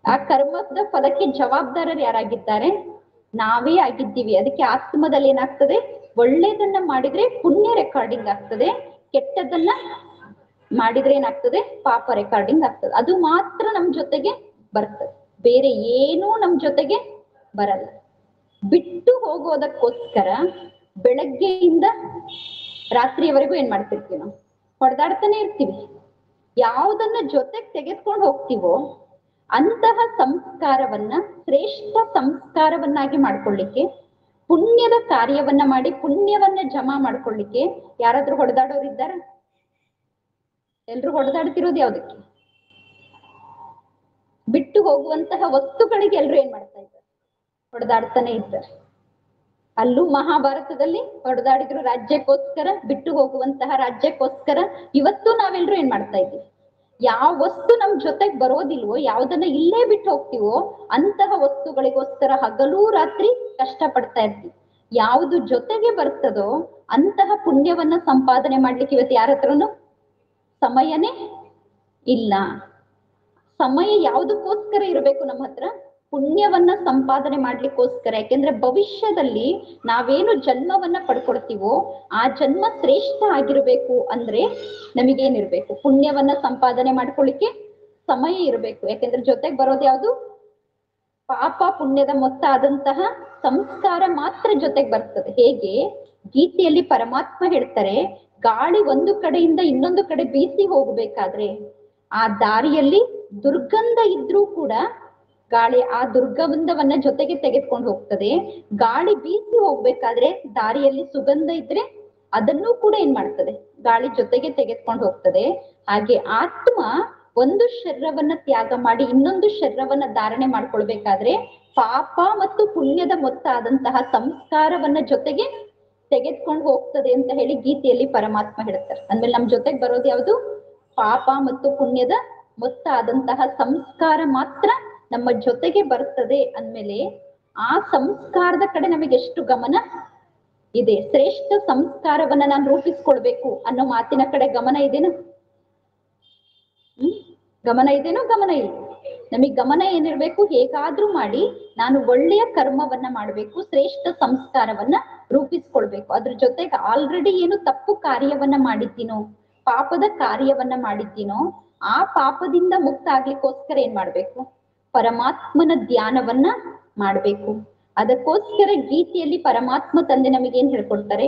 ಆ ಕರ್ಮದ ಫಲಕ್ಕೆ ಜವಾಬ್ದಾರರು ಯಾರಾಗಿದ್ದಾರೆ? ನಾವೇ ಆಗಿದ್ದೀವಿ. ಅದಕ್ಕೆ ಆತ್ಮದಲ್ಲಿ ಏನಾಗ್ತದೆ, ಒಳ್ಳೇದನ್ನ ಮಾಡಿದ್ರೆ ಪುಣ್ಯ ರೆಕಾರ್ಡಿಂಗ್ ಆಗ್ತದೆ, ಕೆಟ್ಟದನ್ನ ಮಾಡಿದ್ರೆ ಏನಾಗ್ತದೆ, ಪಾಪ ರೆಕಾರ್ಡಿಂಗ್ ಆಗ್ತದೆ. ಅದು ಮಾತ್ರ ನಮ್ ಜೊತೆಗೆ ಬರ್ತದೆ, ಬೇರೆ ಏನೂ ನಮ್ ಜೊತೆಗೆ ಬರಲ್ಲ. ಬಿಟ್ಟು ಹೋಗೋದಕ್ಕೋಸ್ಕರ ಬೆಳಗ್ಗೆಯಿಂದ ರಾತ್ರಿಯವರೆಗೂ ಏನ್ ಮಾಡ್ತಿರ್ತೀವಿ ನಾವು? ಹೊಡೆದಾಡ್ತಾನೆ ಇರ್ತೀವಿ. ಯಾವುದನ್ನ ಜೊತೆಗೆ ತೆಗೆದುಕೊಂಡು ಹೋಗ್ತೀವೋ ಅಂತಹ ಸಂಸ್ಕಾರವನ್ನ ಶ್ರೇಷ್ಠ ಸಂಸ್ಕಾರವನ್ನಾಗಿ ಮಾಡ್ಕೊಳ್ಳಿಕ್ಕೆ, ಪುಣ್ಯದ ಕಾರ್ಯವನ್ನ ಮಾಡಿ ಪುಣ್ಯವನ್ನ ಜಮಾ ಮಾಡ್ಕೊಳ್ಳಿಕ್ಕೆ ಯಾರಾದ್ರೂ ಹೊಡೆದಾಡೋರು ಇದ್ದಾರ? ಎಲ್ರು ಹೊಡೆದಾಡ್ತಿರೋದು ಯಾವ್ದಕ್ಕೆ? ಬಿಟ್ಟು ಹೋಗುವಂತಹ ವಸ್ತುಗಳಿಗೆ ಎಲ್ರು ಏನ್ ಮಾಡ್ತಾ ಇದ್ದಾರೆ? ಹೊಡೆದಾಡ್ತಾನೆ ಇದ್ದಾರೆ. ಅಲ್ಲೂ ಮಹಾಭಾರತದಲ್ಲಿ ಹೊಡೆದಾಡಿದ್ರು ರಾಜ್ಯಕ್ಕೋಸ್ಕರ, ಬಿಟ್ಟು ಹೋಗುವಂತಹ ರಾಜ್ಯಕ್ಕೋಸ್ಕರ. ಇವತ್ತು ನಾವೆಲ್ರು ಏನ್ ಮಾಡ್ತಾ ಇದ್ದೀವಿ? ಯಾವ ವಸ್ತು ನಮ್ ಜೊತೆಗ್ ಬರೋದಿಲ್ವೋ, ಯಾವ್ದನ್ನ ಇಲ್ಲೇ ಬಿಟ್ಟು ಹೋಗ್ತೀವೋ ಅಂತಹ ವಸ್ತುಗಳಿಗೋಸ್ಕರ ಹಗಲೂ ರಾತ್ರಿ ಕಷ್ಟ ಪಡ್ತಾ ಇರ್ತೀವಿ. ಯಾವುದು ಜೊತೆಗೆ ಬರ್ತದೋ ಅಂತಹ ಪುಣ್ಯವನ್ನ ಸಂಪಾದನೆ ಮಾಡ್ಲಿಕ್ಕೆ ಇವತ್ತು ಯಾರ ಹತ್ರನು ಸಮಯನೇ ಇಲ್ಲ. ಸಮಯ ಯಾವುದಕ್ಕೋಸ್ಕರ ಇರಬೇಕು ನಮ್ಮ ಹತ್ರ? ಪುಣ್ಯವನ್ನ ಸಂಪಾದನೆ ಮಾಡ್ಲಿಕ್ಕೋಸ್ಕರ. ಯಾಕೆಂದ್ರೆ ಭವಿಷ್ಯದಲ್ಲಿ ನಾವೇನು ಜನ್ಮವನ್ನ ಪಡ್ಕೊಳ್ತೀವೋ ಆ ಜನ್ಮ ಶ್ರೇಷ್ಠ ಆಗಿರ್ಬೇಕು ಅಂದ್ರೆ ನಮಗೇನಿರ್ಬೇಕು? ಪುಣ್ಯವನ್ನ ಸಂಪಾದನೆ ಮಾಡ್ಕೊಳ್ಳಿಕ್ಕೆ ಸಮಯ ಇರಬೇಕು. ಯಾಕೆಂದ್ರೆ ಜೊತೆಗೆ ಬರೋದು ಯಾವುದು? ಪಾಪ ಪುಣ್ಯದ ಮೊತ್ತ ಆದಂತಹ ಸಂಸ್ಕಾರ ಮಾತ್ರ ಜೊತೆಗೆ ಬರ್ತದೆ. ಹೇಗೆ ಗೀತೆಯಲ್ಲಿ ಪರಮಾತ್ಮ ಹೇಳ್ತಾರೆ, ಗಾಳಿ ಒಂದು ಕಡೆಯಿಂದ ಇನ್ನೊಂದು ಕಡೆ ಬೀಸಿ ಹೋಗ್ಬೇಕಾದ್ರೆ ಆ ದಾರಿಯಲ್ಲಿ ದುರ್ಗಂಧ ಇದ್ರೂ ಕೂಡ ಗಾಳಿ ಆ ದುರ್ಗಂಧವನ್ನ ಜೊತೆಗೆ ತೆಗೆದುಕೊಂಡು ಹೋಗ್ತದೆ. ಗಾಳಿ ಬೀಸಿ ಹೋಗ್ಬೇಕಾದ್ರೆ ದಾರಿಯಲ್ಲಿ ಸುಗಂಧ ಇದ್ರೆ ಅದನ್ನೂ ಕೂಡ ಏನ್ ಮಾಡ್ತದೆ? ಗಾಳಿ ಜೊತೆಗೆ ತೆಗೆದುಕೊಂಡು ಹೋಗ್ತದೆ. ಹಾಗೆ ಆತ್ಮ ಒಂದು ಶರೀರವನ್ನ ತ್ಯಾಗ ಮಾಡಿ ಇನ್ನೊಂದು ಶರೀರವನ್ನ ಧಾರಣೆ ಮಾಡ್ಕೊಳ್ಬೇಕಾದ್ರೆ ಪಾಪ ಮತ್ತು ಪುಣ್ಯದ ಮೊತ್ತ ಆದಂತಹ ಸಂಸ್ಕಾರವನ್ನ ಜೊತೆಗೆ ತೆಗೆದುಕೊಂಡು ಹೋಗ್ತದೆ ಅಂತ ಹೇಳಿ ಗೀತೆಯಲ್ಲಿ ಪರಮಾತ್ಮ ಹೇಳ್ತಾರೆ. ಅಂದ್ಮೇಲೆ ನಮ್ ಜೊತೆಗೆ ಬರೋದು ಯಾವುದು? ಪಾಪ ಮತ್ತು ಪುಣ್ಯದ ಮೊತ್ತ ಆದಂತಹ ಸಂಸ್ಕಾರ ಮಾತ್ರ ನಮ್ಮ ಜೊತೆಗೆ ಬರ್ತದೆ. ಅಂದ್ಮೇಲೆ ಆ ಸಂಸ್ಕಾರದ ಕಡೆ ನಮಗೆ ಎಷ್ಟು ಗಮನ ಇದೆ? ಶ್ರೇಷ್ಠ ಸಂಸ್ಕಾರವನ್ನ ನಾನು ರೂಪಿಸ್ಕೊಳ್ಬೇಕು ಅನ್ನೋ ಮಾತಿನ ಕಡೆ ಗಮನ ಇದೆನಾ? ಗಮನ ಇದೆನೋ? ಗಮನ ಇಲ್ಲ. ನಮಗ್ ಗಮನ ಏನಿರ್ಬೇಕು? ಹೇಗಾದ್ರೂ ಮಾಡಿ ನಾನು ಒಳ್ಳೆಯ ಕರ್ಮವನ್ನ ಮಾಡ್ಬೇಕು, ಶ್ರೇಷ್ಠ ಸಂಸ್ಕಾರವನ್ನ ರೂಪಿಸ್ಕೊಳ್ಬೇಕು. ಅದ್ರ ಜೊತೆಗೆ ಆಲ್ರೆಡಿ ಏನು ತಪ್ಪು ಕಾರ್ಯವನ್ನ ಮಾಡಿದ್ದೀನೋ, ಪಾಪದ ಕಾರ್ಯವನ್ನ ಮಾಡಿದ್ದೀನೋ ಆ ಪಾಪದಿಂದ ಮುಕ್ತ ಆಗ್ಲಿಕ್ಕೋಸ್ಕರ ಏನ್ ಮಾಡ್ಬೇಕು? ಪರಮಾತ್ಮನ ಧ್ಯಾನವನ್ನ ಮಾಡ್ಬೇಕು. ಅದಕ್ಕೋಸ್ಕರ ಗೀತೆಯಲ್ಲಿ ಪರಮಾತ್ಮ ತಂದೆ ನಮಗೇನ್ ಹೇಳ್ಕೊಡ್ತಾರೆ?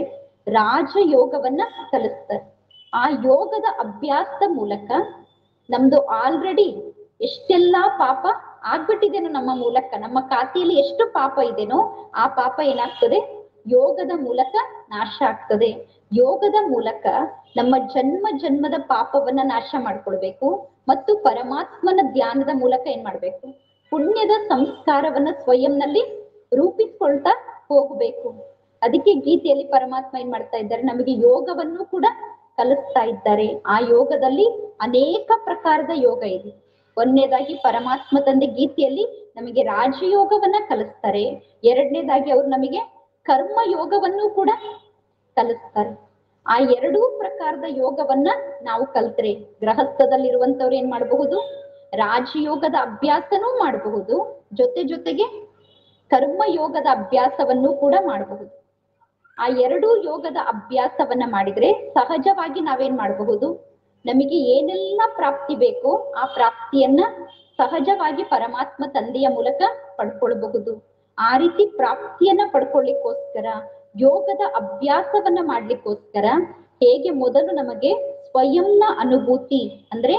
ರಾಜಯೋಗವನ್ನ ಕಲಿಸ್ತಾರೆ. ಆ ಯೋಗದ ಅಭ್ಯಾಸದ ಮೂಲಕ ನಮ್ದು ಆಲ್ರೆಡಿ ಎಷ್ಟೆಲ್ಲಾ ಪಾಪ ಆಗ್ಬಿಟ್ಟಿದೇನೋ ನಮ್ಮ ಮೂಲಕ, ನಮ್ಮ ಖಾತೆಯಲ್ಲಿ ಎಷ್ಟು ಪಾಪ ಇದೆನೋ ಆ ಪಾಪ ಏನಾಗ್ತದೆ? ಯೋಗದ ಮೂಲಕ ನಾಶ ಆಗ್ತದೆ. ಯೋಗದ ಮೂಲಕ ನಮ್ಮ ಜನ್ಮ ಜನ್ಮದ ಪಾಪವನ್ನ ನಾಶ ಮಾಡ್ಕೊಳ್ಬೇಕು ಮತ್ತು ಪರಮಾತ್ಮನ ಧ್ಯಾನದ ಮೂಲಕ ಏನ್ ಮಾಡ್ಬೇಕು? ಪುಣ್ಯದ ಸಂಸ್ಕಾರವನ್ನ ಸ್ವಯಂನಲ್ಲಿ ರೂಪಿಸ್ಕೊಳ್ತಾ ಹೋಗ್ಬೇಕು. ಅದಕ್ಕೆ ಗೀತೆಯಲ್ಲಿ ಪರಮಾತ್ಮ ಏನ್ ಮಾಡ್ತಾ ಇದ್ದಾರೆ? ನಮಗೆ ಯೋಗವನ್ನು ಕೂಡ ಕಲಿಸ್ತಾ ಇದ್ದಾರೆ. ಆ ಯೋಗದಲ್ಲಿ ಅನೇಕ ಪ್ರಕಾರದ ಯೋಗ ಇದೆ. ಒಂದನೇದಾಗಿ ಪರಮಾತ್ಮ ತಂದೆ ಗೀತೆಯಲ್ಲಿ ನಮಗೆ ರಾಜಯೋಗವನ್ನ ಕಲಿಸ್ತಾರೆ. ಎರಡನೇದಾಗಿ ಅವರು ನಮಗೆ ಕರ್ಮ ಯೋಗವನ್ನು ಕೂಡ ಕಲಿಸ್ತಾರೆ. ಆ ಎರಡೂ ಪ್ರಕಾರದ ಯೋಗವನ್ನ ನಾವು ಕಲ್ತ್ರೆ ಗೃಹಸ್ಥದಲ್ಲಿರುವಂತವ್ರು ಏನ್ ಮಾಡಬಹುದು? ರಾಜಯೋಗದ ಅಭ್ಯಾಸನೂ ಮಾಡಬಹುದು, ಜೊತೆಗೆ ಕರ್ಮ ಯೋಗದ ಅಭ್ಯಾಸವನ್ನು ಕೂಡ ಮಾಡಬಹುದು. ಆ ಎರಡೂ ಯೋಗದ ಅಭ್ಯಾಸವನ್ನ ಮಾಡಿದ್ರೆ ಸಹಜವಾಗಿ ನಾವೇನ್ ಮಾಡಬಹುದು? ನಮಗೆ ಏನೆಲ್ಲ ಪ್ರಾಪ್ತಿ ಬೇಕೋ ಆ ಪ್ರಾಪ್ತಿಯನ್ನ ಸಹಜವಾಗಿ ಪರಮಾತ್ಮ ತಂದೆಯ ಮೂಲಕ ಪಡ್ಕೊಳ್ಬಹುದು. ಆ ರೀತಿ ಪ್ರಾಪ್ತಿಯನ್ನ ಪಡ್ಕೊಳ್ಳಿಕ್ಕೋಸ್ಕರ ಯೋಗದ ಅಭ್ಯಾಸವನ್ನ ಮಾಡ್ಲಿಕ್ಕೋಸ್ಕರ ಹೇಗೆ ಮೊದಲು ನಮಗೆ ಸ್ವಯಂನ ಅನುಭೂತಿ ಅಂದ್ರೆ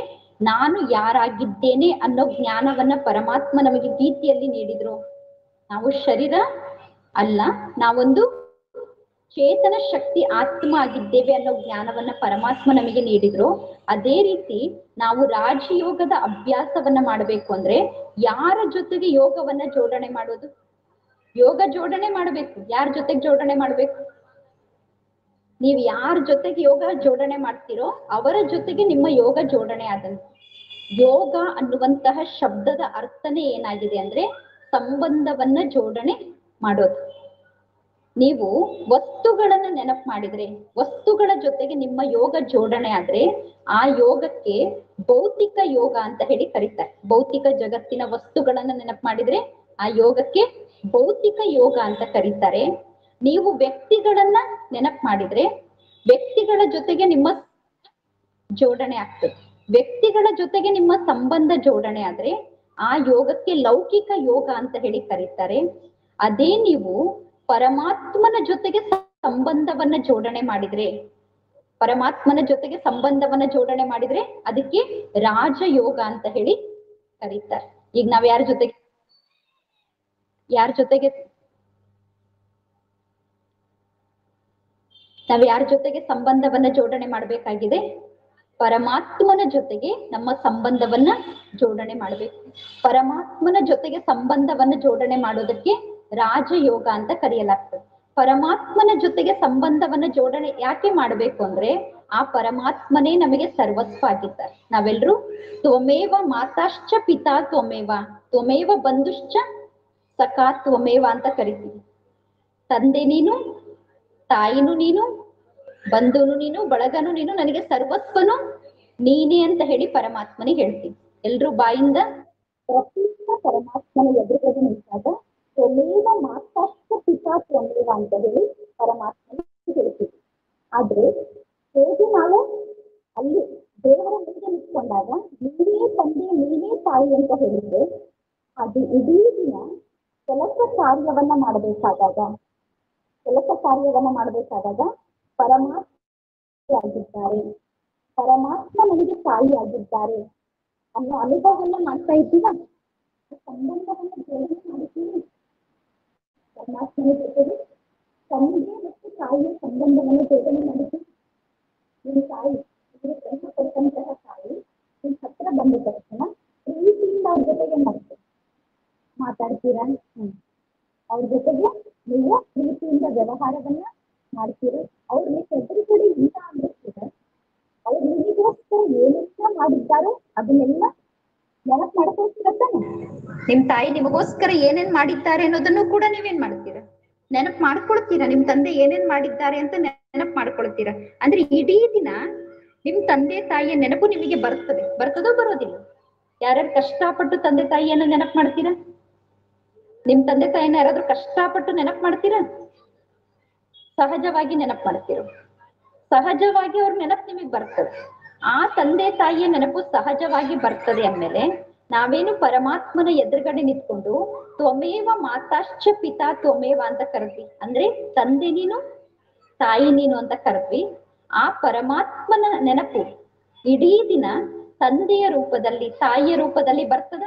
ನಾನು ಯಾರಾಗಿದ್ದೇನೆ ಅನ್ನೋ ಜ್ಞಾನವನ್ನ ಪರಮಾತ್ಮ ನಮಗೆ ಗೀತೆಯಲ್ಲಿ ನೀಡಿದ್ರು. ನಾವು ಶರೀರ ಅಲ್ಲ, ನಾವೊಂದು ಚೇತನ ಶಕ್ತಿ ಆತ್ಮ ಆಗಿದ್ದೇವೆ ಅನ್ನೋ ಜ್ಞಾನವನ್ನ ಪರಮಾತ್ಮ ನಮಗೆ ನೀಡಿದ್ರು. ಅದೇ ರೀತಿ ನಾವು ರಾಜಯೋಗದ ಅಭ್ಯಾಸವನ್ನ ಮಾಡಬೇಕು ಅಂದ್ರೆ ಯಾರ ಜೊತೆಗೆ ಯೋಗವನ್ನ ಜೋಡಣೆ ಮಾಡೋದು? ಯೋಗ ಜೋಡಣೆ ಮಾಡಬೇಕು. ಯಾರ ಜೊತೆಗೆ ಜೋಡಣೆ ಮಾಡ್ಬೇಕು? ನೀವು ಯಾರ ಜೊತೆಗೆ ಯೋಗ ಜೋಡಣೆ ಮಾಡ್ತೀರೋ ಅವರ ಜೊತೆಗೆ ನಿಮ್ಮ ಯೋಗ ಜೋಡಣೆ ಆದಂತೆ. ಯೋಗ ಅನ್ನುವಂತಹ ಶಬ್ದದ ಅರ್ಥನೇ ಏನಾಗಿದೆ ಅಂದ್ರೆ ಸಂಬಂಧವನ್ನ ಜೋಡಣೆ ಮಾಡೋದು. ನೀವು ವಸ್ತುಗಳನ್ನ ನೆನಪು ಮಾಡಿದ್ರೆ, ವಸ್ತುಗಳ ಜೊತೆಗೆ ನಿಮ್ಮ ಯೋಗ ಜೋಡಣೆ ಆದ್ರೆ ಆ ಯೋಗಕ್ಕೆ ಭೌತಿಕ ಯೋಗ ಅಂತ ಹೇಳಿ ಕರೀತಾರೆ. ಭೌತಿಕ ಜಗತ್ತಿನ ವಸ್ತುಗಳನ್ನ ನೆನಪು ಮಾಡಿದ್ರೆ ಆ ಯೋಗಕ್ಕೆ ಭೌತಿಕ ಯೋಗ ಅಂತ ಕರೀತಾರೆ. ನೀವು ವ್ಯಕ್ತಿಗಳನ್ನ ನೆನಪು ಮಾಡಿದ್ರೆ ವ್ಯಕ್ತಿಗಳ ಜೊತೆಗೆ ನಿಮ್ಮ ಜೋಡಣೆ ಆಗ್ತದೆ. ವ್ಯಕ್ತಿಗಳ ಜೊತೆಗೆ ನಿಮ್ಮ ಸಂಬಂಧ ಜೋಡಣೆ ಆದ್ರೆ ಆ ಯೋಗಕ್ಕೆ ಲೌಕಿಕ ಯೋಗ ಅಂತ ಹೇಳಿ ಕರೀತಾರೆ. ಅದೇ ನೀವು ಪರಮಾತ್ಮನ ಜೊತೆಗೆ ಸಂಬಂಧವನ್ನ ಜೋಡಣೆ ಮಾಡಿದ್ರೆ, ಪರಮಾತ್ಮನ ಜೊತೆಗೆ ಸಂಬಂಧವನ್ನ ಜೋಡಣೆ ಮಾಡಿದ್ರೆ ಅದಕ್ಕೆ ರಾಜಯೋಗ ಅಂತ ಹೇಳಿ ಕರೀತಾರೆ. ಈಗ ನಾವ್ ಯಾರ ಜೊತೆಗೆ ಸಂಬಂಧವನ್ನ ಜೋಡಣೆ ಮಾಡ್ಬೇಕಾಗಿದೆ? ಪರಮಾತ್ಮನ ಜೊತೆಗೆ ನಮ್ಮ ಸಂಬಂಧವನ್ನ ಜೋಡಣೆ ಮಾಡ್ಬೇಕು. ಪರಮಾತ್ಮನ ಜೊತೆಗೆ ಸಂಬಂಧವನ್ನ ಜೋಡಣೆ ಮಾಡೋದಕ್ಕೆ ರಾಜಯೋಗ ಅಂತ ಕರೆಯಲಾಗ್ತದೆ. ಪರಮಾತ್ಮನ ಜೊತೆಗೆ ಸಂಬಂಧವನ್ನ ಜೋಡಣೆ ಯಾಕೆ ಮಾಡ್ಬೇಕು ಅಂದ್ರೆ ಆ ಪರಮಾತ್ಮನೇ ನಮಗೆ ಸರ್ವಸ್ವ ಆಗಿದ್ದಾರೆ. ನಾವೆಲ್ಲರೂ ತ್ವಮೇವ ಮಾತಾಶ್ಚ ಪಿತಾ ತ್ವಮೇವ, ತ್ವಮೇವ ಬಂಧುಶ್ಚ ಸಖಾ ತ್ವಮೇವ ಅಂತ ಕರಿತೀವಿ. ತಂದೆ ನೀನು, ತಾಯಿನೂ ನೀನು, ಬಂಧುನು ನೀನು, ಬಳಗನು ನೀನು, ನನಗೆ ಸರ್ವಸ್ವನು ನೀನೇ ಅಂತ ಹೇಳಿ ಪರಮಾತ್ಮನಿಗೆ ಹೇಳ್ತೀವಿ. ಎಲ್ರೂ ಬಾಯಿಂದ ಪ್ರತಿಯೊಬ್ಬ ಪರಮಾತ್ಮನ ಎದುರುಗಡೆ ನಿಂತಾಗ ತ್ವಮೇವ ಮಾತಾಶ್ಚ ಪಿತಾ ತ್ವಮೇವ ಅಂತ ಹೇಳಿ ಪರಮಾತ್ಮನಿಗೆ ಹೇಳ್ತೀವಿ. ಆದ್ರೆ ಹೇಗೆ ನಾವು ಅಲ್ಲಿ ದೇವರ ಮುಂದೆ ನಿಂತ್ಕೊಂಡಾಗ ನೀನೇ ತಂದೆ ನೀನೇ ತಾಯಿ ಅಂತ ಹೇಳಿದ್ರೆ ಅದು ಇಡೀ ದಿನ ಕೆಲಸ ಕಾರ್ಯವನ್ನ ಮಾಡಬೇಕಾದಾಗ ಪರಮಾತ್ಮ ಆಗಿದ್ದಾರೆ, ಪರಮಾತ್ಮ ನನಗೆ ತಾಯಿ ಆಗಿದ್ದಾರೆ ಅನ್ನೋ ಅನುಭವವನ್ನ ಮಾಡ್ತಾ ಇದ್ದೀವ. ಸಂಬಂಧವನ್ನ ಜೋಡಣೆ ಮಾಡ್ತೀವಿ. ಪರಮಾತ್ಮನ ಜೊತೆಗೆ ತಂದೆ ಮತ್ತು ತಾಯಿಯ ಸಂಬಂಧವನ್ನು ಜೋಡಣೆ ಮಾಡಿದ್ದೀವಿ. ನಿಮ್ ತಾಯಿ ಜನ್ಮ ಕೊಟ್ಟಂತಹ ತಾಯಿ ನಿಮ್ ಹತ್ರ ಬಂದ ತಕ್ಷಣ ಪ್ರೀತಿಯಿಂದ ಅವ್ರ ಜೊತೆಗೆ ಮಾತಾಡ್ತೀರಾ? ಅವ್ರ ಜೊತೆಗೆ ನೀವು ಪ್ರೀತಿಯಿಂದ ವ್ಯವಹಾರವನ್ನ ಮಾಡ್ತೀರಿ. ಅವ್ರ ಎದುರುಗಡೆ ಇಲ್ಲ ಅನ್ನಿಸ್ತಿದೆ, ಅವ್ರು ನಿಮಗೋಸ್ಕರ ಏನೆಲ್ಲ ಮಾಡಿದ್ದಾರೋ ಅದನ್ನೆಲ್ಲ ನೆನಪು ಮಾಡ್ಕೊಳ್ತೀರತ್ತಾನೆ. ನಿಮ್ ತಾಯಿ ನಿಮಗೋಸ್ಕರ ಏನೇನ್ ಮಾಡಿದ್ದಾರೆ ಅನ್ನೋದನ್ನು ಕೂಡ ನೀವೇನ್ ಮಾಡ್ತೀರಾ? ನೆನಪು ಮಾಡ್ಕೊಳ್ತೀರಾ. ನಿಮ್ ತಂದೆ ಏನೇನ್ ಮಾಡಿದ್ದಾರೆ ಅಂತ ನೆನಪು ಮಾಡ್ಕೊಳ್ತೀರಾ. ಅಂದ್ರೆ ಇಡೀ ದಿನ ನಿಮ್ ತಂದೆ ತಾಯಿಯ ನೆನಪು ನಿಮಗೆ ಬರ್ತದೋ ಬರೋದಿಲ್ಲ? ಯಾರ್ಯಾರು ಕಷ್ಟಪಟ್ಟು ತಂದೆ ತಾಯಿಯನ್ನ ನೆನಪು ಮಾಡ್ತೀರಾ? ನಿಮ್ ತಂದೆ ತಾಯಿನ ಯಾರಾದ್ರೂ ಕಷ್ಟಪಟ್ಟು ನೆನಪು ಮಾಡ್ತೀರಾ? ಸಹಜವಾಗಿ ನೆನಪು ಮಾಡ್ತೀರೋ? ಸಹಜವಾಗಿ ಅವ್ರ ನೆನಪು ನಿಮಗೆ ಬರ್ತದೆ. ಆ ತಂದೆ ತಾಯಿಯ ನೆನಪು ಸಹಜವಾಗಿ ಬರ್ತದೆ ಅಂದ್ಮೇಲೆ ನಾವೇನು ಪರಮಾತ್ಮನ ಎದುರುಗಡೆ ನಿಂತ್ಕೊಂಡು ತ್ವಮೇವ ಮಾತಾಶ್ಚ ಪಿತಾ ತ್ವಮೇವ ಅಂತ ಕರ್ದ್ವಿ. ಅಂದ್ರೆ ತಂದೆ ನೀನು ತಾಯಿ ನೀನು ಅಂತ ಕರ್ದ್ವಿ. ಆ ಪರಮಾತ್ಮನ ನೆನಪು ಇಡೀ ದಿನ ತಂದೆಯ ರೂಪದಲ್ಲಿ ತಾಯಿಯ ರೂಪದಲ್ಲಿ ಬರ್ತದ?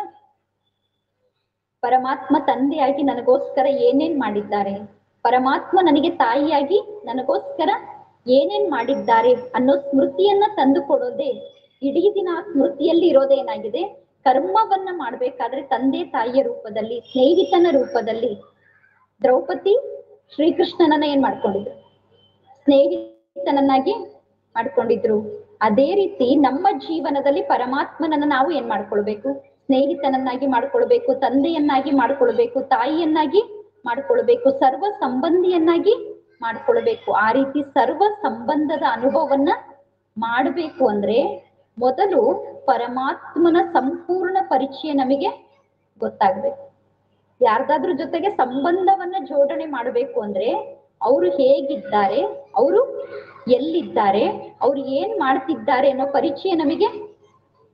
ಪರಮಾತ್ಮ ತಂದೆಯಾಗಿ ನನಗೋಸ್ಕರ ಏನೇನ್ ಮಾಡಿದ್ದಾರೆ, ಪರಮಾತ್ಮ ನನಗೆ ತಾಯಿಯಾಗಿ ನನಗೋಸ್ಕರ ಏನೇನ್ ಮಾಡಿದ್ದಾರೆ ಅನ್ನೋ ಸ್ಮೃತಿಯನ್ನ ತಂದು ಕೊಡೋದೇ ಇಡೀ ದಿನ. ಆ ಸ್ಮೃತಿಯಲ್ಲಿ ಇರೋದೇನಾಗಿದೆ? ಕರ್ಮವನ್ನ ಮಾಡ್ಬೇಕಾದ್ರೆ ತಂದೆ ತಾಯಿಯ ರೂಪದಲ್ಲಿ, ಸ್ನೇಹಿತನ ರೂಪದಲ್ಲಿ ದ್ರೌಪದಿ ಶ್ರೀಕೃಷ್ಣನನ್ನ ಏನ್ ಮಾಡ್ಕೊಂಡಿದ್ರು? ಸ್ನೇಹಿತನನ್ನಾಗಿ ಮಾಡ್ಕೊಂಡಿದ್ರು. ಅದೇ ರೀತಿ ನಮ್ಮ ಜೀವನದಲ್ಲಿ ಪರಮಾತ್ಮನನ್ನ ನಾವು ಏನ್ ಮಾಡ್ಕೊಳ್ಬೇಕು? ಸ್ನೇಹಿತನನ್ನಾಗಿ ಮಾಡ್ಕೊಳ್ಬೇಕು, ತಂದೆಯನ್ನಾಗಿ ಮಾಡ್ಕೊಳ್ಬೇಕು, ತಾಯಿಯನ್ನಾಗಿ ಮಾಡ್ಕೊಳ್ಬೇಕು, ಸರ್ವ ಸಂಬಂಧಿಯನ್ನಾಗಿ ಮಾಡ್ಕೊಳ್ಬೇಕು. ಆ ರೀತಿ ಸರ್ವ ಸಂಬಂಧದ ಅನುಭವವನ್ನ ಮಾಡಬೇಕು ಅಂದ್ರೆ ಮೊದಲು ಪರಮಾತ್ಮನ ಸಂಪೂರ್ಣ ಪರಿಚಯ ನಮಗೆ ಗೊತ್ತಾಗ್ಬೇಕು. ಯಾರ್ದಾದ್ರ ಜೊತೆಗೆ ಸಂಬಂಧವನ್ನ ಜೋಡಣೆ ಮಾಡಬೇಕು ಅಂದ್ರೆ ಅವರು ಹೇಗಿದ್ದಾರೆ, ಅವರು ಎಲ್ಲಿದ್ದಾರೆ, ಅವ್ರು ಏನ್ ಮಾಡ್ತಿದ್ದಾರೆ ಅನ್ನೋ ಪರಿಚಯ ನಮಗೆ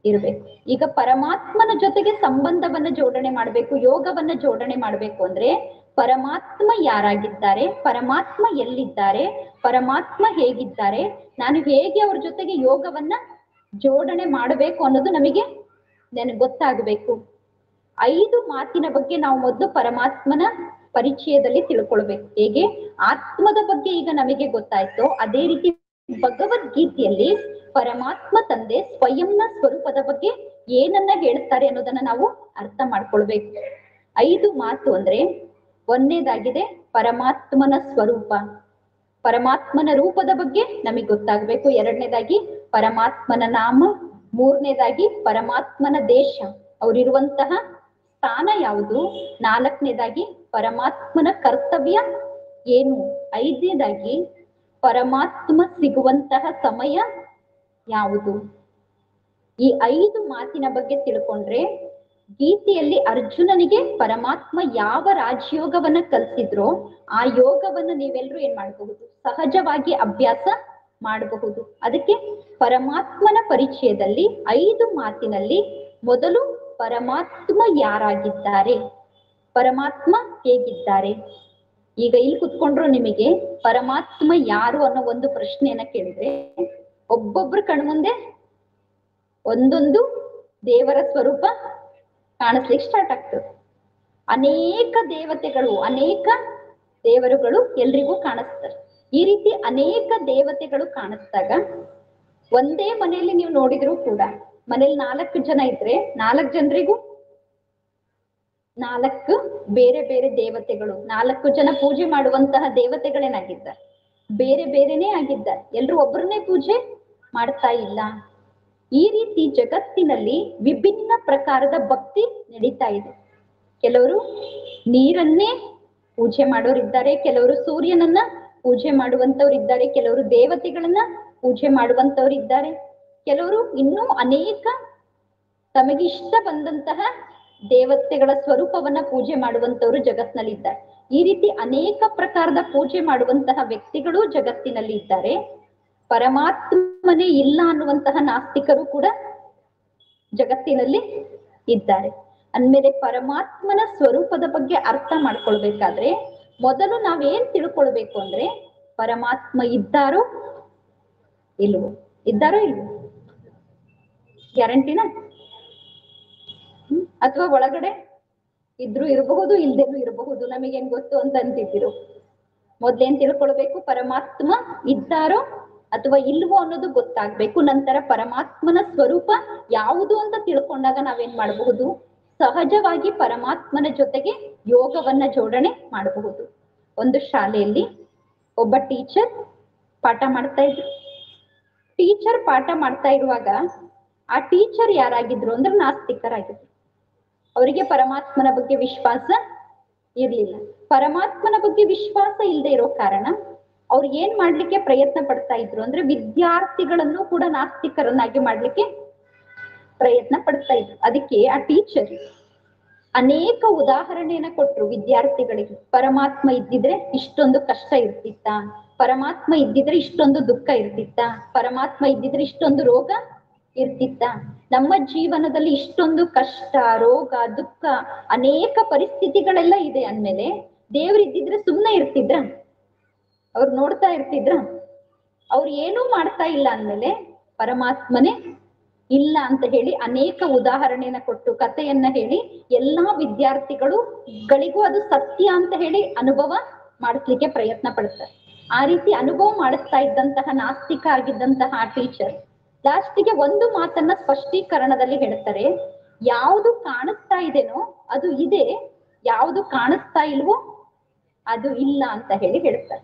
ಇರ್ಬೇಕು. ಈಗ ಪರಮಾತ್ಮನ ಜೊತೆಗೆ ಸಂಬಂಧವನ್ನ ಜೋಡಣೆ ಮಾಡ್ಬೇಕು, ಯೋಗವನ್ನ ಜೋಡಣೆ ಮಾಡ್ಬೇಕು ಅಂದ್ರೆ ಪರಮಾತ್ಮ ಯಾರಾಗಿದ್ದಾರೆ, ಪರಮಾತ್ಮ ಎಲ್ಲಿದ್ದಾರೆ, ಪರಮಾತ್ಮ ಹೇಗಿದ್ದಾರೆ, ನಾನು ಹೇಗೆ ಅವ್ರ ಜೊತೆಗೆ ಯೋಗವನ್ನ ಜೋಡಣೆ ಮಾಡಬೇಕು ಅನ್ನೋದು ನಮಗೆ ಗೊತ್ತಾಗಬೇಕು. 5 ಮಾತಿನ ಬಗ್ಗೆ ನಾವು ಮೊದಲು ಪರಮಾತ್ಮನ ಪರಿಚಯದಲ್ಲಿ ತಿಳ್ಕೊಳ್ಬೇಕು. ಹೇಗೆ ಆತ್ಮದ ಬಗ್ಗೆ ಈಗ ನಮಗೆ ಗೊತ್ತಾಯ್ತು, ಅದೇ ರೀತಿ ಭಗವದ್ಗೀತೆಯಲ್ಲಿ ಪರಮಾತ್ಮ ತಂದೆ ಸ್ವಯಂನ ಸ್ವರೂಪದ ಬಗ್ಗೆ ಏನನ್ನ ಹೇಳ್ತಾರೆ ಅನ್ನೋದನ್ನ ನಾವು ಅರ್ಥ ಮಾಡ್ಕೊಳ್ಬೇಕು. 5 ಮಾತು ಅಂದ್ರೆ ಒಂದನೇದಾಗಿದೆ ಪರಮಾತ್ಮನ ಸ್ವರೂಪ, ಪರಮಾತ್ಮನ ರೂಪದ ಬಗ್ಗೆ ನಮಗೆ ಗೊತ್ತಾಗಬೇಕು. ಎರಡನೇದಾಗಿ ಪರಮಾತ್ಮನ ನಾಮ, ಮೂರನೇದಾಗಿ ಪರಮಾತ್ಮನ ದೇಶ, ಅವರಿರುವಂತಹ ಸ್ಥಾನ ಯಾವುದು, ನಾಲ್ಕನೇದಾಗಿ ಪರಮಾತ್ಮನ ಕರ್ತವ್ಯ ಏನು, ಐದನೇದಾಗಿ ಪರಮಾತ್ಮ ಸಿಗುವಂತಹ ಸಮಯ ಯಾವುದು. ಈ 5 ಮಾತಿನ ಬಗ್ಗೆ ತಿಳ್ಕೊಂಡ್ರೆ ಗೀತೆಯಲ್ಲಿ ಅರ್ಜುನನಿಗೆ ಪರಮಾತ್ಮ ಯಾವ ರಾಜಯೋಗವನ್ನ ಕಲ್ಸಿದ್ರೋ ಆ ಯೋಗವನ್ನ ನೀವೆಲ್ಲರೂ ಏನ್ ಮಾಡಬಹುದು, ಸಹಜವಾಗಿ ಅಭ್ಯಾಸ ಮಾಡಬಹುದು. ಅದಕ್ಕೆ ಪರಮಾತ್ಮನ ಪರಿಚಯದಲ್ಲಿ 5 ಮಾತಿನಲ್ಲಿ ಮೊದಲು ಪರಮಾತ್ಮ ಯಾರಾಗಿದ್ದಾರೆ, ಪರಮಾತ್ಮ ಹೇಗಿದ್ದಾರೆ. ಈಗ ಇಲ್ಲಿ ಕುತ್ಕೊಂಡ್ರು ನಿಮಗೆ ಪರಮಾತ್ಮ ಯಾರು ಅನ್ನೋ ಒಂದು ಪ್ರಶ್ನೆಯನ್ನ ಕೇಳಿದ್ರೆ ಒಬ್ಬೊಬ್ರು ಕಣ್ಮುಂದೆ ಒಂದೊಂದು ದೇವರ ಸ್ವರೂಪ ಕಾಣಿಸ್ಲಿಕ್ಕೆ ಸ್ಟಾರ್ಟ್ ಆಗ್ತದೆ. ಅನೇಕ ದೇವತೆಗಳು, ಅನೇಕ ದೇವರುಗಳು ಎಲ್ರಿಗೂ ಕಾಣಿಸ್ತಾರೆ. ಈ ರೀತಿ ಅನೇಕ ದೇವತೆಗಳು ಕಾಣಿಸ್ದಾಗ ಒಂದೇ ಮನೆಯಲ್ಲಿ ನೀವು ನೋಡಿದ್ರು ಕೂಡ ಮನೇಲಿ 4 ಜನ ಇದ್ರೆ 4 ಜನರಿಗೂ 4 ಬೇರೆ ಬೇರೆ ದೇವತೆಗಳು, 4 ಜನ ಪೂಜೆ ಮಾಡುವಂತಹ ದೇವತೆಗಳೇನಾಗಿದ್ದಾರೆ, ಬೇರೆ ಬೇರೆನೇ ಆಗಿದ್ದಾರೆ. ಎಲ್ರು ಒಬ್ಬರನ್ನೇ ಪೂಜೆ ಮಾಡ್ತಾ ಇಲ್ಲ. ಈ ರೀತಿ ಜಗತ್ತಿನಲ್ಲಿ ವಿಭಿನ್ನ ಪ್ರಕಾರದ ಭಕ್ತಿ ನಡೀತಾ ಇದೆ. ಕೆಲವರು ನೀರನ್ನೇ ಪೂಜೆ ಮಾಡೋರಿದ್ದಾರೆ, ಕೆಲವರು ಸೂರ್ಯನನ್ನ ಪೂಜೆ ಮಾಡುವಂತವ್ರಿದ್ದಾರೆ, ಕೆಲವರು ದೇವತೆಗಳನ್ನ ಪೂಜೆ ಮಾಡುವಂತವ್ರಿದ್ದಾರೆ, ಕೆಲವರು ಇನ್ನೂ ಅನೇಕ ತಮಗೆ ಇಷ್ಟ ಬಂದಂತಹ ದೇವತೆಗಳ ಸ್ವರೂಪವನ್ನ ಪೂಜೆ ಮಾಡುವಂತವ್ರು ಜಗತ್ತಿನಲ್ಲಿ ಇದ್ದಾರೆ. ಈ ರೀತಿ ಅನೇಕ ಪ್ರಕಾರದ ಪೂಜೆ ಮಾಡುವಂತಹ ವ್ಯಕ್ತಿಗಳು ಜಗತ್ತಿನಲ್ಲಿ ಇದ್ದಾರೆ. ಪರಮಾತ್ಮನೇ ಇಲ್ಲ ಅನ್ನುವಂತಹ ನಾಸ್ತಿಕರು ಕೂಡ ಜಗತ್ತಿನಲ್ಲಿ ಇದ್ದಾರೆ. ಅಂದ್ಮೇಲೆ ಪರಮಾತ್ಮನ ಸ್ವರೂಪದ ಬಗ್ಗೆ ಅರ್ಥ ಮಾಡ್ಕೊಳ್ಬೇಕಾದ್ರೆ ಮೊದಲು ನಾವೇನ್ ತಿಳ್ಕೊಳ್ಬೇಕು ಅಂದ್ರೆ ಪರಮಾತ್ಮ ಇದ್ದಾರೋ ಇಲ್ವೋ, ಇದ್ದಾರೋ ಇಲ್ವೋ ಗ್ಯಾರಂಟಿನ, ಅಥವಾ ಒಳಗಡೆ ಇದ್ರು ಇರಬಹುದು ಇಲ್ದೇನು ಇರಬಹುದು, ನಮಗೇನ್ ಗೊತ್ತು ಅಂತ ಅಂತಿದ್ರು. ಮೊದ್ಲೇನ್ ತಿಳ್ಕೊಳ್ಬೇಕು, ಪರಮಾತ್ಮ ಇದ್ದಾರೋ ಅಥವಾ ಇಲ್ವೋ ಅನ್ನೋದು ಗೊತ್ತಾಗ್ಬೇಕು. ನಂತರ ಪರಮಾತ್ಮನ ಸ್ವರೂಪ ಯಾವುದು ಅಂತ ತಿಳ್ಕೊಂಡಾಗ ನಾವೇನ್ ಮಾಡಬಹುದು, ಸಹಜವಾಗಿ ಪರಮಾತ್ಮನ ಜೊತೆಗೆ ಯೋಗವನ್ನ ಜೋಡಣೆ ಮಾಡಬಹುದು. ಒಂದು ಶಾಲೆಯಲ್ಲಿ ಒಬ್ಬ ಟೀಚರ್ ಪಾಠ ಮಾಡ್ತಾ ಇದ್ರು. ಟೀಚರ್ ಪಾಠ ಮಾಡ್ತಾ ಇರುವಾಗ ಆ ಟೀಚರ್ ಯಾರಾಗಿದ್ರು ಅಂದ್ರೆ ನಾಸ್ತಿಕರಾಗಿದ್ರು. ಅವರಿಗೆ ಪರಮಾತ್ಮನ ಬಗ್ಗೆ ವಿಶ್ವಾಸ ಇರ್ಲಿಲ್ಲ. ಪರಮಾತ್ಮನ ಬಗ್ಗೆ ವಿಶ್ವಾಸ ಇಲ್ಲದೆ ಇರೋ ಕಾರಣ ಅವ್ರು ಏನ್ ಮಾಡ್ಲಿಕ್ಕೆ ಪ್ರಯತ್ನ ಪಡ್ತಾ ಇದ್ರು ಅಂದ್ರೆ ವಿದ್ಯಾರ್ಥಿಗಳನ್ನು ಕೂಡ ನಾಸ್ತಿಕರನ್ನಾಗಿ ಮಾಡ್ಲಿಕ್ಕೆ ಪ್ರಯತ್ನ ಪಡ್ತಾ ಇದ್ರು. ಅದಕ್ಕೆ ಆ ಟೀಚರ್ ಅನೇಕ ಉದಾಹರಣೆಯನ್ನ ಕೊಟ್ರು ವಿದ್ಯಾರ್ಥಿಗಳಿಗೆ. ಪರಮಾತ್ಮ ಇದ್ದಿದ್ರೆ ಇಷ್ಟೊಂದು ಕಷ್ಟ ಇರ್ತಿತ್ತ, ಪರಮಾತ್ಮ ಇದ್ದಿದ್ರೆ ಇಷ್ಟೊಂದು ದುಃಖ ಇರ್ತಿತ್ತ, ಪರಮಾತ್ಮ ಇದ್ದಿದ್ರೆ ಇಷ್ಟೊಂದು ರೋಗ ಇರ್ತಿತ್ತ, ನಮ್ಮ ಜೀವನದಲ್ಲಿ ಇಷ್ಟೊಂದು ಕಷ್ಟ, ರೋಗ, ದುಃಖ, ಅನೇಕ ಪರಿಸ್ಥಿತಿಗಳೆಲ್ಲ ಇದೆ ಅಂದ್ಮೇಲೆ ದೇವ್ರು ಇದ್ದಿದ್ರೆ ಸುಮ್ನೆ ಇರ್ತಿದ್ರ, ಅವ್ರು ನೋಡ್ತಾ ಇರ್ತಿದ್ರ, ಅವ್ರು ಏನೂ ಮಾಡ್ತಾ ಇಲ್ಲ ಅಂದ್ಮೇಲೆ ಪರಮಾತ್ಮನೇ ಇಲ್ಲ ಅಂತ ಹೇಳಿ ಅನೇಕ ಉದಾಹರಣೆಯನ್ನ ಕೊಟ್ಟು ಕಥೆಯನ್ನ ಹೇಳಿ ಎಲ್ಲಾ ವಿದ್ಯಾರ್ಥಿಗಳಿಗೂ ಅದು ಸತ್ಯ ಅಂತ ಹೇಳಿ ಅನುಭವ ಮಾಡಿಸ್ಲಿಕ್ಕೆ ಪ್ರಯತ್ನ ಪಡ್ತಾರೆ. ಆ ರೀತಿ ಅನುಭವ ಮಾಡಿಸ್ತಾ ಇದ್ದಂತಹ ನಾಸ್ತಿಕ ಆಗಿದ್ದಂತಹ ಆ ಟೀಚರ್ ಲಾಸ್ಟಿಗೆ ಒಂದು ಮಾತನ್ನ ಸ್ಪಷ್ಟೀಕರಣದಲ್ಲಿ ಹೇಳ್ತಾರೆ, ಯಾವುದು ಕಾಣಿಸ್ತಾ ಇದೆನೋ ಅದು ಇದೆ, ಯಾವುದು ಕಾಣಿಸ್ತಾ ಇಲ್ವೋ ಅದು ಇಲ್ಲ ಅಂತ ಹೇಳಿ ಹೇಳ್ತಾರೆ.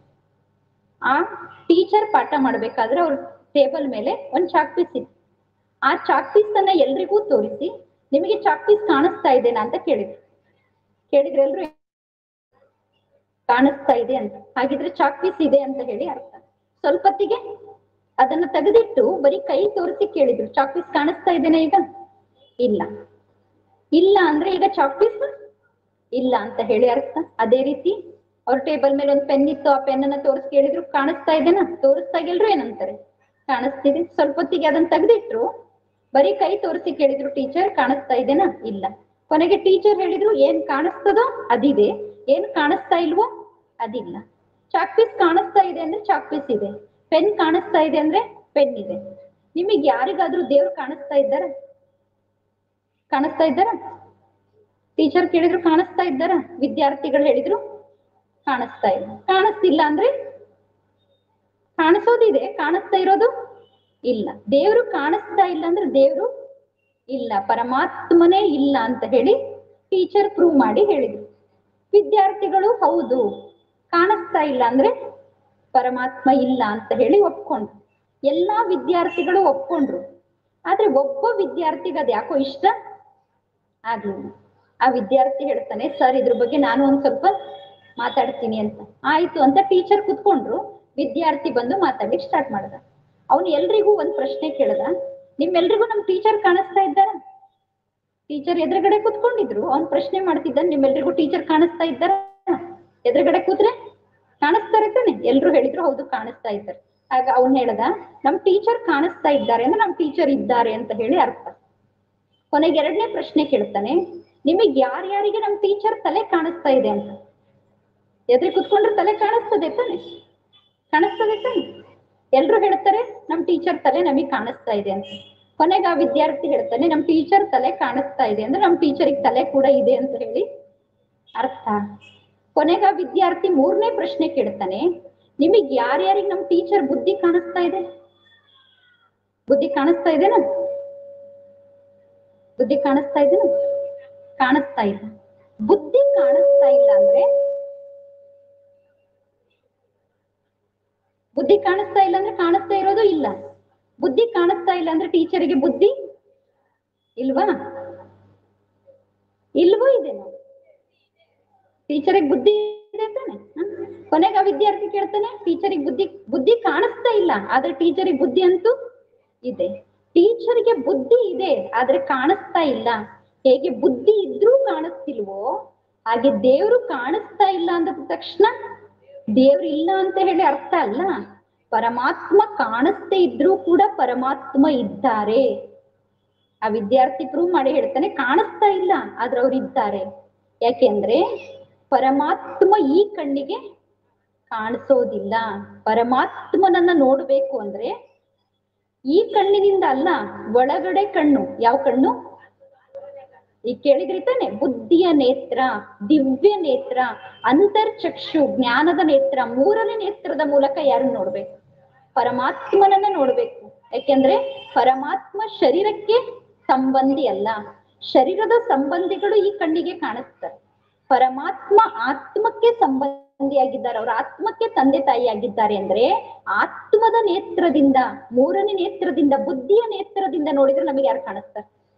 ಆ ಟೀಚರ್ ಪಾಠ ಮಾಡ್ಬೇಕಾದ್ರೆ ಅವ್ರ ಟೇಬಲ್ ಮೇಲೆ ಒಂದ್ ಚಾಕ್ ಪೀಸ್ ಇತ್ತು. ಆ ಚಾಕ್ ಪೀಸ್ ಅನ್ನ ಎಲ್ರಿಗೂ ತೋರಿಸಿ ನಿಮಗೆ ಚಾಕ್ ಪೀಸ್ ಕಾಣಿಸ್ತಾ ಇದೆನಾ ಅಂತ ಕೇಳಿದ್ರೆ ಎಲ್ರು ಕಾಣಿಸ್ತಾ ಇದೆ ಅಂತ, ಹಾಗಿದ್ರೆ ಚಾಕ್ ಪೀಸ್ ಇದೆ ಅಂತ ಹೇಳಿ ಅರ್ಥ. ಸ್ವಲ್ಪತ್ತಿಗೆ ಅದನ್ನ ತೆಗೆದಿಟ್ಟು ಬರೀ ಕೈ ತೋರಿಸಿ ಕೇಳಿದ್ರು, ಚಾಕ್ ಪೀಸ್ ಕಾಣಿಸ್ತಾ ಇದ್ದೇನೆ ಈಗ? ಇಲ್ಲ. ಇಲ್ಲ ಅಂದ್ರೆ ಈಗ ಚಾಕ್ ಪೀಸ್ ಇಲ್ಲ ಅಂತ ಹೇಳಿ ಅರ್ಥ. ಅದೇ ರೀತಿ ಅವ್ರ ಟೇಬಲ್ ಮೇಲೆ ಒಂದು ಪೆನ್ ಇತ್ತು, ಆ ಪೆನ್ ಅನ್ನ ತೋರಿಸಿ ಕೇಳಿದ್ರು, ಕಾಣಿಸ್ತಾ ಇದೆನಾ? ತೋರಿಸ್ತಾಗೆಲ್ರು ಏನಂತಾರೆ, ಕಾಣಿಸ್ತಿದೆ. ಸ್ವಲ್ಪ ಹೊತ್ತಿಗೆ ಅದನ್ನ ತೆಗೆದಿಟ್ರು, ಬರೀ ಕೈ ತೋರಿಸಿ ಕೇಳಿದ್ರು, ಟೀಚರ್ ಕಾಣಿಸ್ತಾ ಇದೆನಾ? ಇಲ್ಲ. ಕೊನೆಗೆ ಟೀಚರ್ ಹೇಳಿದ್ರು, ಏನ್ ಕಾಣಿಸ್ತದೋ ಅದಿದೆ, ಏನು ಕಾಣಿಸ್ತಾ ಇಲ್ವೋ ಅದಿಲ್ಲ. ಚಾಕ್ ಪೀಸ್ ಕಾಣಿಸ್ತಾ ಇದೆ ಅಂದ್ರೆ ಚಾಕ್ ಪೀಸ್ ಇದೆ, ಪೆನ್ ಕಾಣಿಸ್ತಾ ಇದೆ ಅಂದ್ರೆ ಪೆನ್ ಇದೆ. ನಿಮಗೆ ಯಾರಿಗಾದ್ರೂ ದೇವ್ರು ಕಾಣಿಸ್ತಾ ಇದ್ದಾರ? ಕಾಣಿಸ್ತಾ ಇದ್ದಾರ? ಟೀಚರ್ ಕೇಳಿದ್ರು ಕಾಣಿಸ್ತಾ ಇದ್ದಾರ? ವಿದ್ಯಾರ್ಥಿಗಳು ಹೇಳಿದ್ರು ಕಾಣಿಸ್ತಾ ಇಲ್ಲ. ಕಾಣಿಸ್ತಿಲ್ಲ ಅಂದ್ರೆ ಕಾಣಿಸೋದಿದೆ, ಕಾಣಿಸ್ತಾ ಇರೋದು ಇಲ್ಲ. ದೇವ್ರು ಕಾಣಿಸ್ತಾ ಇಲ್ಲ ಅಂದ್ರೆ ದೇವ್ರು ಇಲ್ಲ, ಪರಮಾತ್ಮನೇ ಇಲ್ಲ ಅಂತ ಹೇಳಿ ಟೀಚರ್ ಪ್ರೂವ್ ಮಾಡಿ ಹೇಳಿದ್ರು. ವಿದ್ಯಾರ್ಥಿಗಳು ಹೌದು ಕಾಣಿಸ್ತಾ ಇಲ್ಲ ಅಂದ್ರೆ ಪರಮಾತ್ಮ ಇಲ್ಲ ಅಂತ ಹೇಳಿ ಒಪ್ಕೊಂಡ್ರು. ಎಲ್ಲಾ ವಿದ್ಯಾರ್ಥಿಗಳು ಒಪ್ಕೊಂಡ್ರು. ಆದ್ರೆ ಒಬ್ಬ ವಿದ್ಯಾರ್ಥಿಗೆ ಅದ್ ಯಾಕೋ ಇಷ್ಟ ಆಗ್ಲಿಲ್ಲ. ಆ ವಿದ್ಯಾರ್ಥಿ ಹೇಳ್ತಾನೆ, ಸರ್ ಇದ್ರ ಬಗ್ಗೆ ನಾನು ಒಂದ್ ಸ್ವಲ್ಪ ಮಾತಾಡ್ತೀನಿ ಅಂತ. ಆಯ್ತು ಅಂತ ಟೀಚರ್ ಕುತ್ಕೊಂಡ್ರು. ವಿದ್ಯಾರ್ಥಿ ಬಂದು ಮಾತಾಡ್ಲಿಕ್ಕೆ ಸ್ಟಾರ್ಟ್ ಮಾಡ್ದ. ಅವನು ಎಲ್ರಿಗೂ ಒಂದ್ ಪ್ರಶ್ನೆ ಕೇಳ್ದ, ನಿಮ್ಮೆಲ್ರಿಗೂ ನಮ್ ಟೀಚರ್ ಕಾಣಿಸ್ತಾ ಇದ್ದಾರ? ಟೀಚರ್ ಎದುರುಗಡೆ ಕುತ್ಕೊಂಡಿದ್ರು. ಅವ್ನ್ ಪ್ರಶ್ನೆ ಮಾಡ್ತಿದ್ದ, ನಿಮ್ಮೆಲ್ರಿಗೂ ಟೀಚರ್ ಕಾಣಿಸ್ತಾ ಇದ್ದಾರ? ಎದುರುಗಡೆ ಕೂತ್ರೆ ಕಾಣಿಸ್ತಾರೆ ತಾನೆ? ಎಲ್ರು ಹೇಳಿದ್ರು ಹೌದು ಕಾಣಿಸ್ತಾ ಇದ್ದಾರೆ. ಆಗ ಅವ್ನ್ ಹೇಳ್ದ, ನಮ್ ಟೀಚರ್ ಕಾಣಿಸ್ತಾ ಇದ್ದಾರೆ ಅಂದ್ರೆ ನಮ್ ಟೀಚರ್ ಇದ್ದಾರೆ ಅಂತ ಹೇಳಿ ಅರ್ಥ. ಕೊನೆಗೆ ಎರಡನೇ ಪ್ರಶ್ನೆ ಕೇಳ್ತಾನೆ, ನಿಮಗ್ ಯಾರ್ಯಾರಿಗೆ ನಮ್ ಟೀಚರ್ ತಲೆ ಕಾಣಿಸ್ತಾ ಇದೆ ಅಂತ. ಎದುರು ಕುತ್ಕೊಂಡ್ರೆ ತಲೆ ಕಾಣಿಸ್ತದೆ ತಾನೆ? ಕಾಣಿಸ್ತದೆ ತಾನೆ? ಎಲ್ರು ಹೇಳ್ತಾರೆ ನಮ್ ಟೀಚರ್ ತಲೆ ನಮಗ್ ಕಾಣಿಸ್ತಾ ಇದೆ ಅಂತ. ಕೊನೆಗೆ ಆ ವಿದ್ಯಾರ್ಥಿ ಹೇಳ್ತಾನೆ, ನಮ್ ಟೀಚರ್ ತಲೆ ಕಾಣಿಸ್ತಾ ಇದೆ ಅಂದ್ರೆ ನಮ್ ಟೀಚರಿಗೆ ತಲೆ ಕೂಡ ಇದೆ ಅಂತ ಹೇಳಿ ಅರ್ಥ. ಕೊನೆಗೆ ಆ ವಿದ್ಯಾರ್ಥಿ ಮೂರನೇ ಪ್ರಶ್ನೆ ಕೇಳ್ತಾನೆ, ನಿಮಗ್ ಯಾರ್ಯಾರಿಗೆ ನಮ್ ಟೀಚರ್ ಬುದ್ಧಿ ಕಾಣಿಸ್ತಾ ಇದೆ? ಬುದ್ಧಿ ಕಾಣಿಸ್ತಾ ಇದೆನಾ? ಬುದ್ಧಿ ಕಾಣಿಸ್ತಾ ಇದೆನಾ? ಕಾಣಿಸ್ತಾ ಇಲ್ಲ. ಬುದ್ಧಿ ಕಾಣಿಸ್ತಾ ಇಲ್ಲ ಅಂದ್ರೆ, ಬುದ್ಧಿ ಕಾಣಿಸ್ತಾ ಇಲ್ಲ ಅಂದ್ರೆ ಕಾಣಿಸ್ತಾ ಇರೋದು ಇಲ್ಲ. ಬುದ್ಧಿ ಕಾಣಿಸ್ತಾ ಇಲ್ಲ ಅಂದ್ರೆ ಟೀಚರಿಗೆ ಬುದ್ಧಿ ಇಲ್ವಾ? ಇಲ್ವೋ ಇದೆನೋ? ಟೀಚರಿಗೆ ಬುದ್ಧಿ ಇದೆ ತಾನೆ? ಕೊನೆಗೆ ಆ ವಿದ್ಯಾರ್ಥಿ ಕೇಳ್ತಾನೆ, ಟೀಚರಿಗೆ ಬುದ್ಧಿ ಕಾಣಿಸ್ತಾ ಇಲ್ಲ ಆದ್ರೆ ಟೀಚರಿಗೆ ಬುದ್ಧಿ ಅಂತೂ ಇದೆ. ಟೀಚರ್ಗೆ ಬುದ್ಧಿ ಇದೆ ಆದ್ರೆ ಕಾಣಿಸ್ತಾ ಇಲ್ಲ. ಹೇಗೆ ಬುದ್ಧಿ ಇದ್ರೂ ಕಾಣಿಸ್ತಿಲ್ವೋ ಹಾಗೆ ದೇವ್ರು ಕಾಣಿಸ್ತಾ ಇಲ್ಲ ಅಂದ ತಕ್ಷಣ ದೇವ್ರು ಇಲ್ಲ ಅಂತ ಹೇಳಿ ಅರ್ಥ ಅಲ್ಲ. ಪರಮಾತ್ಮ ಕಾಣಿಸ್ತಾ ಇದ್ರೂ ಕೂಡ ಪರಮಾತ್ಮ ಇದ್ದಾರೆ. ಆ ವಿದ್ಯಾರ್ಥಿ ಪ್ರೂವ್ ಮಾಡಿ ಹೇಳ್ತಾನೆ, ಕಾಣಿಸ್ತಾ ಇಲ್ಲ ಆದ್ರೆ ಅವ್ರು ಇದ್ದಾರೆ. ಯಾಕೆಂದ್ರೆ ಪರಮಾತ್ಮ ಈ ಕಣ್ಣಿಗೆ ಕಾಣಿಸೋದಿಲ್ಲ. ಪರಮಾತ್ಮನನ್ನ ನೋಡ್ಬೇಕು ಅಂದ್ರೆ ಈ ಕಣ್ಣಿನಿಂದ ಅಲ್ಲ, ಒಳಗಡೆ ಕಣ್ಣು. ಯಾವ ಕಣ್ಣು? ಈಗ ಕೇಳಿದ್ರಿ ತಾನೆ, ಬುದ್ಧಿಯ ನೇತ್ರ, ದಿವ್ಯ ನೇತ್ರ, ಅಂತರ್ಚಕ್ಷು, ಜ್ಞಾನದ ನೇತ್ರ, ಮೂರನೇ ನೇತ್ರದ ಮೂಲಕ ಯಾರು ನೋಡ್ಬೇಕು? ಪರಮಾತ್ಮನನ್ನ ನೋಡ್ಬೇಕು. ಯಾಕೆಂದ್ರೆ ಪರಮಾತ್ಮ ಶರೀರಕ್ಕೆ ಸಂಬಂಧಿ ಅಲ್ಲ, ಶರೀರದ ಸಂಬಂಧಿಗಳು ಈ ಕಣ್ಣಿಗೆ ಕಾಣಿಸ್ತಾರೆ. ಪರಮಾತ್ಮ ಆತ್ಮಕ್ಕೆ ಸಂಬಂಧಿಯಾಗಿದ್ದಾರೆ, ಅವರ ಆತ್ಮಕ್ಕೆ ತಂದೆ ತಾಯಿ ಆಗಿದ್ದಾರೆ. ಅಂದ್ರೆ ಆತ್ಮದ ನೇತ್ರದಿಂದ, ಮೂರನೇ ನೇತ್ರದಿಂದ, ಬುದ್ಧಿಯ ನೇತ್ರದಿಂದ ನೋಡಿದ್ರೆ ನಮಗೆ ಯಾರು ಕಾಣಿಸ್ತಾರೆ?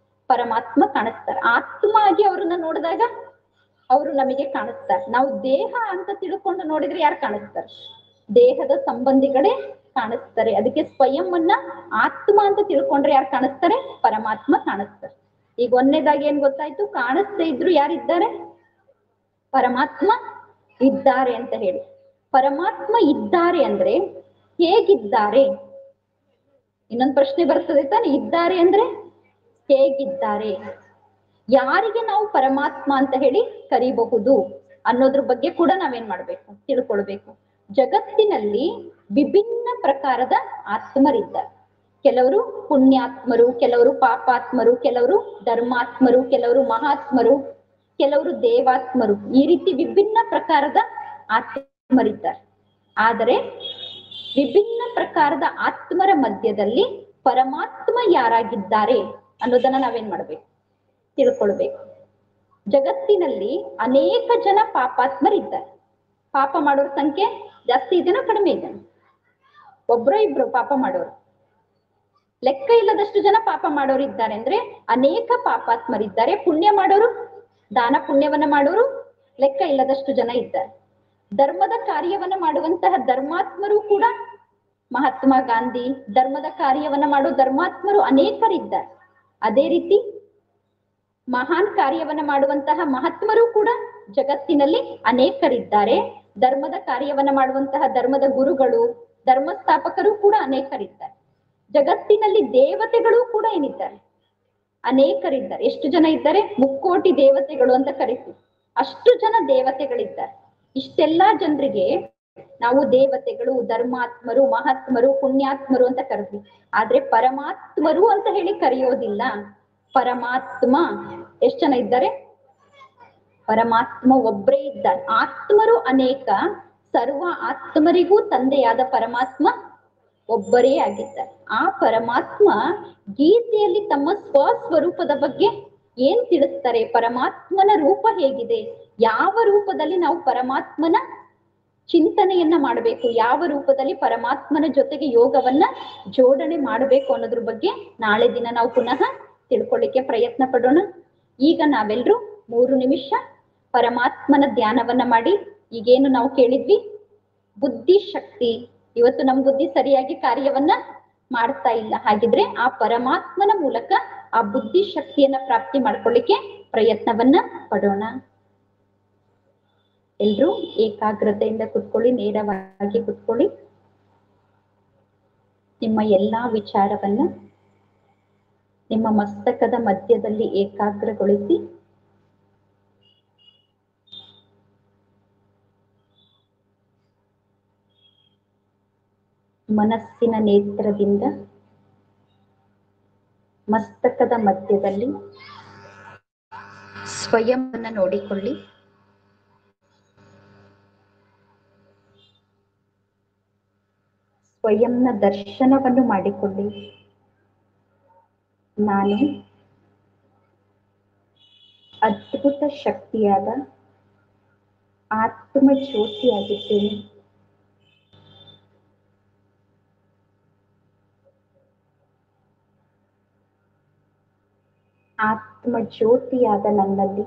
ಪರಮಾತ್ಮ ಕಾಣಿಸ್ತಾರೆ. ಆತ್ಮ ಆಗಿ ಅವ್ರನ್ನ ನೋಡಿದಾಗ ಅವರು ನಮಗೆ ಕಾಣಿಸ್ತಾರೆ. ನಾವು ದೇಹ ಅಂತ ತಿಳ್ಕೊಂಡು ನೋಡಿದ್ರೆ ಯಾರು ಕಾಣಿಸ್ತಾರೆ? ದೇಹದ ಸಂಬಂಧಿಗಳೇ ಕಾಣಿಸ್ತಾರೆ. ಅದಕ್ಕೆ ಸ್ವಯಂವನ್ನ ಆತ್ಮ ಅಂತ ತಿಳ್ಕೊಂಡ್ರೆ ಯಾರು ಕಾಣಿಸ್ತಾರೆ? ಪರಮಾತ್ಮ ಕಾಣಿಸ್ತಾರೆ. ಈಗ ಒಂದನೇದಾಗಿ ಏನ್ ಗೊತ್ತಾಯ್ತು? ಕಾಣಿಸ್ತಾ ಇದ್ರು ಯಾರಿದ್ದಾರೆ? ಪರಮಾತ್ಮ ಇದ್ದಾರೆ ಅಂತ ಹೇಳಿ. ಪರಮಾತ್ಮ ಇದ್ದಾರೆ ಅಂದ್ರೆ ಹೇಗಿದ್ದಾರೆ? ಇನ್ನೊಂದು ಪ್ರಶ್ನೆ ಬರ್ತದೆ ತಾನೆ, ಇದ್ದಾರೆ ಅಂದ್ರೆ ಹೇಗಿದ್ದಾರೆ? ಯಾರಿಗೆ ನಾವು ಪರಮಾತ್ಮ ಅಂತ ಹೇಳಿ ಕರಿಬಹುದು ಅನ್ನೋದ್ರ ಬಗ್ಗೆ ಕೂಡ ನಾವೇನ್ ಮಾಡ್ಬೇಕು? ತಿಳ್ಕೊಳ್ಬೇಕು. ಜಗತ್ತಿನಲ್ಲಿ ವಿಭಿನ್ನ ಪ್ರಕಾರದ ಆತ್ಮರಿದ್ದಾರೆ. ಕೆಲವರು ಪುಣ್ಯಾತ್ಮರು, ಕೆಲವರು ಪಾಪಾತ್ಮರು, ಕೆಲವರು ಧರ್ಮಾತ್ಮರು, ಕೆಲವರು ಮಹಾತ್ಮರು, ಕೆಲವರು ದೇವಾತ್ಮರು. ಈ ರೀತಿ ವಿಭಿನ್ನ ಪ್ರಕಾರದ ಆತ್ಮರಿದ್ದಾರೆ. ಆದರೆ ವಿಭಿನ್ನ ಪ್ರಕಾರದ ಆತ್ಮರ ಮಧ್ಯದಲ್ಲಿ ಪರಮಾತ್ಮ ಯಾರಾಗಿದ್ದಾರೆ ಅನ್ನೋದನ್ನ ನಾವೇನ್ ಮಾಡ್ಬೇಕು? ತಿಳ್ಕೊಳ್ಬೇಕು. ಜಗತ್ತಿನಲ್ಲಿ ಅನೇಕ ಜನ ಪಾಪಾತ್ಮರಿದ್ದಾರೆ. ಪಾಪ ಮಾಡೋರ ಸಂಖ್ಯೆ ಜಾಸ್ತಿ ಇದೆನೋ ಕಡಿಮೆ ಇದೆನೋ? ಒಬ್ರೋ ಇಬ್ರು ಪಾಪ ಮಾಡೋರು? ಲೆಕ್ಕ ಇಲ್ಲದಷ್ಟು ಜನ ಪಾಪ ಮಾಡೋರು ಇದ್ದಾರೆ. ಅಂದ್ರೆ ಅನೇಕ ಪಾಪಾತ್ಮರಿದ್ದಾರೆ. ಪುಣ್ಯ ಮಾಡೋರು, ದಾನ ಪುಣ್ಯವನ್ನ ಮಾಡೋರು ಲೆಕ್ಕ ಇಲ್ಲದಷ್ಟು ಜನ ಇದ್ದಾರೆ. ಧರ್ಮದ ಕಾರ್ಯವನ್ನ ಮಾಡುವಂತಹ ಧರ್ಮಾತ್ಮರು ಕೂಡ, ಮಹಾತ್ಮ ಗಾಂಧಿ, ಧರ್ಮದ ಕಾರ್ಯವನ್ನ ಮಾಡೋ ಧರ್ಮಾತ್ಮರು ಅನೇಕರಿದ್ದಾರೆ. ಅದೇ ರೀತಿ ಮಹಾನ್ ಕಾರ್ಯವನ್ನ ಮಾಡುವಂತಹ ಮಹಾತ್ಮರು ಕೂಡ ಜಗತ್ತಿನಲ್ಲಿ ಅನೇಕರಿದ್ದಾರೆ. ಧರ್ಮದ ಕಾರ್ಯವನ್ನ ಮಾಡುವಂತಹ ಧರ್ಮದ ಗುರುಗಳು, ಧರ್ಮಸ್ಥಾಪಕರು ಕೂಡ ಅನೇಕರಿದ್ದಾರೆ. ಜಗತ್ತಿನಲ್ಲಿ ದೇವತೆಗಳು ಕೂಡ ಏನಿದ್ದಾರೆ? ಅನೇಕರಿದ್ದಾರೆ. ಎಷ್ಟು ಜನ ಇದ್ದಾರೆ? ಮುಕ್ಕೋಟಿ ದೇವತೆಗಳು ಅಂತ ಕರಿತೀವಿ. ಅಷ್ಟು ಜನ ದೇವತೆಗಳಿದ್ದಾರೆ. ಇಷ್ಟೆಲ್ಲಾ ಜನರಿಗೆ ನಾವು ದೇವತೆಗಳು, ಧರ್ಮಾತ್ಮರು, ಮಹಾತ್ಮರು, ಪುಣ್ಯಾತ್ಮರು ಅಂತ ಕರೆದ್ವಿ. ಆದ್ರೆ ಪರಮಾತ್ಮರು ಅಂತ ಹೇಳಿ ಕರೆಯೋದಿಲ್ಲ. ಪರಮಾತ್ಮ ಎಷ್ಟು ಜನ ಇದ್ದಾರೆ? ಪರಮಾತ್ಮ ಒಬ್ಬರೇ ಇದ್ದಾರೆ. ಆತ್ಮರು ಅನೇಕ, ಸರ್ವ ಆತ್ಮರಿಗೂ ತಂದೆಯಾದ ಪರಮಾತ್ಮ ಒಬ್ಬರೇ ಆಗಿದ್ದಾರೆ. ಆ ಪರಮಾತ್ಮ ಗೀತೆಯಲ್ಲಿ ತಮ್ಮ ಸ್ವಸ್ವರೂಪದ ಬಗ್ಗೆ ಏನ್ ತಿಳಿಸ್ತಾರೆ? ಪರಮಾತ್ಮನ ರೂಪ ಹೇಗಿದೆ, ಯಾವ ರೂಪದಲ್ಲಿ ನಾವು ಪರಮಾತ್ಮನ ಚಿಂತನೆಯನ್ನ ಮಾಡಬೇಕು, ಯಾವ ರೂಪದಲ್ಲಿ ಪರಮಾತ್ಮನ ಜೊತೆಗೆ ಯೋಗವನ್ನ ಜೋಡಣೆ ಮಾಡಬೇಕು ಅನ್ನೋದ್ರ ಬಗ್ಗೆ ನಾಳೆ ದಿನ ನಾವು ಪುನಃ ತಿಳ್ಕೊಳ್ಳಿಕ್ಕೆ ಪ್ರಯತ್ನ ಪಡೋಣ. ಈಗ ನಾವೆಲ್ಲರೂ 3 ನಿಮಿಷ ಪರಮಾತ್ಮನ ಧ್ಯಾನವನ್ನ ಮಾಡಿ. ಈಗೇನು ನಾವು ಕೇಳಿದ್ವಿ, ಬುದ್ಧಿ ಶಕ್ತಿ, ಇವತ್ತು ನಮ್ ಬುದ್ಧಿ ಸರಿಯಾಗಿ ಕಾರ್ಯವನ್ನ ಮಾಡ್ತಾ ಇಲ್ಲ. ಹಾಗಿದ್ರೆ ಆ ಪರಮಾತ್ಮನ ಮೂಲಕ ಆ ಬುದ್ಧಿ ಶಕ್ತಿಯನ್ನ ಪ್ರಾಪ್ತಿ ಮಾಡ್ಕೊಳ್ಳಿಕ್ಕೆ ಪ್ರಯತ್ನವನ್ನ ಪಡೋಣ. ಎಲ್ರೂ ಏಕಾಗ್ರತೆಯಿಂದ ಕುತ್ಕೊಳ್ಳಿ, ನೇರವಾಗಿ ಕುತ್ಕೊಳ್ಳಿ. ನಿಮ್ಮ ಎಲ್ಲಾ ವಿಚಾರವನ್ನ ನಿಮ್ಮ ಮಸ್ತಕದ ಮಧ್ಯದಲ್ಲಿ ಏಕಾಗ್ರಗೊಳಿಸಿ ಮನಸ್ಸಿನ ನೇತ್ರದಿಂದ ಮಸ್ತಕದ ಮಧ್ಯದಲ್ಲಿ ಸ್ವಯಂವನ್ನು ನೋಡಿಕೊಳ್ಳಿ. ಸ್ವಯಂನ ದರ್ಶನವನ್ನು ಮಾಡಿಕೊಳ್ಳಿ. ನಾನು ಅದ್ಭುತ ಶಕ್ತಿಯಾದ ಆತ್ಮ ಜ್ಯೋತಿಯಾಗಿದ್ದೇನೆ. ಆತ್ಮ ಜ್ಯೋತಿಯಾದ ನನ್ನಲ್ಲಿ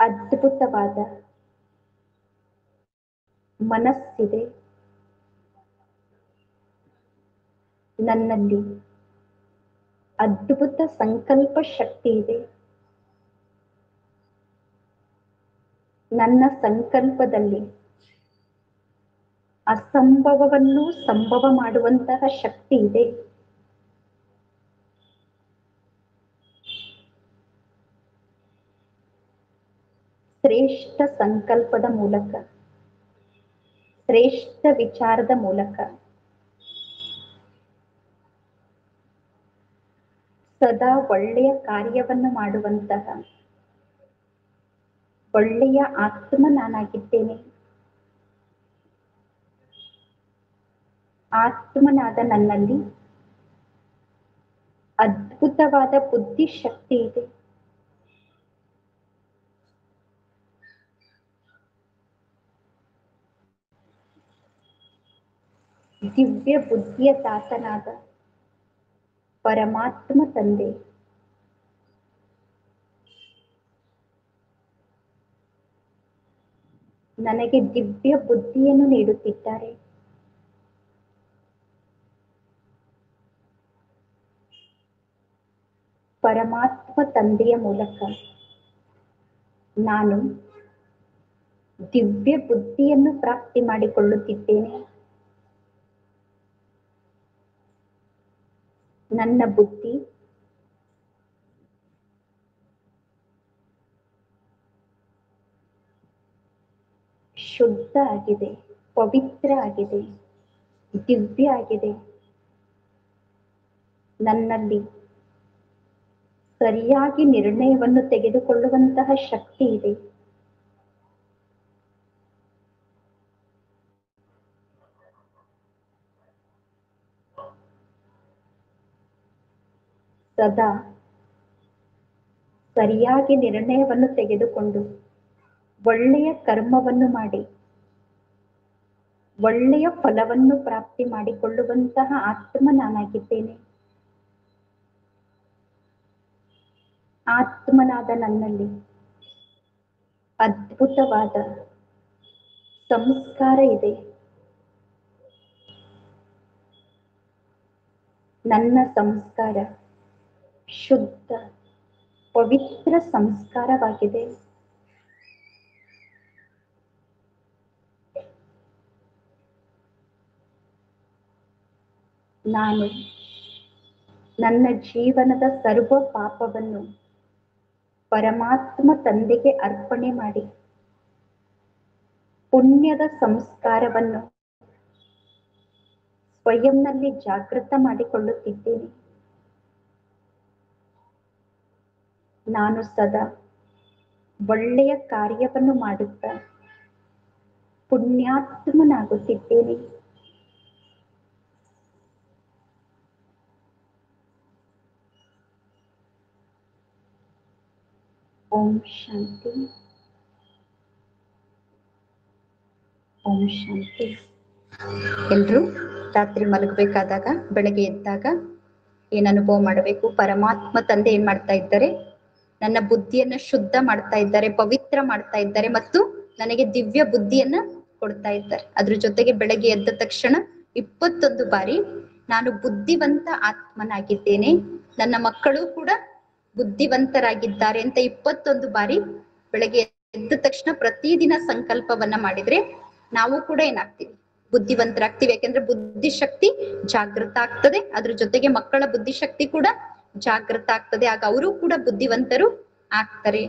ಅದ್ಭುತವಾದ ಮನಸ್ಸಿದೆ. ನನ್ನಲ್ಲಿ ಅದ್ಭುತ ಸಂಕಲ್ಪ ಶಕ್ತಿ ಇದೆ. ನನ್ನ ಸಂಕಲ್ಪದಲ್ಲಿ ಅಸಂಭವವನ್ನು ಸಂಭವ ಮಾಡುವಂತಹ ಶಕ್ತಿ ಇದೆ. ಶ್ರೇಷ್ಠ ಸಂಕಲ್ಪದ ಮೂಲಕ, ಶ್ರೇಷ್ಠ ವಿಚಾರದ ಮೂಲಕ ಸದಾ ಒಳ್ಳೆಯ ಕಾರ್ಯವನ್ನು ಮಾಡುವಂತಹ ಒಳ್ಳೆಯ ಆತ್ಮ ನಾನಾಗಿದ್ದೇನೆ. ಆತ್ಮನಾದ ನನ್ನಲ್ಲಿ ಅದ್ಭುತವಾದ ಬುದ್ಧಿಶಕ್ತಿ ಇದೆ. ದಿವ್ಯ ಬುದ್ಧಿಯ ದಾತನಾದ ಪರಮಾತ್ಮ ತಂದೆ ನನಗೆ ದಿವ್ಯ ಬುದ್ಧಿಯನ್ನು ನೀಡುತ್ತಿದ್ದಾರೆ. ಪರಮಾತ್ಮ ತಂದೆಯ ಮೂಲಕ ನಾನು ದಿವ್ಯ ಬುದ್ಧಿಯನ್ನು ಪ್ರಾಪ್ತಿ ಮಾಡಿಕೊಳ್ಳುತ್ತಿದ್ದೇನೆ. ನನ್ನ ಬುದ್ಧಿ ಶುದ್ಧ ಆಗಿದೆ, ಪವಿತ್ರ ಆಗಿದೆ, ದಿವ್ಯ ಆಗಿದೆ. ನನ್ನಲ್ಲಿ ಸರಿಯಾಗಿ ನಿರ್ಣಯವನ್ನು ತೆಗೆದುಕೊಳ್ಳುವಂತಹ ಶಕ್ತಿ ಇದೆ. ಸದಾ ಸರಿಯಾಗಿ ನಿರ್ಣಯವನ್ನು ತೆಗೆದುಕೊಂಡು ಒಳ್ಳೆಯ ಕರ್ಮವನ್ನು ಮಾಡಿ ಒಳ್ಳೆಯ ಫಲವನ್ನು ಪ್ರಾಪ್ತಿ ಮಾಡಿಕೊಳ್ಳುವಂತಹ ಆತ್ಮ ನಾನಾಗಿದ್ದೇನೆ. ಆತ್ಮನಾದ ನನ್ನಲ್ಲಿ ಅದ್ಭುತವಾದ ಸಂಸ್ಕಾರ ಇದೆ. ನನ್ನ ಸಂಸ್ಕಾರ ಶುದ್ಧ ಪವಿತ್ರ ಸಂಸ್ಕಾರವಾಗಿದೆ. ನಾನು ನನ್ನ ಜೀವನದ ಸರ್ವ ಪಾಪವನ್ನು ಪರಮಾತ್ಮ ತಂದೆಗೆ ಅರ್ಪಣೆ ಮಾಡಿ ಪುಣ್ಯದ ಸಂಸ್ಕಾರವನ್ನು ಸ್ವಯಂನಲ್ಲಿ ಜಾಗೃತ ಮಾಡಿಕೊಳ್ಳುತ್ತಿದ್ದೇನೆ. ನಾನು ಸದಾ ಒಳ್ಳೆಯ ಕಾರ್ಯವನ್ನು ಮಾಡುತ್ತಾ ಪುಣ್ಯಾತ್ಮನಾಗುತ್ತಿದ್ದೇನೆ. ಓಂ ಶಾಂತಿ. ಓಂ ಶಾಂತಿ. ಎಲ್ರು ರಾತ್ರಿ ಮಲಗಬೇಕಾದಾಗ ಬೆಳಗ್ಗೆ ಎದ್ದಾಗ ಏನ್ ಅನುಭವ ಮಾಡಬೇಕು? ಪರಮಾತ್ಮ ತಂದೆ ಏನ್ ಮಾಡ್ತಾ ಇದ್ದಾರೆ? ನನ್ನ ಬುದ್ಧಿಯನ್ನ ಶುದ್ಧ ಮಾಡ್ತಾ ಇದ್ದಾರೆ, ಪವಿತ್ರ ಮಾಡ್ತಾ ಇದ್ದಾರೆ ಮತ್ತು ನನಗೆ ದಿವ್ಯ ಬುದ್ಧಿಯನ್ನ ಕೊಡ್ತಾ ಇದ್ದಾರೆ. ಅದ್ರ ಜೊತೆಗೆ ಬೆಳಗ್ಗೆ ಎದ್ದ ತಕ್ಷಣ 21 ಬಾರಿ ನಾನು ಬುದ್ಧಿವಂತ ಆತ್ಮನಾಗಿದ್ದೇನೆ, ನನ್ನ ಮಕ್ಕಳು ಕೂಡ ಬುದ್ಧಿವಂತರಾಗಿದ್ದಾರೆ ಅಂತ 21 ಬಾರಿ ಬೆಳಗ್ಗೆ ಎದ್ದ ತಕ್ಷಣ ಪ್ರತಿದಿನ ಸಂಕಲ್ಪವನ್ನ ಮಾಡಿದ್ರೆ ನಾವು ಕೂಡ ಏನಾಗ್ತೀವಿ? ಬುದ್ಧಿವಂತರಾಗ್ತೀವಿ. ಯಾಕೆಂದ್ರೆ ಬುದ್ಧಿಶಕ್ತಿ ಜಾಗೃತ ಆಗ್ತದೆ, ಅದ್ರ ಜೊತೆಗೆ ಮಕ್ಕಳ ಬುದ್ಧಿಶಕ್ತಿ ಕೂಡ ಜಾಗೃತ ಆಗ್ತದೆ. ಆಗ ಅವರು ಕೂಡ ಬುದ್ಧಿವಂತರು ಆಗ್ತಾರೆ.